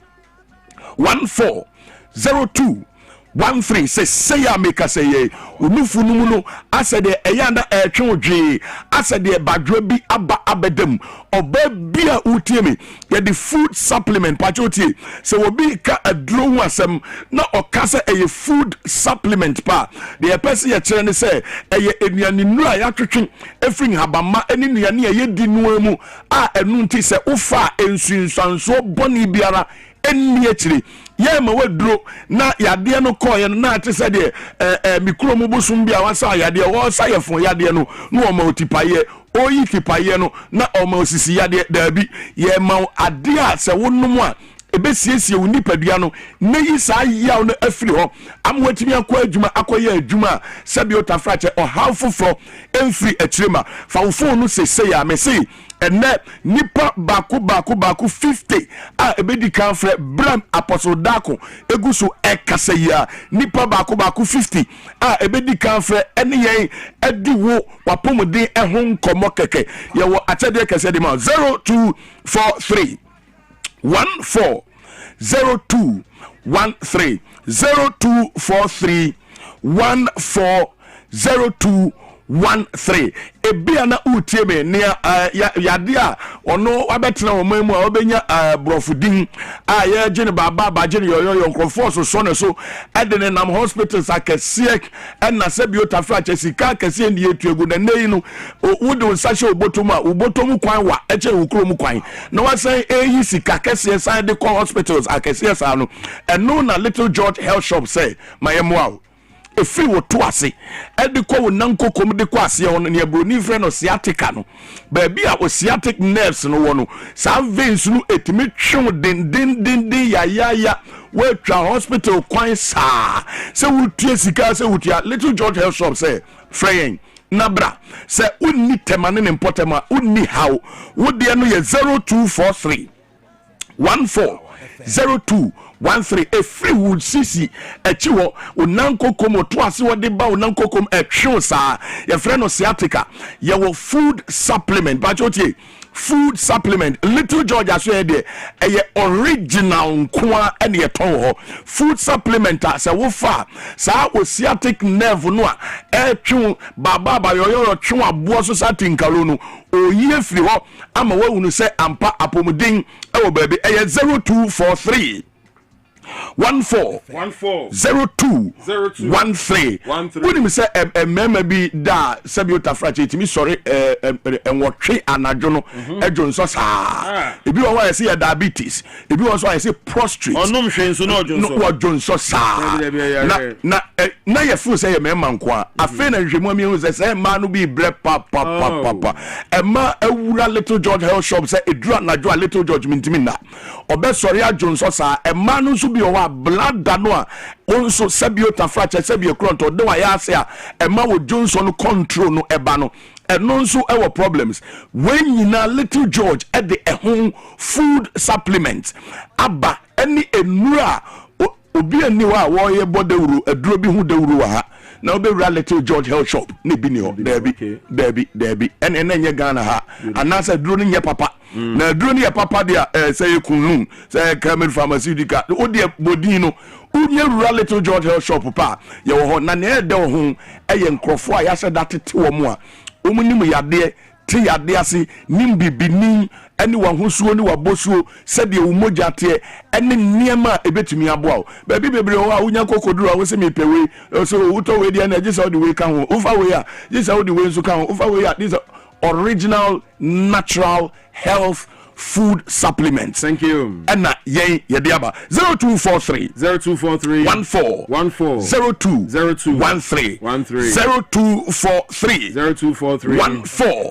140213 say ya make say ye unufu numu no ase de eyanda etwe odwe ase de badro bi aba abedam oba bia utiemi ye the food supplement pachotie se obi ka adro hu asem na okase eye food supplement pa de person ye kire ne se eye enuane nura ya twetwe efring habama eni nuane ye di nuamu a enu nti se ufa ensunsanso boni biara eni akire ye ma wadro na yade no koye na ate se de mikro mu bosum bia wasa yade wo sa yefon yade no no o ma otipaye oyi tipaye no na o ma osisi yade dabi ye ma ade a se wonum a ebesiesie unipadua no neyi sa yaw no afiri ho amwatimi akwa adwuma akoye adwuma sabi otafrache o halfofro emfiri akyirema fa wo phone no se ya me se ene nipa baku 50 a ebedi kanfre bram apostle dako eguso ekasa ya nipa baku 50 a ebedi kanfre ene yen edi wo wapomuden ehon komo keke ye wo atede kese de ma 0243 140213 0243 140213 ebia na utieme ne yade a ono wabetena wo mamu a obenya brofudin a ye gene baba gene yoyo nkrofo so ne so edene nam hospitals akese na sabiota frache sika akese ne yetuegu na nei no wode nsahye obotom kwan wa eche ukrom kwan na wasan eyi sika akese san de hospitals akese sa no eno na Little George Health Shop say mayemo efiri wo to ase ediko wo nanko kom de kwa ase on ne abroni frɛ no sciatica no ba bia o sciatic nerves no wo no sa veins no etimi twon den ya we twa hospital kwan sa se wutie sika se wutia Little George Health Shop say frɛyen nabra se unni temane ne impotema unni how wo de no ye 0243 140213 a free wood sisi echiwo onankokom otoase wode ba onankokom etwe sa ye frɛ no sciatica ye wo food supplement ba chotie food supplement Little George aso de original nkoa ene yeton ho food supplement se wo fa sa sciatic nerve no a etwe baba yoyo twe abo so sa tinkalo no oyi free ho ama wahunu se ampa apomuden e wo baabi 0243 0213 woni me say mema bi da sabiota frache timi sorry enwotwe anadwo no edwo nso saa ebi wo wa say diabetes ebi wo so I say prostrate onum hwe nso no odwo nso saa na ye fu say mema nko a afa na hwemu ami hu say ma no bi bre papa ema awura Little George health shop say edru anadwo Little George mintimi na obe sorry adwo nso saa ema no nso bi o wa blood da no a onso sabiota frache sabie kronto de wa ya say a ema wo Johnson control no eba no eno nso ewo problems when nyina Little George at the home food supplement aba any enura obi ani wa wo ye bodewuru aduro bi hu dewuru wa ha na obewura Little George health shop ne bi ni ho debi ene nye Ghana ha anasa aduro ni nye papa na aduro ni ye papa dia say kunun say Camel pharmaceutical o de bodin no unye rural Little George health shop pa ye wo ho na ne de ho eye nkrofo a ya se datete wo mu a omunimu yade ti yade ase nim bibini eni wa hosuo ni wa bosuo sede wo mogya te eni niema ebetumi aboa ba bi bebre ho a unya kokoduru a wo se mepewe so wuto we dia na gisa wo de we kan ho ufa we a gisa wo de we nso kan ho ufa we a this original natural health food supplements. Thank you. And na ye diaba 0243 14 02 13 0243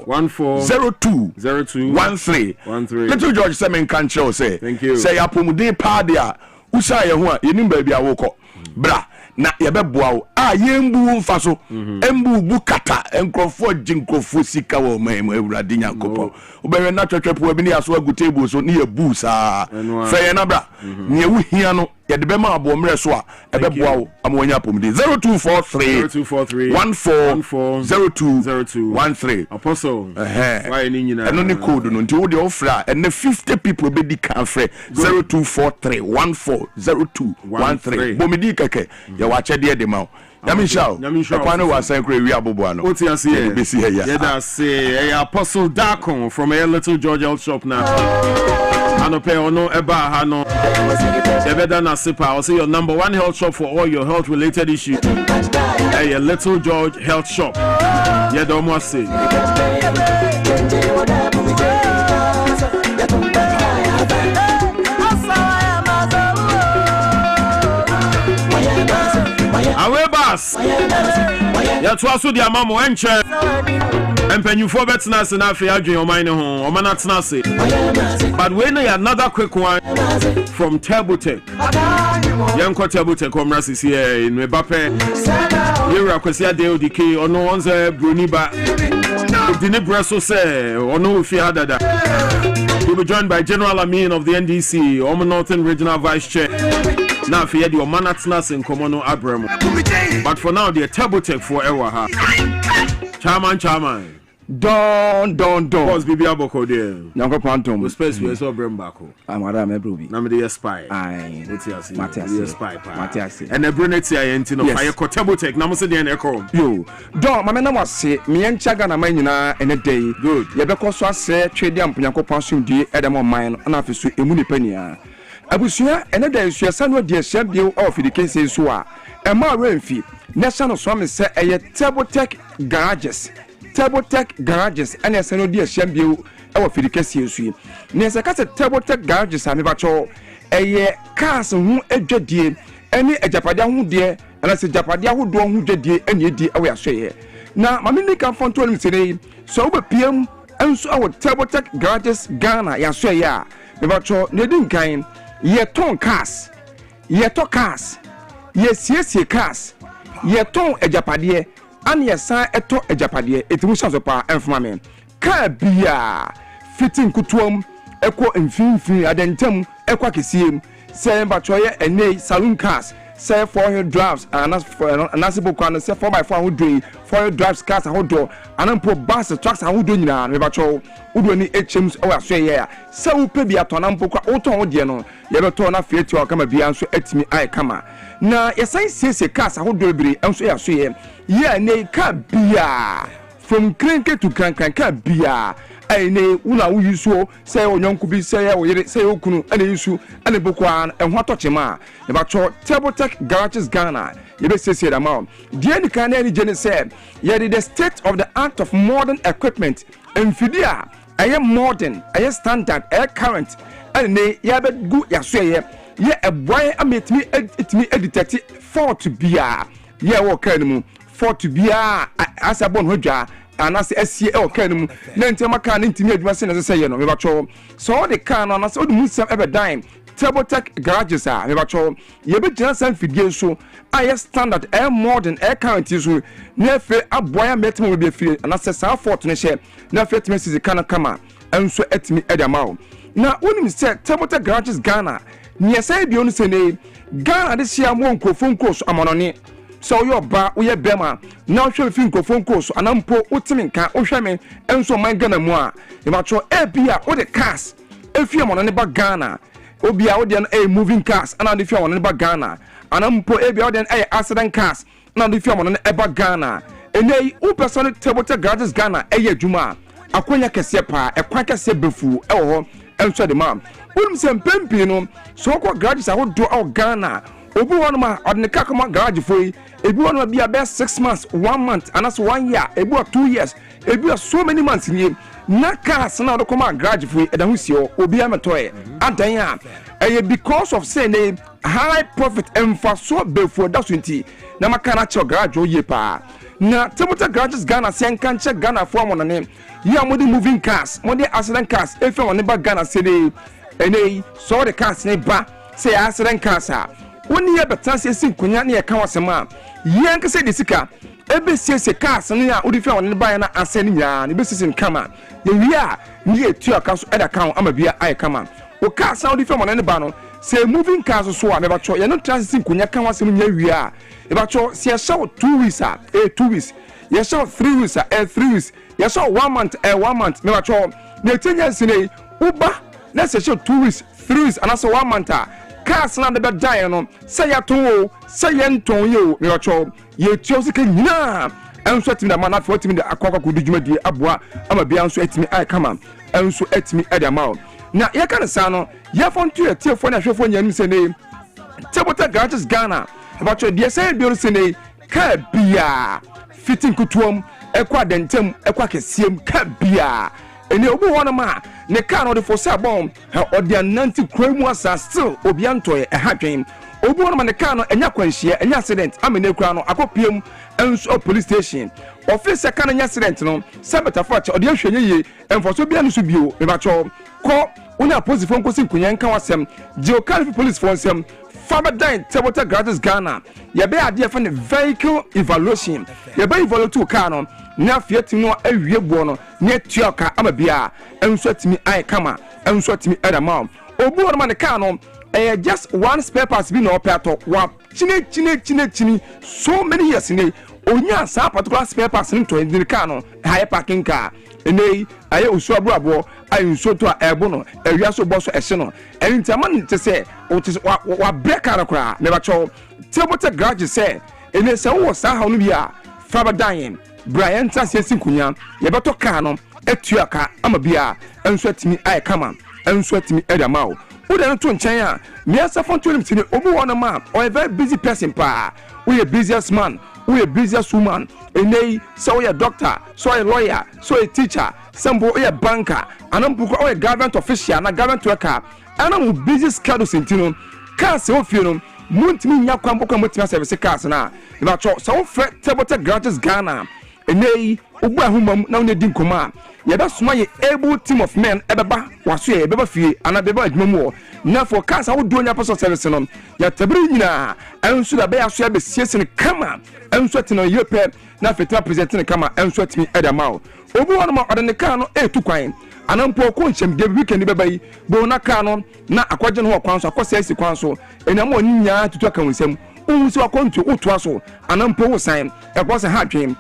14 02 13 Little George Semen Kancho say thank you. Say apomuden pa dia usa ye ho a yenim ba bia wokọ bra na yebeboa wo a yembu mfa so embu bu kata enkrofo jinkrofo sika wo mem awurade nyankopɔ obere na twetwepo abi ne aso agu table so ne yebu saa fe ye na bra ne ewu hia no yede be ma abo mre so a ebeboa wo amwonya apomde 0243 14 02 13 apostle why ni nyina eno ni code no nti wo de ofra ene 50 people be di kan frɛ 0243 14 02 13 bomidi keke wa chede de ma Yamisha Pano was saying we are Bobuano. What's your say? Yeah, say Apostle Darkon from a Little George health shop now. Ano pay or no eba hano. Ebedana Sipa, I'll say your number one health shop for all your health related issues. A Little George health shop. Yeah, don't want say. Awebas ya twaso dia mamo enche empanyufo betna se na afi adwen o man ho o mana tena se but we know another quick one from Tabotech yanko Tabotech omra sisi in Mbappe yura kwesi ade odike ono onze broniba dini breso se ono fi hadada. We were joined by General Amin of the NDC, Omo Northern Regional Vice Chair. Now, if you had your manatnas in Komono Abramo. But for now, the Tabotech for Ewaha. Chairman. Don. What's Bibi Aboko there? Yanko Pantom. We space we saw Brembako. I'm Madame Ebrubi. Namidi spy. Aye. What's your spy? Matias. And the Brunetti Ayentino. I call Tabotech. Namusa the echo. Yo. Don, my man was say, me and Chagana Manina in a day. Good. Yabeko say, trade them Yanko Pansum D. Adamo mine, and office to Emuni Penia. Abusia, and a day, she has sent dear Shabio off the case in Sua. And my rainfeed. National Swami say a Tabotech garages. Tabotech garages and a seno dear Shambio or Filicasi. Near a cast of Tabotech garages and never a cars who a dear, any a Japadia who dear, and as a Japadia who do who dear, and ye dear away say. Now, Mammy come from 12 today, so over PM and so our Tabotech garages Ghana, Yasaya, never cho, needing kind, ye ton cars, ye to cars, yes, cars, ye ton a Japadia. And yes, I eto ejapade it was so pa enfama ka bia fitting kutuom ekwo mfinfin adentem ekwa kesiem say mbachoye ene saloon cars say 400 drives and anasibo kwan say 4x4 ho doi 400 drives cars ho do anampo bus trucks ho do nyina mbacho udo ni HMs o aso ye say wo pe bia to nampo kwa wo ton wo de no ye beto na fieti o kama bia nso atimi ai kama na yesai sese cars ho do biri enso ya so ye yeah, ne ka bia from crank to crank ka bia ene una uyuso say onyonku bi say oyere say okunu ene yusu ene bokwa enho atochema e ba cho Table Tech Garages Ghana you be say that amount the end can any gen said yeah the state of the art of modern equipment mfidia aye modern aye standard aye current ene ya be gu ya so ye a boy ametimi editati fault bia ye wo kan mu fault bia asabon hodwa anase asie e kan mu na ntema kan ntimi adwuma se na se ye no me ba cho so the kan anase odi musam ebe dime Table Tech Garages me ba cho ye be gina san fidie so aye standard air modern air current so na fe aboy ametimi be fie anase sa fault ne she na fe timi sisi kan kama enso etimi edama na wonim se Table Tech Garages Ghana ni say bi onu se ne Ghana de sia mo nkofon course amonone so yo ba wo ye bema na wo hwe fi nkofon course anampo utimi nka wo hwe me enso man Ghana mu a e ma cho e bia wo de cars efi amonone ba Ghana obia wo de moving cars ana de fi amonone ba Ghana anampo e bia wo de accident cars na de fi amonone e ba Ghana enei wo person Table Tech Garages Ghana e ye adwuma akonya kese pa e kwa kese befu e wo ho enso de ma wonum se mpempi no so ko garages ahodo o Ghana obi won ma odne kakoma garage foi ebi won ma bia be 6 months 1 month anas 1 year ebi 2 years ebi so many months ni na cars na odkoma garage foi edahu si obi ametoye adan a because of say ne high profit emfaso befu da so nti na makana che garage o ye pa na Table Tech Garages Ghana se nkanche Ghana for mo ne ya modi moving cars modi accident cars efe won ba Ghana se ne ene so the cars ne ba say accident cars a woni ye betanse sinkunya ne ye kan wasema ye nkese de sika ebe se cars ne ya odi fi won ne ba na asene nya ne be sisin kama ye wi a ne ye tu aka so eda kan ama bia ai kama o cars odi fi won ne ba no say moving cars so a me ba cho ye no transit sinkunya kan wasem nya wi a e ba cho se show 2 weeks a 2 weeks ye show 3 weeks a 3 weeks ye show 1 month 1 month me ba cho ne tenya sine uba na se show 2 weeks 3 weeks and also 1 month cars na de be die no say ya to say yenton yo me ocho ye tio sika nyina enso etimi da mana fo etimi da akwa ku djuma die aboa ama bia enso etimi ai kama enso etimi edama na ye kan sa no ye fon tu etie fo na hwefo nyam se ne Table Tech Garages Ghana about your dear say bi se ne ka bia fitting kutuom ekwa dentem ekwa kesiem ka bia ene obi wona ma ne car no de for say bomb odi ananti kwemu asa still obi antoye hadwen obi wona ma ne car no enya kwanhie enya accident amene kura no akopiem enso police station officer kan enya accident no sabata for odi ahwenye ye enfoso bia no so bio me ba cho ko una police phone ko sin kunyan kan wasem geocalifi police phone sem Faberdyne Table Tech Garages Ghana ye be ade fa ne vehicle evaluation ye be evaluate car no na fiat no awie buo no ne tuaka ama bia enso atimi ai kama enso atimi edama obu won ma ne car no just one spare parts bi no operator wa chine so many years ne onya sa particular spare parts no to in car no high parking car enei aye osu abrabo ayi nso to ebo no ewia so boso ehye no entama nte se wa break arakura me ba cho Table Tech Garages se ene se wo sa ha no bia Faberdyne Brian Tasie kunya ye beto car no etuaka ama bia enso atimi ai kama enso atimi edama o de no to nchen a me asa fon to limtini obu wona ma o a very busy person pa we a businessman we a businesswoman enei so we a doctor so a lawyer so a teacher sambo we a banker anampu ko we government official na government worker anamu busy schedule sentino car se ofie no muntimi nya kwambo kwa mutima service cars na ba cho so Table Tech Garages Ghana enei ubu ahumam na woni din koma ye be soma ye able team of men ebeba waso ye beba fie ana beba adwumamu na for cars awo do nya person service no ya tabiri nyina enso da be aso ya be siesene kama enso tino yepe na fetwa presenting kama enso timi edama obi won ma odene car no etu kwan anampo ko nchem de weekend beba yi bo na car no na akwaje no kwan so akosa esi kwan so enam oni nya tutu aka wonsem unsi akontu otua so anampo wo san ekwa ha dwen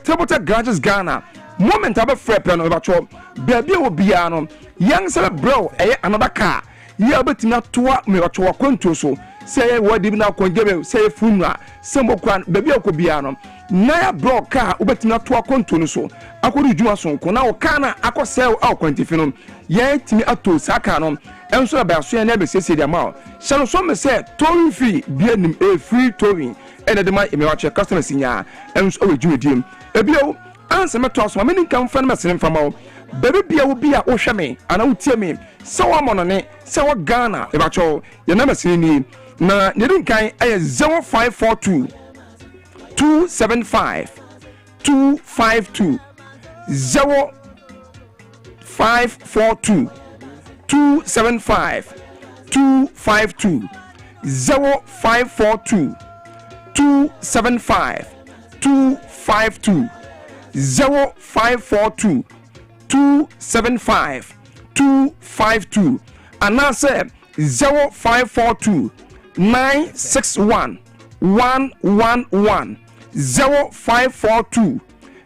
Table Tech Garages Ghana moment aba frep no ba cho baby obia no yang sele bro another car ya betina toa me ba cho kwantu so say wadi na kwangebe say funra sembo kwan baby okobia no na block car obetina to akonto no so akori dwuma so ko na o car na akosel akwantifi no ye timi ato saka no enso na ba so na be sese dia ma shano so me say towing fee bia nim free towing ene de ma me wa che customers nya enso we dwumadiem ebio anse me to so me nkan fa na mesem fa ma bebe bia wo bia wo hwe me ana wo tie me se wo mo no ne se wo Ghana e ba cho ye na mesem ni na ne nkan ay 0542 275 252 0542 275 252 0542 275 252 0542 275 252 and now say 0542 961 111 0542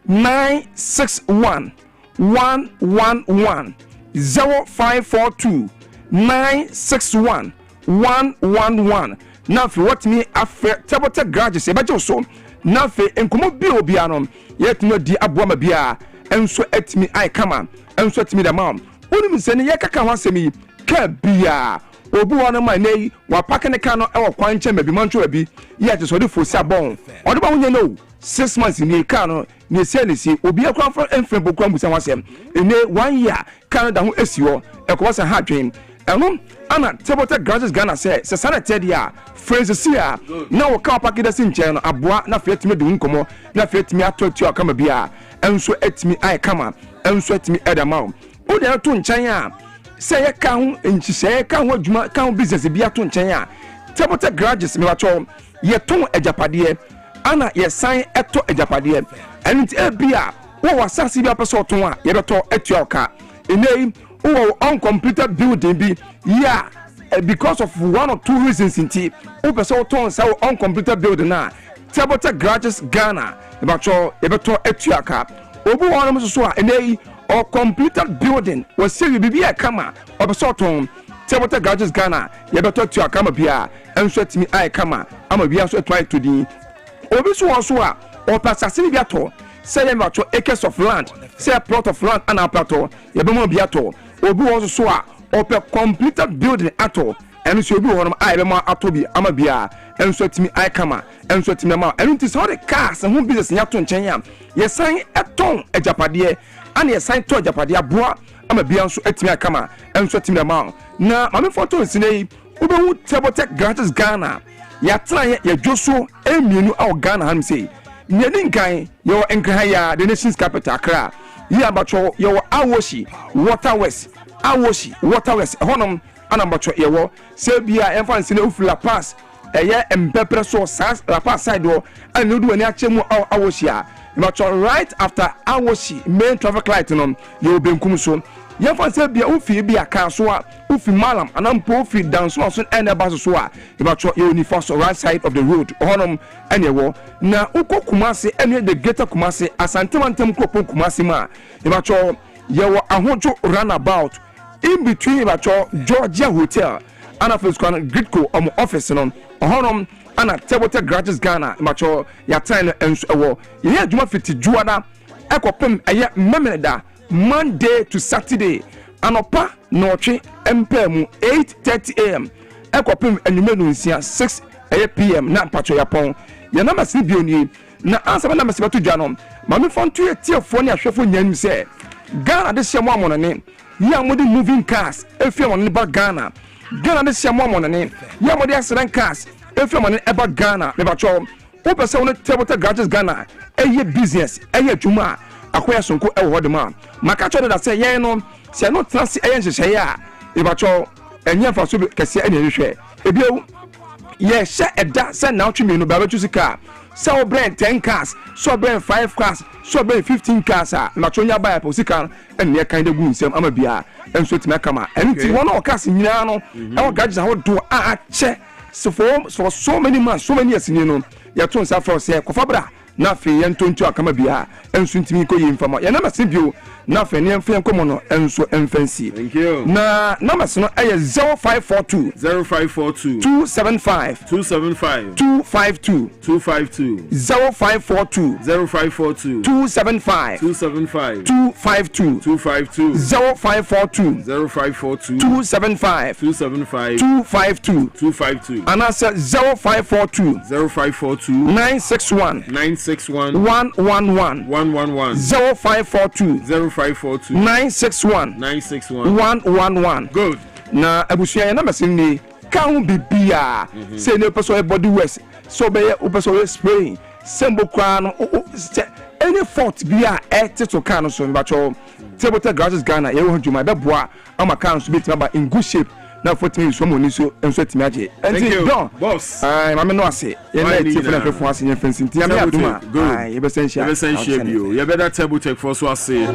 961 111 0542 961 111 now for what me after tabota garage say bajo so now for enkomo bi obianom yet no di aboama bia enso etimi ai kama enso etimi da mam onim se ne yekaka ho asemi ka bia obi wona ma nei wa pakene ka no e wo kwanche mabi mancho abi ye je so de fosi abon ode ba hunye no 6 months ni ka no ni se ni si obi akwa for enfre bokwa musa wasem ene 1 year Canada ho esi ho e ko wasa ha dwen eno ana tabota garages Ghana se sana tedia phrase sia na wo ka pakeda si nche no aboa na fe etimi de nkomo na fe etimi atotu akama bia enso etimi ai kama enso etimi edamau o de to nchan a se ye ka ho enchi se ye ka ho adwuma ka ho business bia to nchan a tabota garages me wacho ye ton ejapade ana ye san eto ejapade enti ebia wo wasasi bia peso ton a ye beto etuoka enei wo uncompleted building bi yeah because of one or two reasons inti wo peso ton sa uncompleted building na tabota garages Ghana ebacho ye beto etuoka obu wonu so a enei or completed building was say bibia kama obeso ton tabota garages Ghana ye beto etuoka ma bia enso etimi ai kama ama bia so etwai to din obi so also a or pasasini bia to say them about acres of land say a plot of land and a plateau ye be mo bia to obi also so a or completed building ato and so obi won ai be mo atobi ama bia enso etimi ai kama enso etimi ma and it so the cars and home business nya to nchen ya ye san eton ejapade and ye san to ejapade aboa ama bia enso etimi ai kama enso etimi ma na mame photo sinei obi hu tabotech garages Ghana ya tra ya joso emienu aw Ghana ham say nyeni nkan yo enkraya the nation's capital Accra ya bacho yo awoshi waterwest honom anambacho yewo se bia emfanse na ufula pass eye empepre so sas la pass side do and no do ani achemu awoshi a bacho right after awoshi main traffic light no yo benkum so ye fanse bia ufi bia kan so a ufi malam anampo ufi down so and bus so a ibacho ye ni first right side of the road honom anyewo na uko Kumasi ene the greater Kumasi asantewantem kopon Kumasi ma ibacho ye wo ahojo runabout in between ibacho Georgia Hotel ana first kan gridco office no honom ana tabota garages Ghana ibacho ya time enso ewo ye adwuma fiti juana ekopem eye memeneda Monday to Saturday anopa noche mpm 8:30 am ekopim enumenu nsia 6 p.m. na pacho yapon ya na masini bioni na ansa na masibato dwanom mame fontu etiefo ne ahwefo nyanim se Ghana de hye mo amonane ya modi moving cars efi amone ba Ghana de hye mo amonane ya modi accident cars efi amone eba Ghana me bacho wo pese won tabota garages Ghana eye business eye adwuma akoya sonko e wo dem a maka cho da say yen no se no trans eye nhehye ya e ba cho enye fa so kese ene hwehwe ebio ye she eda se na otwe no ba ba tusika se o brand 10 cars so brand 5 cars so brand 15 cars a na cho nya ba ya posika ene kan de gu nsem ama bia enso tima kama enti won o cars nyina no e o gadget ho do a che so for so many months so many years ni no ya to nsa for say kofabra na fe yen tontu akama bia enso ntimi ko yi mfama ya na ma se bio na fe ne mfe komo no enso emfansi thank you na number no eye 0542 275 252 0542 275 252 0542 275 252 and I said 0542 961 111 0542 961 111 good na abusuya ya na masini kan bibia say no person body west so be o person spray sembo kwa no any fault bia to kan so mbacho table grasses Ghana ye ho djuma be boa ama kan so bit ba in good shape na 14 so mo ni so enso timi age enti boss ai mama no ase ye na ti funa fefo ase ye fancy nti ya me aduma ai ye be sensia bio ye better table tech for so ase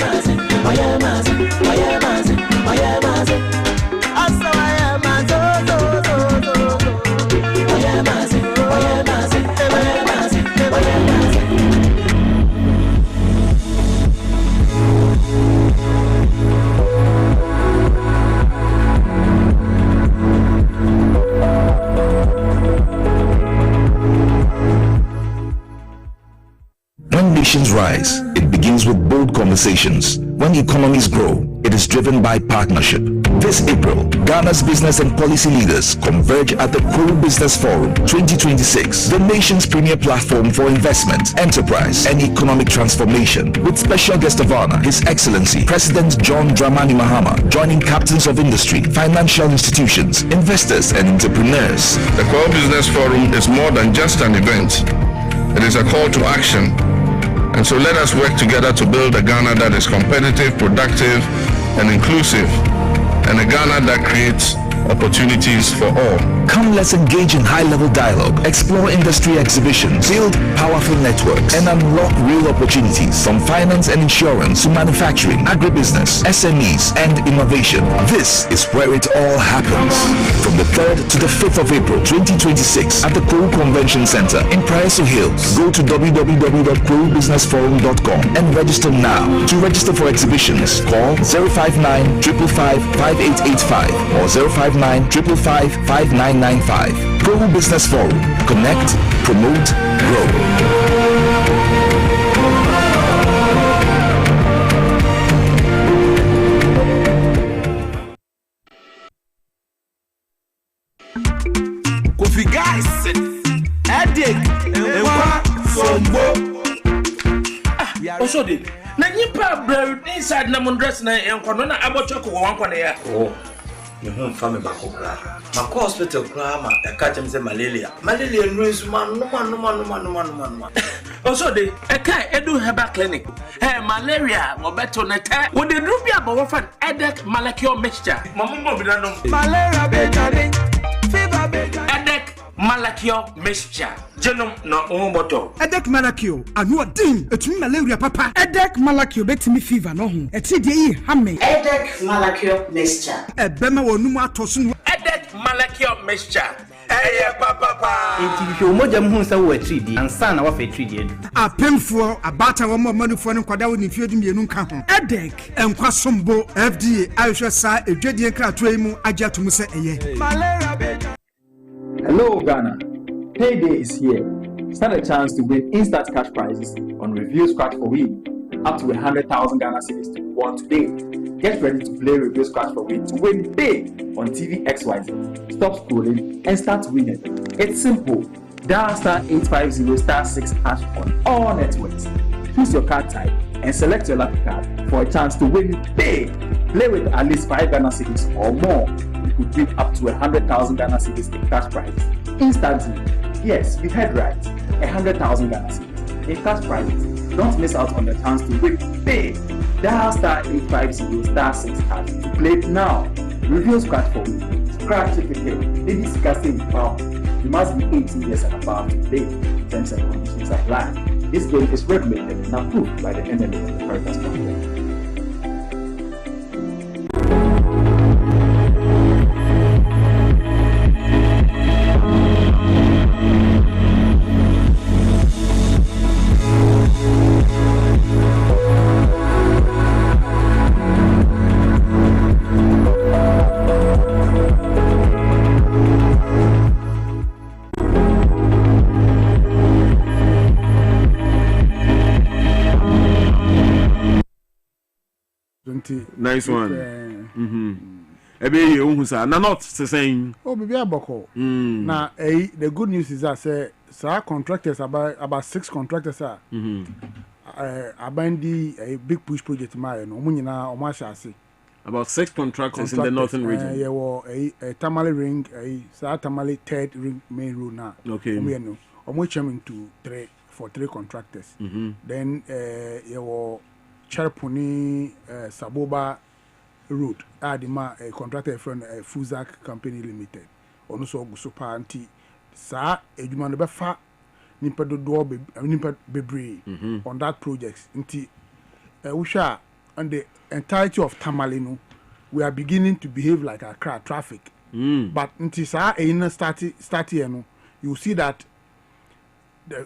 When nations rise, it begins with bold conversations. When economies grow, it is driven by partnership. This April, Ghana's business and policy leaders converge at the Cool Business Forum 2026, the nation's premier platform for investment, enterprise, and economic transformation. With special guest of honor, His Excellency President John Dramani Mahama, joining captains of industry, financial institutions, investors, and entrepreneurs. The Cool Business Forum is more than just an event. It is a call to action. And so let us work together to build a Ghana that is competitive, productive, and inclusive, and a Ghana that creates opportunities for all. Come, let's engage in high-level dialogue, explore industry exhibitions, build powerful networks, and unlock real opportunities from finance and insurance to manufacturing, agribusiness, SMEs, and innovation. This is where it all happens. From the 3rd to the 5th of April 2026 at the Coal Convention Center in Prairie Hills. Go to www.coalbusinessforum.com and register now. To register for exhibitions, call 059 555 5885 or 059 555 5995. Pro Business Forum. Connect, promote, grow. Kofi guys, Edik, Ewa, Sombo. Also, na nipa brew inside na mundress na enkono na abochoko wankwane ya. Oh. Me home family back okra. Ma hospital kra ma e ka chem say malaria. Malaria nrusu ma no. Also dey e kai edu herbal clinic. Malaria mo beto na ta. Wo dey do bia ba wo fan Edek Malacure mixture. Mamumo bi na no. Malaria be jare. Fever be jare. Edek Malacure mixture. Genum no bottle. Edek Malacure anu odin etumi malaria papa. Edek Malacure betimi fever no ho. Eti de yi hamme. Edek Malacure mixture. Ebema wonum atoso no. Edek Malacure mixture. Eye papa. Enti hwe omoja mhu nsa wo atridi ansa na wa fa atridi edu. Apemfo abata wo manufo no kwada wo ni fiedu mienu nka ho. Edek enkwa sombo FDA ahwe sa edwadie krato yi mu agya to mu se eye. Malaria be. Hello Ghana. Payday is here. Stand a chance to win instant cash prizes on Review Scratch for Win. Up to 100,000 Ghana cedis to be won today. Get ready to play Review Scratch for Win to win big on TV XYZ. Stop scrolling and start winning. It's simple. Dial *850*6# on all networks. Choose your card type and select your lucky card for a chance to win big. Play with at least 5 Ghana cedis or more. You could win up to 100,000 Ghana cedis in cash prizes instantly. Yes, you heard right. 100,000 Ghana cedis in cash prizes. Don't miss out on the chance to win big. Dial *850*6# to play it now. Review Scratch for Win. Scratch it again. They discuss it now. You must be 18 years and above to play. Terms and conditions apply. This game is regulated and approved by the NMA and the Caritas Platform. Nice one. Ebe ye ohun sa na not saying. Oh, baby aboko. Na the good news is that say contractors about 6 contractors are. Abandi a big push project my no mu nyina o ma shase. About 6 contractors in the northern region. Yeah, well, a Tamale ring, a Tamale 3rd ring main road now. Okay. We know. I'm chairman to 3 contractors. Then your Cherpuni Saboba road. Adima a contractor from Fuzak Company Limited. Also Gusupa anti Sa Edumano Befa Nimpa do Nimpa Bebre on that project. Inti Usha and the entirety of Tamalino, we are beginning to behave like a car traffic. But until you see that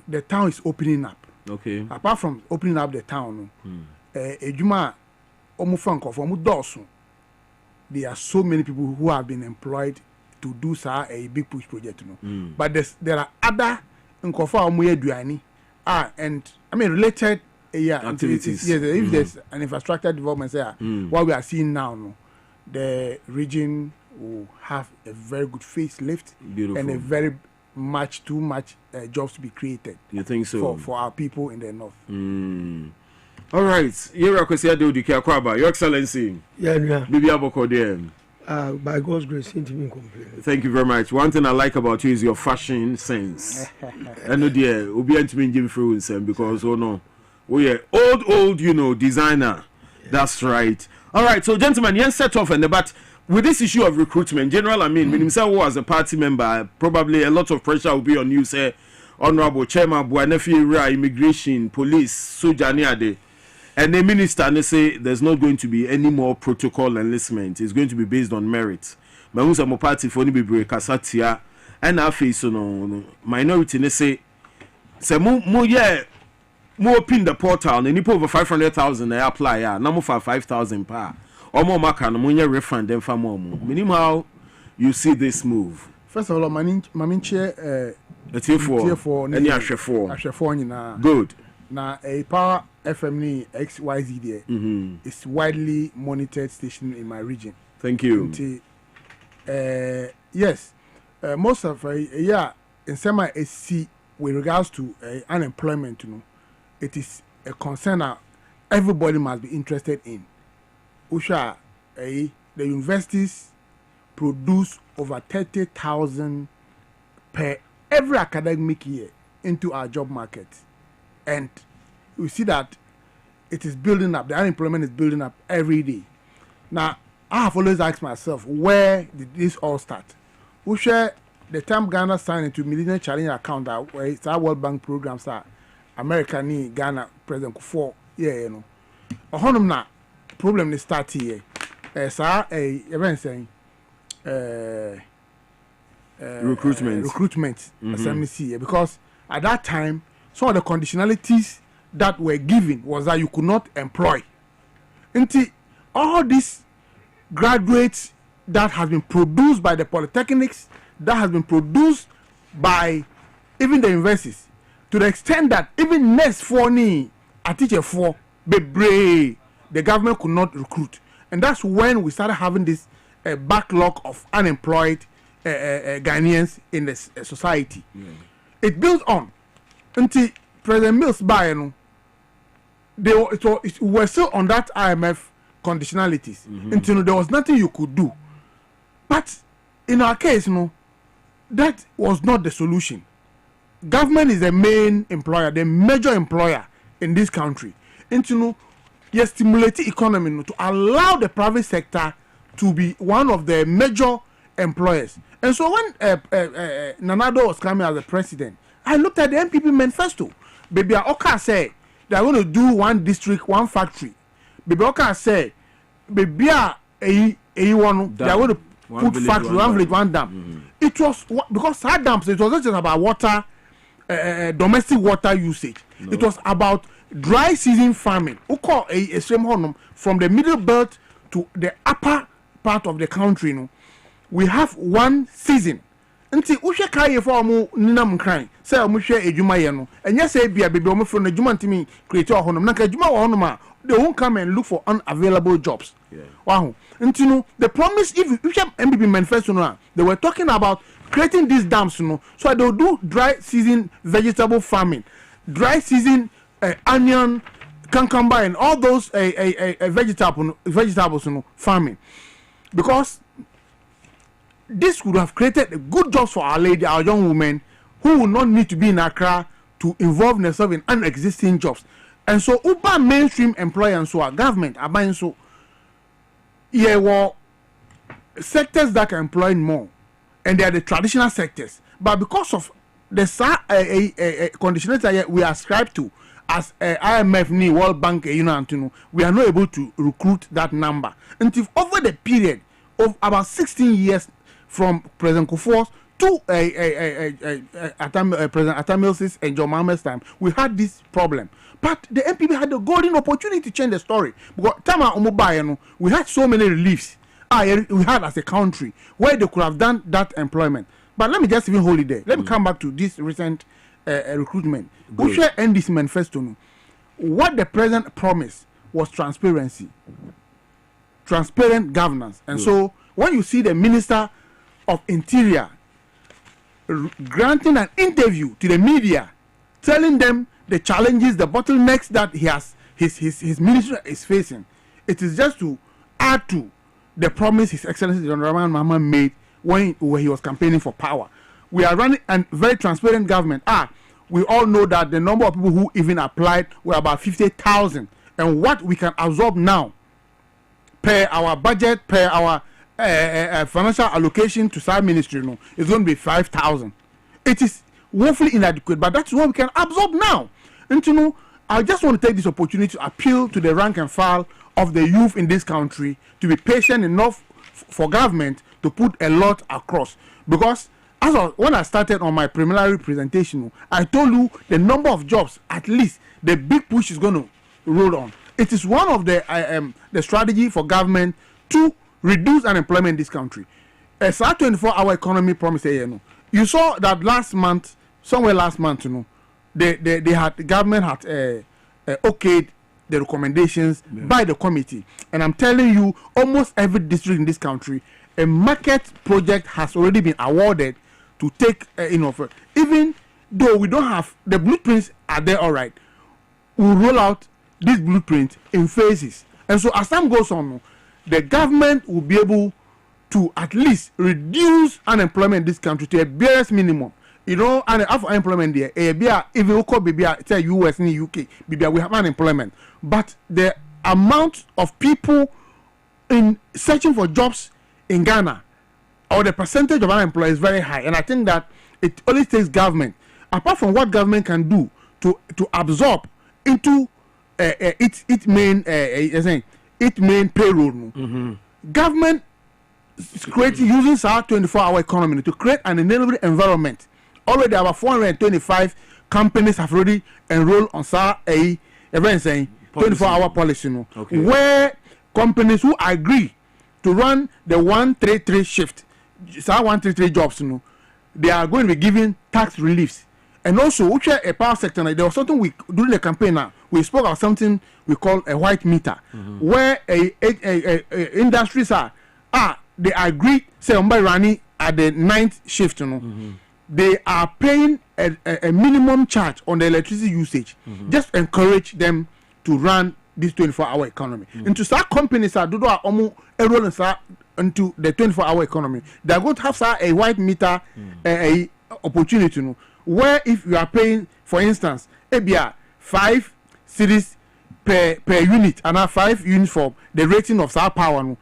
the town is opening up. Okay. Apart from opening up the town, there are so many people who have been employed to do a big push project. But there are other and related activities. Yes, if there's an infrastructure development there, what we are seeing now, the region will have a very good facelift. Beautiful. And a very too much jobs to be created. You think so? For our people in the north. All right. Your Excellency. Yeah. Bibi Aboko there. By God's grace, seem to be complaining. Thank you very much. One thing I like about you is your fashion sense. I know dear, we'll be entering Jim Fruins because we are old, designer. That's right. All right, so gentlemen, yes, set off but with this issue of recruitment, General, himself as a party member, probably a lot of pressure will be on you, say, Honorable Chairman Buanefi, Immigration, Police, Sojaniade, and the minister, and they say there's not going to be any more protocol enlistment. It's going to be based on merit. Mahusa mo party for ni be kasatia, and I face minority, they say mo open the portal, and people over 500,000 they apply, now for 5,000 per. Or more maka no money refund them for more. Minimum how you see this move. First of all, my chair for any Ashefo good. Now a Power FM XYZ there is widely monitored station in my region. Thank you. Yes, most of in semi SC with regards to unemployment, it is a concern that everybody must be interested in. Usha, the universities produce over 30,000 per every academic year into our job market. And we see that it is building up, the unemployment is building up every day. Now, I have always asked myself, where did this all start? Usha, the time Ghana signed into Millennium Challenge account, where it's our World Bank programs are America, Ghana, President Kufuor, na problem is start here. Event saying recruitment SMC because at that time some of the conditionalities that were given was that you could not employ. Until all these graduates that has been produced by the polytechnics, that has been produced by even the universities, to the extent that even next for a teacher for Bebre, the government could not recruit. And that's when we started having this backlog of unemployed Ghanaians in the society. It built on until President Mills Bayern, we were still on that IMF conditionalities until there was nothing you could do. But in our case, that was not the solution. Government is the main employer, the major employer in this country. You stimulate the economy to allow the private sector to be one of the major employers. And so when Nanado was coming as the president, I looked at the MPP manifesto. Baby Oka said they are going to do one district, one factory. Baby Oka said, baby they are going to put factory, one village, one dam. It was because our dams, it was not just about water, domestic water usage. No. It was about dry season farming. From the middle belt to the upper part of the country, we have one season. Until ushe kai for mu ninam kran say mu hwe ejuma ye no enye say bia bebe o mu fro na ejuma ntimi create o honum na ka ejuma wo honum a they won't come and look for unavailable jobs. Wow. And you know, the promise, if you have MPP manifesto now, they were talking about creating these dams, you know, so they'll do dry season vegetable farming, dry season onion, cucumber, and all those vegetables, you know, farming, because this would have created good jobs for our lady, our young women, who will not need to be in Accra to involve themselves in unexisting jobs. And so, Uber mainstream employers, so our government are buying so. Yeah, well, sectors that can employ more, and they are the traditional sectors. But because of the conditionality we ascribe to as IMF, World Bank, we are not able to recruit that number. Until over the period of about 16 years from President Kufuor to President Atamilsis and John Mahama's time, we had this problem. But the MPP had a golden opportunity to change the story. Because we had so many reliefs we had as a country where they could have done that employment. But let me just even hold it there. Let me come back to this recent recruitment. We shall end this manifesto. What the president promised was transparency, transparent governance. And so when you see the Minister of Interior granting an interview to the media, telling them the challenges, the bottlenecks that he has, his ministry is facing, it is just to add to the promise His Excellency John Dramani Mahama made when he was campaigning for power. We are running a very transparent government. We all know that the number of people who even applied were about 50,000, and what we can absorb now per our budget, per our financial allocation to SAR ministry, is going to be 5,000. It is woefully inadequate, but that's what we can absorb now. And I just want to take this opportunity to appeal to the rank and file of the youth in this country to be patient enough for government to put a lot across. Because when I started on my preliminary presentation, I told you the number of jobs, at least the big push is going to roll on. It is one of the strategy for government to reduce unemployment in this country. A 24-hour economy promise. You saw that last month, the government had okayed the recommendations by the committee, and I'm telling you, almost every district in this country, a market project has already been awarded to take even though we don't have the blueprints are there, all right, we'll roll out this blueprint in phases. And so as time goes on, the government will be able to at least reduce unemployment in this country to a barest minimum. And after unemployment there, if you call say US and UK, we have unemployment. But the amount of people in searching for jobs in Ghana, or the percentage of unemployed, is very high. And I think that it only takes government, apart from what government can do to absorb into its main payroll. Government is creating, using our 24-hour economy to create an enabling environment. Already about 425 companies have already enrolled on 24-hour policy, where companies who agree to run the 133 shift, 133 jobs, they are going to be given tax reliefs. And also, which are a power sector, there was something during the campaign now, we spoke about something we call a white meter, where industries they agree, say, running at the 9th shift, they are paying a minimum charge on the electricity usage. Just encourage them to run this 24-hour economy. And to start companies into the 24-hour economy, they are going to have a white meter opportunity, where if you are paying, for instance, 5 cedis per unit, and 5 units for the rating of South Power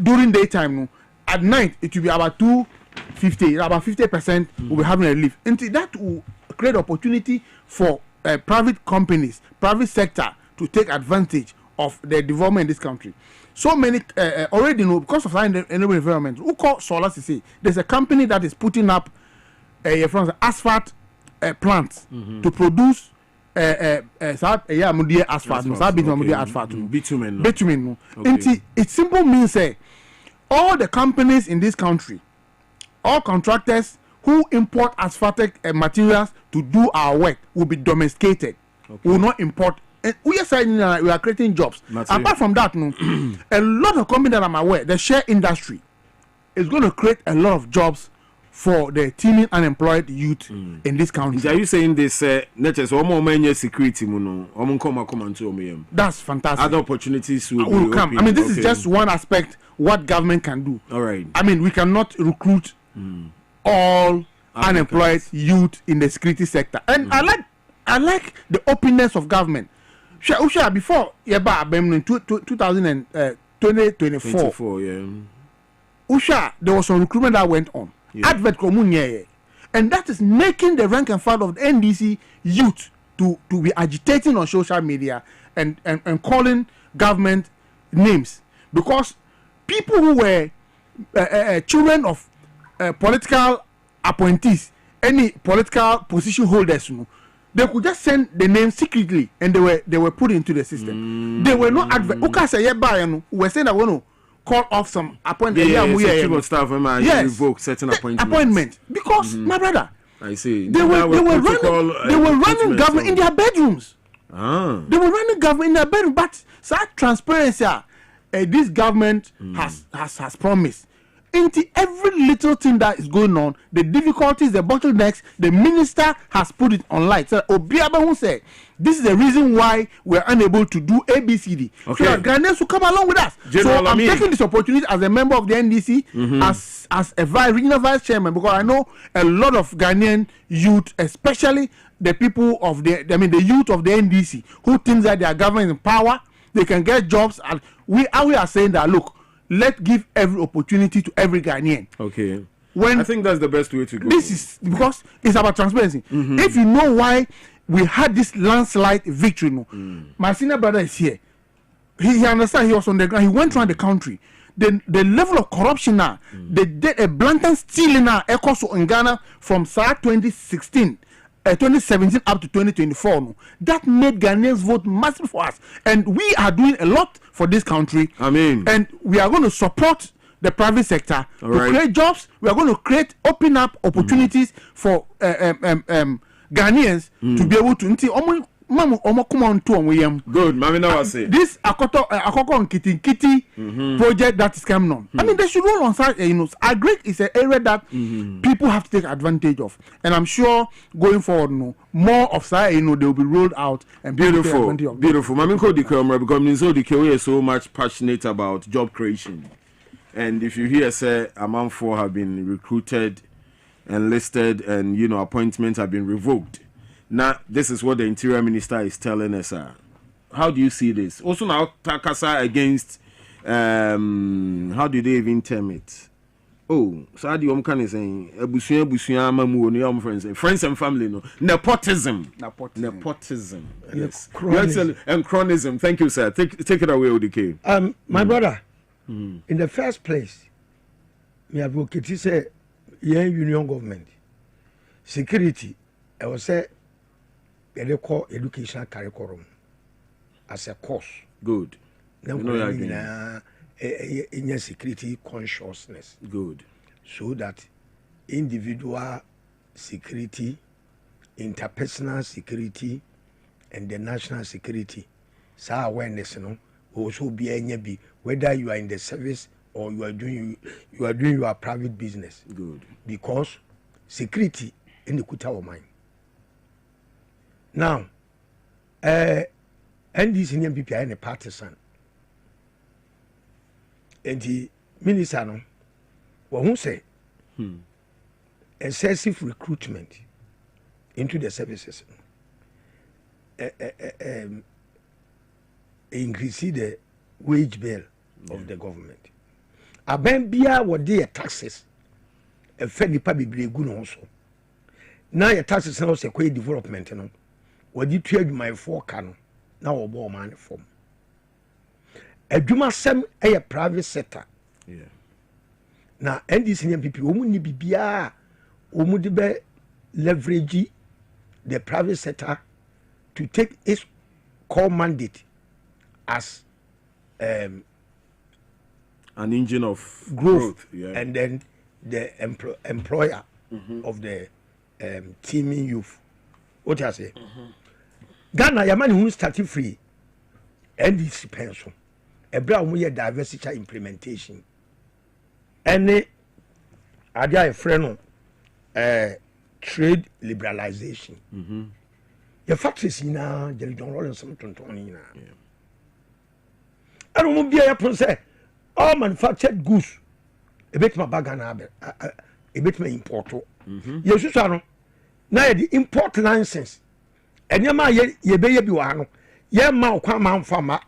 during daytime, at night it will be about 250, about 50% will be having a relief. And that will create opportunity for private companies, private sector to take advantage of the development in this country. So many already know, because of that environment, who call Solar CC, there's a company that is putting up asphalt plants to produce asphalt, bitumen. It simply means all the companies in this country, all contractors who import asphaltic materials to do our work will be domesticated. We will not import And we are saying we are creating jobs. Apart from that, no, a lot of companies that I'm aware, the share industry is going to create a lot of jobs for the teeming unemployed youth in this country. Are you saying this? Security, that's fantastic. Other opportunities will come. Open. I mean, this is just one aspect what government can do. All right. I mean, we cannot recruit all unemployed youth in the security sector, and I like the openness of government. Before 2024, there was some recruitment that went on. And that is making the rank and file of the NDC youth to be agitating on social media and calling government names, because people who were children of political appointees, any political position holders, they could just send the name secretly and they were put into the system. They were not we're saying that we call off some appointment. Revoke certain appointment because my brother, I see. They were running government in their bedrooms. They were running government in their bedroom, but such transparency this government has promised. Into every little thing that is going on, the difficulties, the bottlenecks, the minister has put it online. So Obiaba who said, this is the reason why we're unable to do ABCD. Okay. So that Ghanaians will come along with us. So I'm taking this opportunity as a member of the NDC, as a regional vice chairman, because I know a lot of Ghanaian youth, especially the people of the youth of the NDC, who think that their government is in power, they can get jobs, and we are saying that, look, let's give every opportunity to every Ghanaian. Okay. I think that's the best way to go. This is because it's about transparency. If you know why we had this landslide victory, my senior brother is here. He understands. He was on the ground. He went around the country. The level of corruption now, they did a blatant stealing now, echoes in Ghana from 2017 up to 2024. That made Ghanaians vote massive for us, and we are doing a lot for this country. And we are going to support the private sector to create jobs. We are going to open up opportunities for Ghanaians to be able to. Good, Mamina say this Akoko Nkiti project that is coming on. I mean, they should roll on side. Agric is an area that people have to take advantage of, and I'm sure going forward, more of that, they will be rolled out and beautiful. Maminko Dikomra, because we are so much passionate about job creation, and if you hear say among 4 have been recruited, enlisted, and appointments have been revoked. Now, this is what the Interior Minister is telling us. How do you see this? Also, now, Takasa against, how do they even term it? Oh, so how do you kind of saying, friends and family, no? Nepotism. Yes. And chronism. Thank you, sir. Take it away, ODK. My brother, in the first place, me advocate say, union government, security, I will say, they call educational curriculum as a course. Good. In security consciousness. Good. So that individual security, interpersonal security, and the national security, so awareness, also be whether you are in the service or you are doing your private business. Good. Because security in the kuta of mind. Now, NDC and PPI and a partisan. And the minister, no, who say excessive recruitment into the services, increase the wage bill of the government. Abembia what their taxes, a fairly public good also. Now your taxes now say quite development, what you trade my 4 can now or more money from a Juma Sam a private sector. Yeah. Now, NDC people who be leverage the private sector to take its core mandate as an engine of growth. Yeah. And then the employer of the teeming youth. What I say? Ghana yamani who started free NDC pension ebra wo ye diversity implementation ene ade a friend no trade liberalization your factories na Jerry John Rollins some tonton ni na eno mo bia ya pon say all manufactured goods ebet ma bagana abe ebet ma importo yesu so no na ye the import license enyama ye be ye bi wa no ye ma okwa ma mfama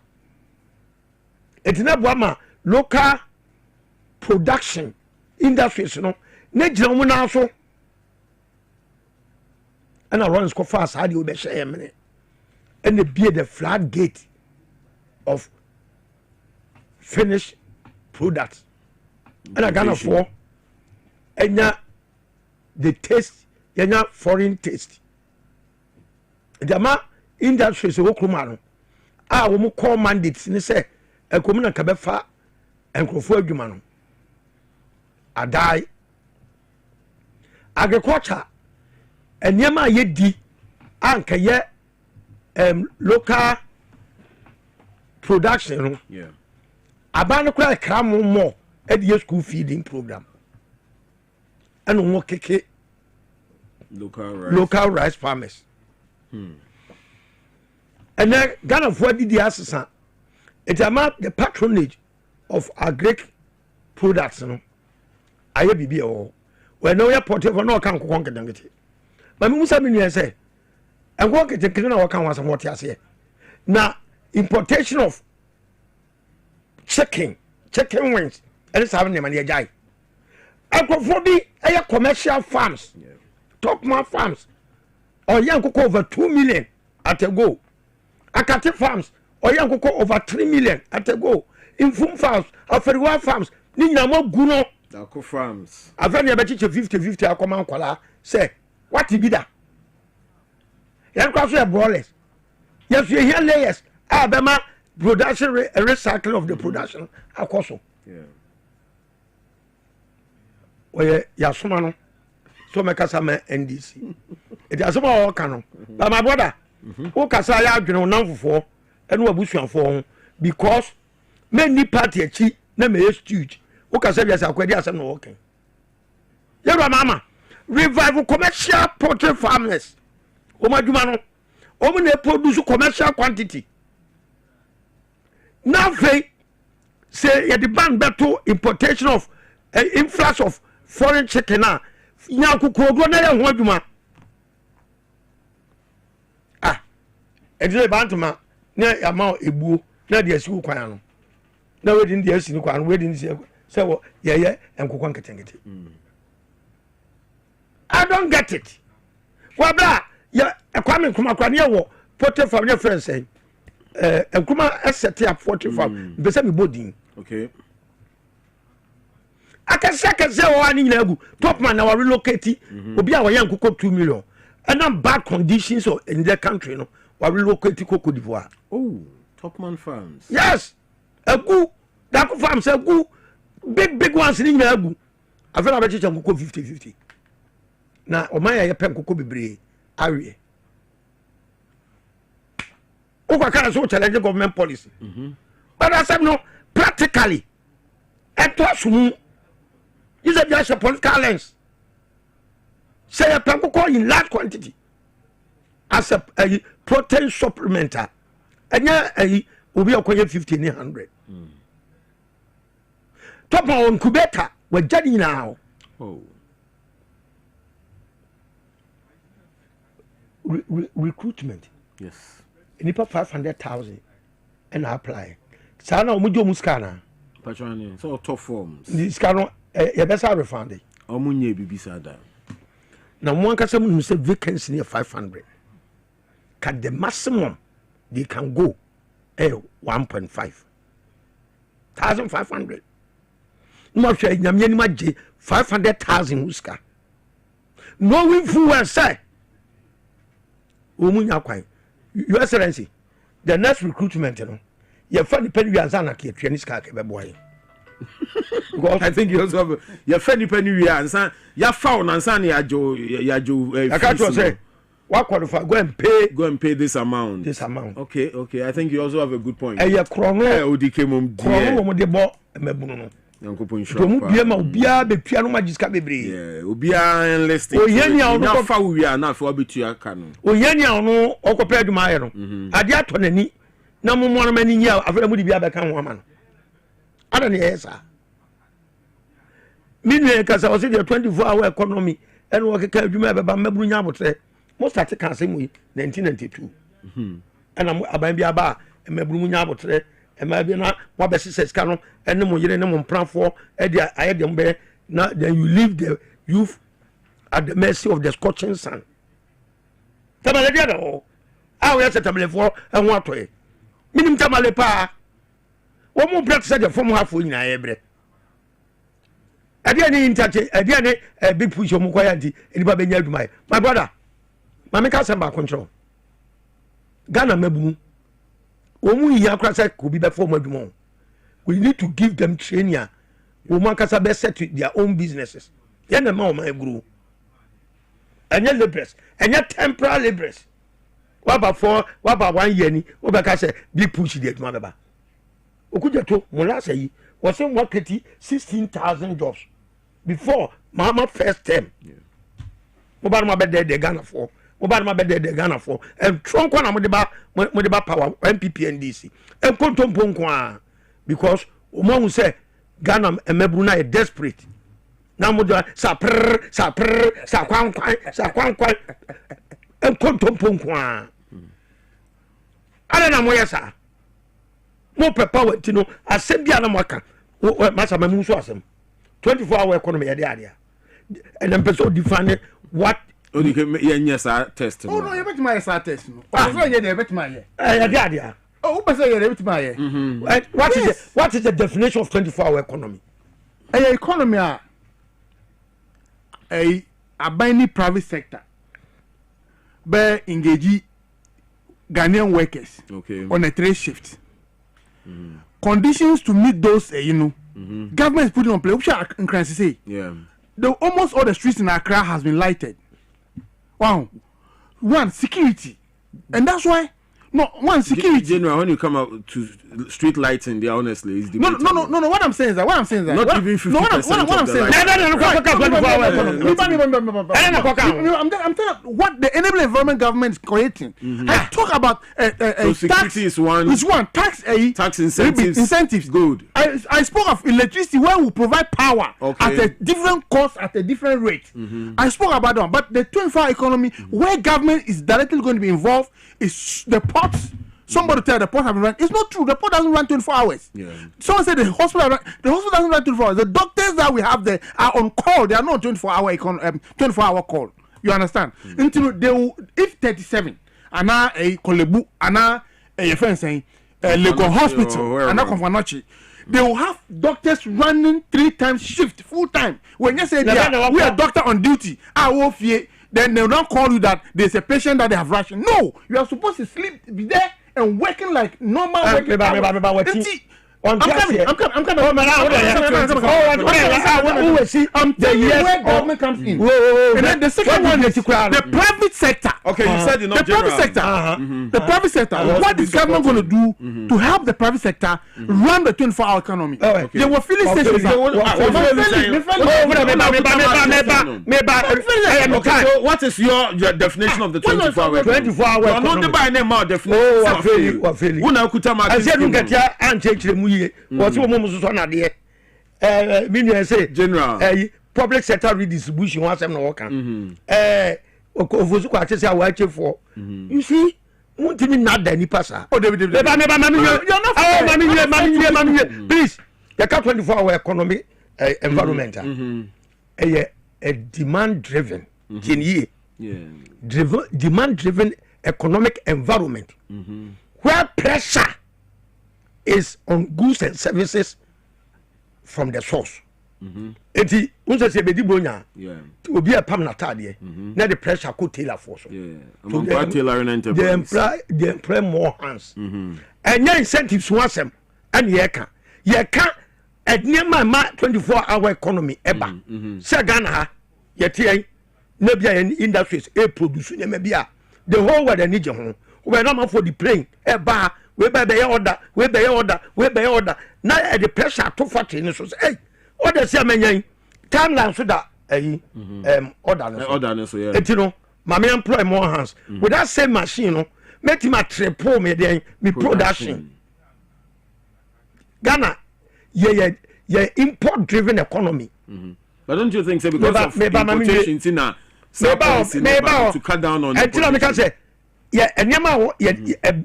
etina bo ama local production industries no na gira mo na so and I run so fast how do you be share me and be the flat gate of finished products and I gonna for and the taste yanya foreign taste the ma industries wo kroma no wo mo call mandates ni say e komuna ka befa enkrofo adwuma no adai agriculture enyama ye di anka ye local production no abanu kra kram mo e di school feeding program and wo keke local rice farmers and then Ghana for the assessment it's about the patronage of agric products no aye bibi o when no portfolio for no kan kokon kedangete but me musa me say and go get the na wakan was what ase na importation of chicken wings and it's having them and jai akofo bi commercial farms top man farms or young cook over 2 million at a go akate farms or young cook over 3 million at a go infum farms aferiwa farms ni nyamo guno Dako farms afeni abechi 50-50 akoma nkwala say what be that yan kwa so e brawlers yes you hear layers abema production recycle of the production akoso oye ya soma no so meka sama NDC it is about all canon but my brother who kasa ya adwene namfofo ene wabusuafo because many party achi na me huge who kasa bia sa kwadi asem no working yero mama revival commercial poultry farmers o maduma no o mo na produce commercial quantity now say ya the ban better importation of influx of foreign chicken na nya kokogro na ya ho aduma edire bantuma na ya ma ebuo na de asiku kwan no na wedin de asini kwan no wedin say wo ye enkokon ketengete I don't get it Kwabena ya Kwame Nkrumah na wo pote farm your friend say Nkrumah set up 40 farm be say me bodin okay akase wo ani nyina agu top man na wa relocate obi a wo yan kokko 2 million and then bad conditions in the country no wa relocate Cote d'Ivoire top man farms yes agu that farms agu big ones ni nyina agu afena be chicha kokko 50-50 na o man ya pen kokko bebre awie o kwa kana so challenge government policy but I said no practically etwasumu is a just political lens. Say a pancake in large quantity as a protein supplementer. And yeah, will be acquired 1,500. Top on Quebec, we're judging now. Recruitment. Yes. Nipa 500,000 and apply. Sana Mujo Muscana. Patroni, so top forms. This cannot. You better refund it. Omunye bibi sada. Now one can say vacancy near 500. Can the maximum they can go 1.5 1,500. No sure nyamye ni maje 500,000 uska. No we full say. Omunya kwan. Your Excellency, the next recruitment you know. You find the penny ansana ke twani ska ke beboy. I think you also have your friendly penny and son, your found and son, ya Joe. I can't say what qualify? Go and pay this amount. This amount. Okay. I think you also have a good point. Odike mum de bo mebuno. Yankopon shop. To mu bia ma obia be tua no magiska bebre. Yeah, obia enlisted. Oyania no fa wi na fa obetua ka no. Oyania no okopa aduma ye no. Ade ato nani na momo no mani nya afere mu de bia be kan ho ama no. Ada ne yesa. Minwe kasa o se the 24-hour economy and work ka aduma be ba maburu nya abotre. Mo start kan se mu 1992. And am aban bia ba maburu mu nya abotre. Ema bi na wa be sise ska no ene mo yire ne mo mpranfo e dia aye dem be na then you leave the youth at the mercy of the scorching sun. Tamale dia do a we set tamale for e ho atoe minim tamale pa wo mo break se the form half nyina ye bre adia ni interchange adia ni big push mo kwa yanti eni ba benya aduma my brother mama ka samba control Ghana mabu omu iya krasa ko bi be form aduma we need to give them training wo man kasa be set their own businesses ye na ma o man grow anya laborers anya temporary laborers waba 1 year ni wo be ka say big push the aduma beba okuja to mo last yi was in what 16,000 jobs before mama first term mo ba ma be de Ghana for mo ba ma be de Ghana for and trunk na mo de ba power MPP NDC and kontompo nko because o mo say Ghana emebru na desperate na mo do sa kwan and kontompo nko ala na mo yesa mo power tino asem bia na mo aka masa mamu so asem 24-hour economy yade ade and then person define what only yes test no you bet my test no so you dey bet my yade ade oh person you dey bet my what is the definition of 24-hour economy economy a abani private sector be engage Ghanaian workers on a trade shift. Conditions to meet those, government is putting on play. Which I can say, almost all the streets in Accra has been lighted. Wow, one security, and that's why. No, one security. General, when you come out to street lighting, there honestly is no. What I'm saying is that. Not even 50%. What I'm saying. I'm telling you what the enabling environment government is creating. I talk about so security is one. Which one? Tax incentives. Good. I spoke of electricity where we provide power at a different cost at a different rate. I spoke about that, but the 24-hour economy where government is directly going to be involved is the ports. Somebody tell the port have been run. It's not true. The port doesn't run 24 hours. Someone said the hospital doesn't run 24 hours. The doctors that we have there are on call. They are not 24-hour call. You understand? Until they will, if 37 and now a Kolebu and now a friend saying Lagos Hospital and now Konfanochi, they will have doctors running 3 times shift full time. When you say we are doctor on duty, then they will not call you that there's a patient that they have rushed. No, you are supposed to sleep, be there and working like normal working hours. I'm coming. I'm telling you where government comes in. And then the second one is the private sector. Okay, you said the private sector. The private sector. What is government going to do to help the private sector run the 24-hour economy? They were filling stations. So what is your definition of the 24-hour economy? 24-hour economy. What's your mom so na de mean say general public sector redistribution was am no work ofosu kwa chese awa chefo you see muntimi nada ni pasa oh David you're not please the 24-hour economy environment a demand driven demand driven economic environment where pressure is on goods and services from the source. Eti unse se bedi bronya. Obi a pam na tade. Na the pressure could tailor for so. They employ more hands. And your incentives wasem and ye can at near my 24-hour economy eba. Say Ghana ha ye tie na bia industries e produce na bia the whole world they need you. We not for the plane. Eba we be order, we be order. Now the pressure too far in so hey, what they say menyan timeline so that order so yeah. And you know, my employ more hands. With that same machine, no, make him a triple me then me production. Ghana, yeah, import driven economy. But don't you think so because of importations in a to cut down on the yeah, and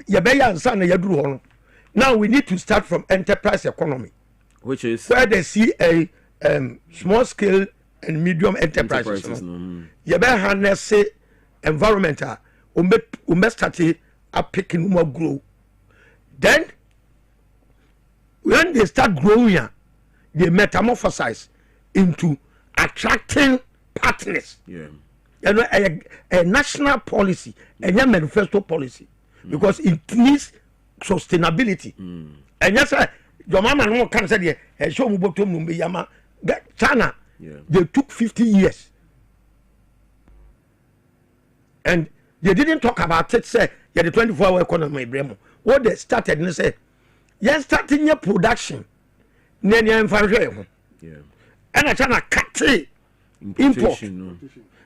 yeah, now we need to start from enterprise economy, which is where they see a small scale and medium enterprises. You better harness environmental, start a picking more grow. Then when they start growing, they metamorphosize into attracting partners. Yeah. You know, a national policy, a manifesto policy, because it needs sustainability. And yes, your mama no can say show Yama China. They took 50 years. And they didn't talk about it, say, the 24-hour economy, Bremo. What they started and say, yes, starting your production. And I China cut import.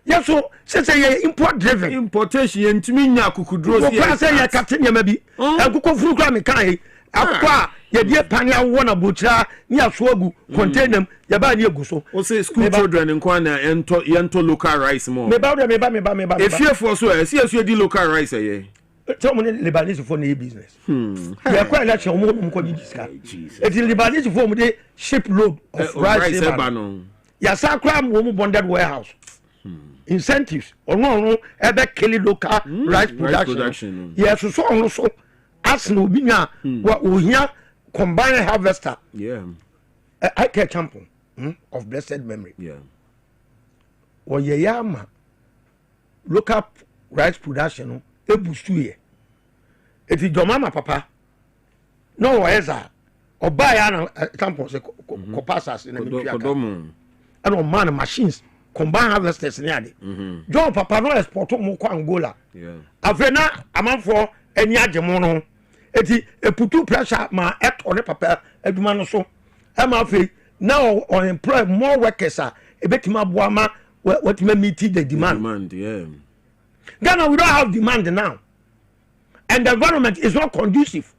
Yes, so say import driven. Importation to me now kukudro. Ko say ya cut maybe. And kuko furu kwa me kai. Akwa ye die panya wona bucha ni asoagu container ya ba ni eguso. O say school children nkwa na ento local rice mo. Me ba. If you for so see as you di local rice ye. Tell me Lebanese for no business. Ya kwa election mo ko di diska. It is Lebanese for mo dey ship load of rice eba. Ya sa kwa mo bonded warehouse. Incentives or no ebe kill local rice production. Yes, so as no binya what we hear combined harvester. Yeah. I care champion of blessed memory. Yeah. Or yama local rice production e boost you. It is your mama papa. No weza or buy an champion se copasas in the and on man machines. Combine harvesters near it. John Papa no export mo ko Angola. Yeah. Avena amount for any agemono. Eti e putu pressure ma et on papa eduma no so. Am afi now on employ more workers e betima boama what me meet the demand. Demand, yeah. Ghana we don't have demand now. And the environment is not conducive.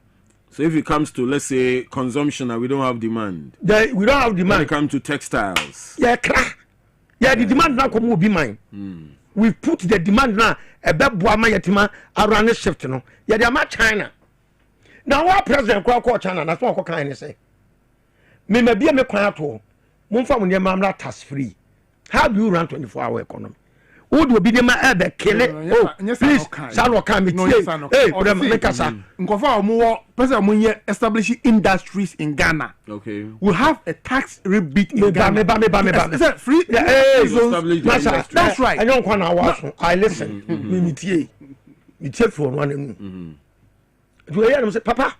So if it comes to, let's say, consumption, we don't have demand. We don't have demand. When it comes to textiles. Yeah, the demand now come will be mine. We put the demand now a beboama yatima around the shift no. Yeah, they are China. Now our president call China, that's what kind of say. Me be me kwan to. Mumfa mun mamla tax free. How do you run 24-hour economy? Would you be the man kill it? Oh, please, Salo can be hey, make us establish industries in Ghana. Okay. We have a tax rebate in Ghana. Yes, free. That's right. I don't want to I listen. Me for one. Do you hear say, Papa?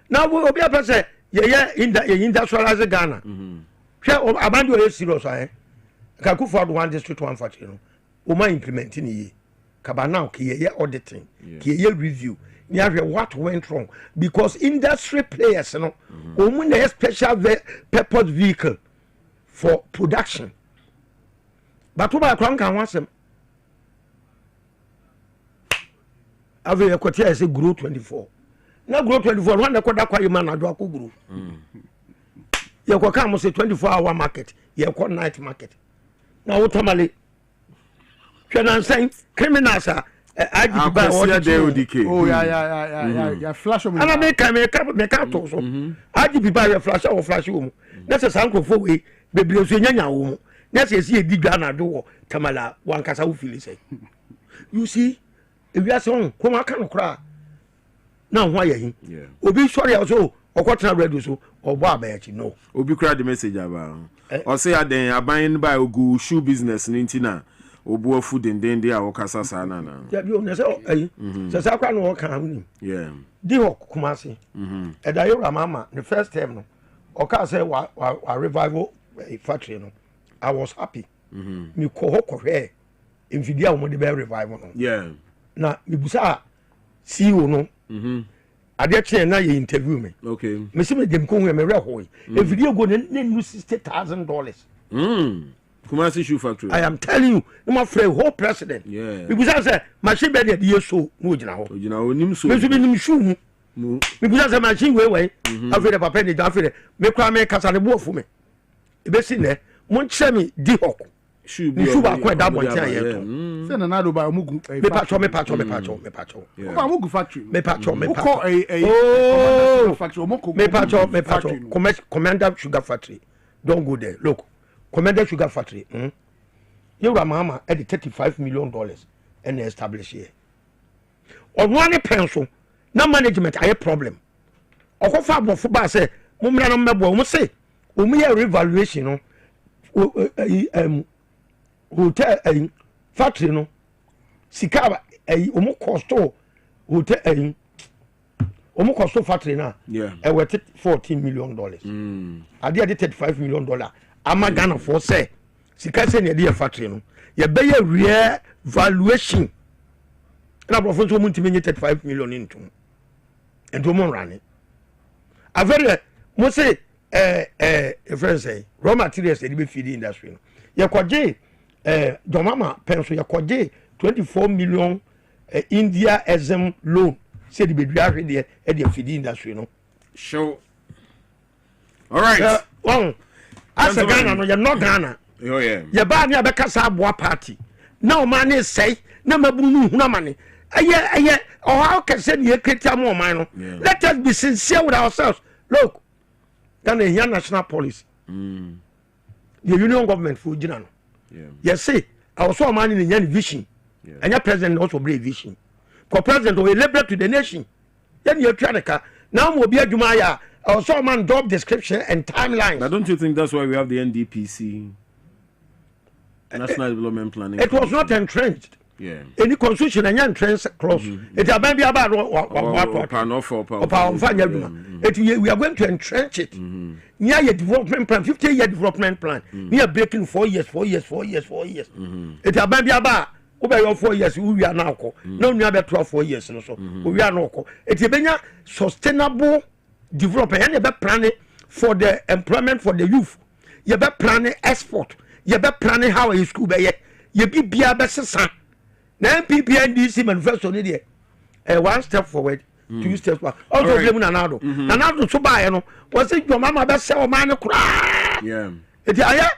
Now we will be a person. Yeah, industrialize Ghana. Abandu is serious. Kaku for one district, one for you. Oma implementing ye kaba now kiye auditing kiye review ni what went wrong because industry players no omu na special purpose vehicle for production but oba kwan kan wasem ave ekotia say grow 24 na grow 24 one na koda kwa yima na do akoguru ye kwa kam say 24-hour market ye kwa night market na wotamale saying criminals are oh yeah flash on and I make out so IGP buy flash or flash home that's a sanko for we baby so nyanya wo that's a see di Ghana do tamala wan kasa wo feel say you see if you are so come aka kra now why yin obi sorry also okotena radio so obo abayachi no obi kra the message aba o say aden aban by ogu shoe business nintina obuo food and a wakasa sana na ya bi o say say sa kwa no kan hu ni yeah di ho kumase e da yo mama the first time no o ka say wa revival factory no I was happy me ko ho ko hwe infidia o mo de be revival no yeah na mibusa CEO no ade kye na ye interview me okay me se me dem ko me re hoy e video go ne nu $60,000 Kumasi Shoe Factory. I am telling you, my friend, whole president. Yeah. Because I say machine be the year so no jina ho. Jina ho nim so. Me so be nim shoe mu. Because I say machine way. After the papa ni da after me kwa me kasa ne bo fu me. E be si ne mon che me di hok. Shoe ba kwa da bon tian ye to. Say na na do ba mugu. Me pacho. Ba mugu factory. Me pacho. Oh, factory. Me pacho. Commander Sugar Factory. Don't go there. Look. Commander Sugar Factory. You were mama at the $35 million and establish here. On one pencil, no management, I have problem. Or what far for Bass say, Mumma Mabo, must say, Umia revaluation, hotel factory, no, Sicaba, a Omocosto hotel, Omocosto factory now. Yeah, I were $14 million. I did $35 million. Ama Ghana for say sika say na dey factory no ye be ye real valuation na professor so muntimi nye 35 million into and mo run a very mo say friend say raw materials dey be feed industry no ye kwaje domama penso ye kwaje 24 million India exam loan say the be dua dey e dey feed industry no show all right one as a Ghana no you're not Ghana. Oh yeah. Your bad near Bekasa Boa party. No money say, no mabu no money. Aye, or how can send you a critical more minor? Let us be sincere with ourselves. Look, Ghana is national policy. The union government for Ghana. Yes, see, I was so man in the vision. And your president also brave vision. For president will liberate to the nation. Then you're trying to now will be a Jumaya. Or some job description and timeline. But don't you think that's why we have the NDPC, National Development Planning? It was not entrenched. Yeah. Any constitution and entrenched clause. It may be about we are going to entrench it. Near your development plan, 50-year development plan. We are breaking 4 years. It may be about over your 4 years. We are now. No, we are 12 4 years. We are now. It is sustainable. Development and you be planning for the employment for the youth. You be planning export. You be planning how a school be. You be best. Now MPP and DC manifesto need one step forward, 2 steps back. Also blame Nanado. Nanado so buy no. Was it your mama best sell man cry? Yeah. It aya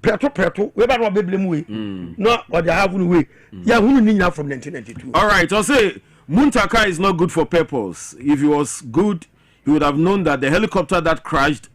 Preto. We better not be blame we. No, or they have no way. Yeah, who need now from 1992. All right, I'll say Muntaka is not good for purpose. If he was good, he would have known that the helicopter that crashed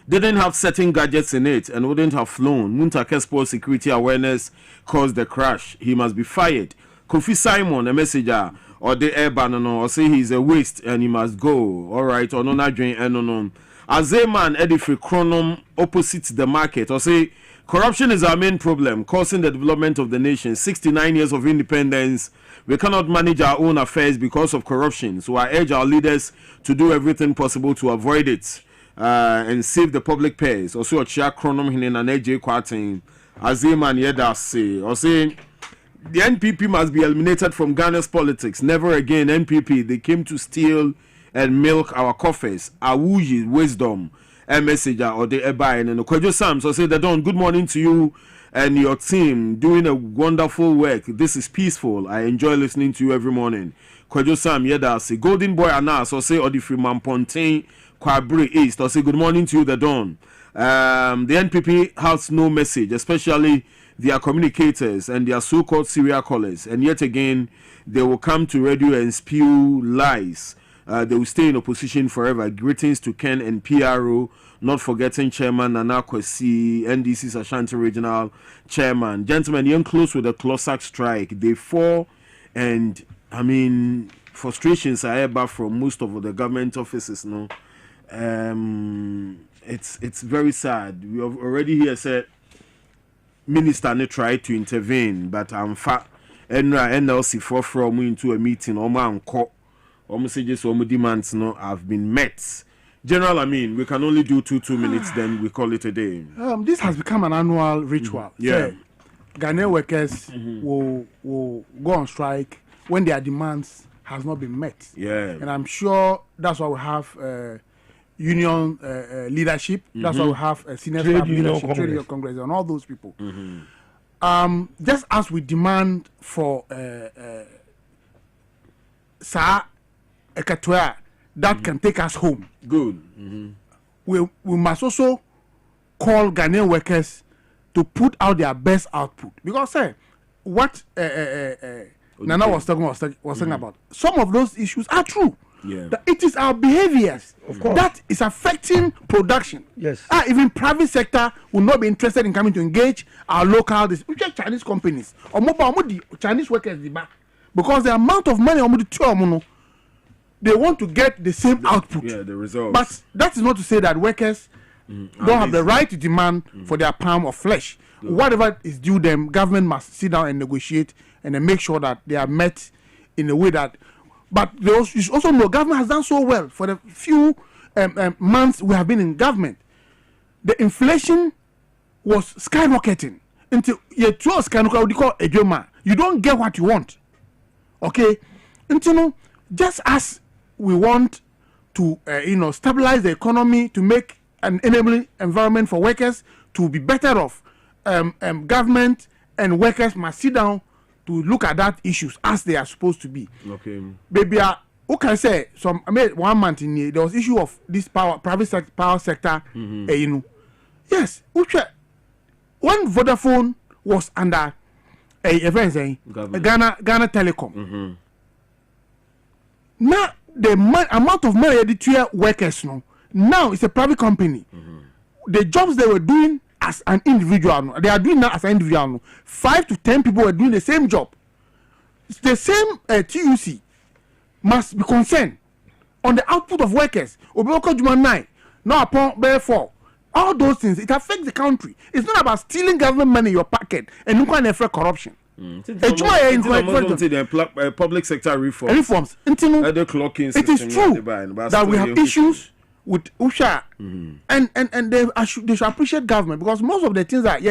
didn't have certain gadgets in it and wouldn't have flown. Muntaka's poor security awareness caused the crash. He must be fired. Kofi Simon, a messenger, or the airban, or say he's a waste and he must go. All right, or no, not join and Azeman Edifi Chronom opposite the market, or say corruption is our main problem, causing the development of the nation. 69 years of independence. We cannot manage our own affairs because of corruption. So I urge our leaders to do everything possible to avoid it and save the public purse. Also, Chia Chronom Hinen and AJ Kwatin, Azeman Yedase, or saying the NPP must be eliminated from Ghana's politics. Never again, NPP. They came to steal and milk our coffers. Awuji, wisdom, a messenger, or the Ebain and Okwejo Sam. So say that on. Good morning to you and your team doing a wonderful work. This is peaceful. I enjoy listening to you every morning. Kwejo Sam Yedase, Golden Boy Anas, or say Odifri Mampontain, Kwabena East, or say good morning to you, the Dawn. The NPP has no message, especially their communicators and their so-called serial callers. And yet again, they will come to radio and spew lies. They will stay in opposition forever. Greetings to Ken and PRO. Not forgetting Chairman Nana Kwesi, NDC's Ashanti Regional Chairman. Gentlemen, you're close with the Closac strike. Day 4, and I mean, frustrations are ever from most of the government offices. No, it's very sad. We have already here said Minister ne tried to intervene, but I'm fat. NLC from into a meeting. Messages or demands have been met. General, I mean, we can only do 2 minutes, then we call it a day. This has become an annual ritual. Yeah. Ghanaian workers will go on strike when their demands has not been met. Yeah. And I'm sure that's why we have union leadership. That's why we have senior staff leadership, trade union congress, and all those people. Just as we demand for Sa Ekatoa that can take us home. Good. We must also call Ghanaian workers to put out their best output, because what Nana was talking about, some of those issues are true. Yeah. That it is our behaviors that is affecting production. Yes. Even private sector will not be interested in coming to engage our local Chinese companies or Chinese workers, because the amount of money they want to get the same output. Yeah, the results. But that is not to say that workers don't have the right to demand for their pound of flesh. Good. Whatever is due them, government must sit down and negotiate and then make sure that they are met in a way that. But you should also know government has done so well for the few months we have been in government. The inflation was skyrocketing until you don't get what you want. Okay, until just as we want to stabilize the economy, to make an enabling environment for workers to be better off, government and workers must sit down to look at that issues as they are supposed to be. Okay. Baby, who can say 1 month in here there was issue of this private power sector. Yes, when Vodafone was under Ghana Telecom. Now the amount of money the workers now it's a private company. The jobs they were doing as an individual, they are doing now as an individual. 5 to 10 people were doing the same job. It's the same TUC must be concerned on the output of workers. Now upon therefore all those things, it affects the country. It's not about stealing government money in your pocket and no kind of corruption. Public sector reforms. It is true that we have issues with Usha, and they should appreciate government, because most of the things that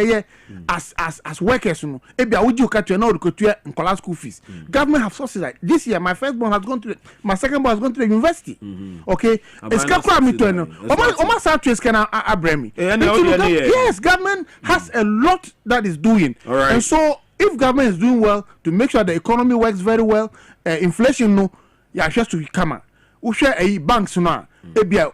as workers, school fees. Government have sources like this year. My firstborn has gone to my secondborn has gone to the university. Okay, yes, government has a lot that is doing, and so if government is doing well to make sure the economy works very well, inflation just to come out. Banks now. Now the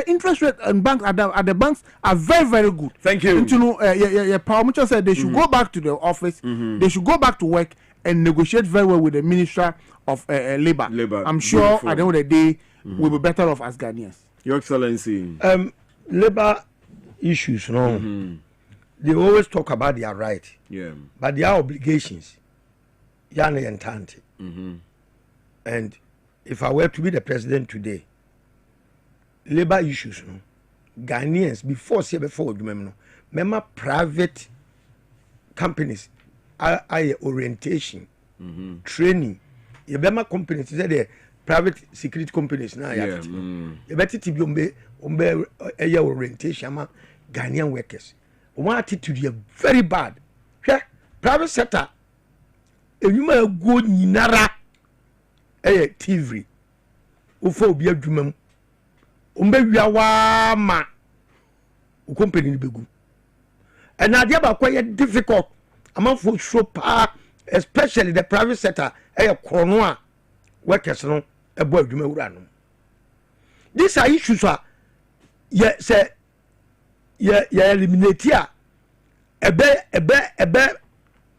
interest rate and banks at the banks are very, very good. Thank you. Power said they should go back to the office. They should go back to work and negotiate very well with the Minister of Labor. I'm sure at the end of the day we'll be better off as Ghanaians. Your Excellency. Labor issues, they always talk about their right. Yeah. But their obligations. And if I were to be the president today, labor issues, Ghanaians before private companies are orientation, training. You companies, the private security companies now. You better to be orientation, Ghanaian workers. One attitude is very bad. Private sector, you may go Ninara. TV ufo obi adwumam ombewia wa ma o company ni begu and adia ba kwa difficult amanfo show pa, especially the private sector krono a workers no ebo adwuma wura no. These are issues ye eliminate a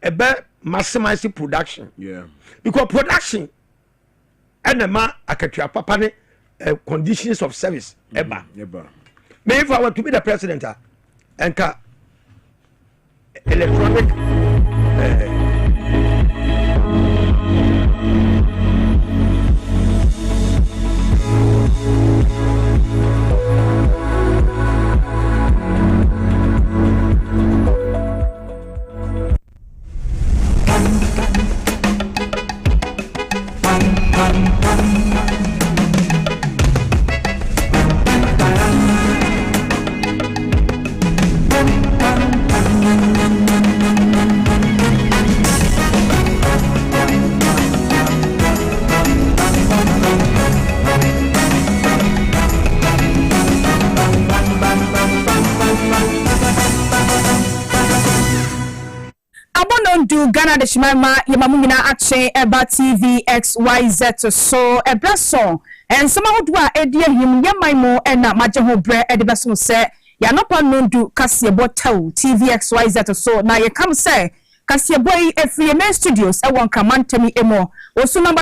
ebe maximize production. Yeah. Because production enema akatua papa ne conditions of service eba. Me if I were to be the president enka electronic Ghana de Shimama Yamamuna Ache Eba TVXYZ so Ebra song and some of what Edia him Yamaimo and Majaho Bre Edibason say Yanopa Nundu Cassia Botel TVXYZ so now you come say Cassia Boy F3M Studios I want Kamantemi Emo also number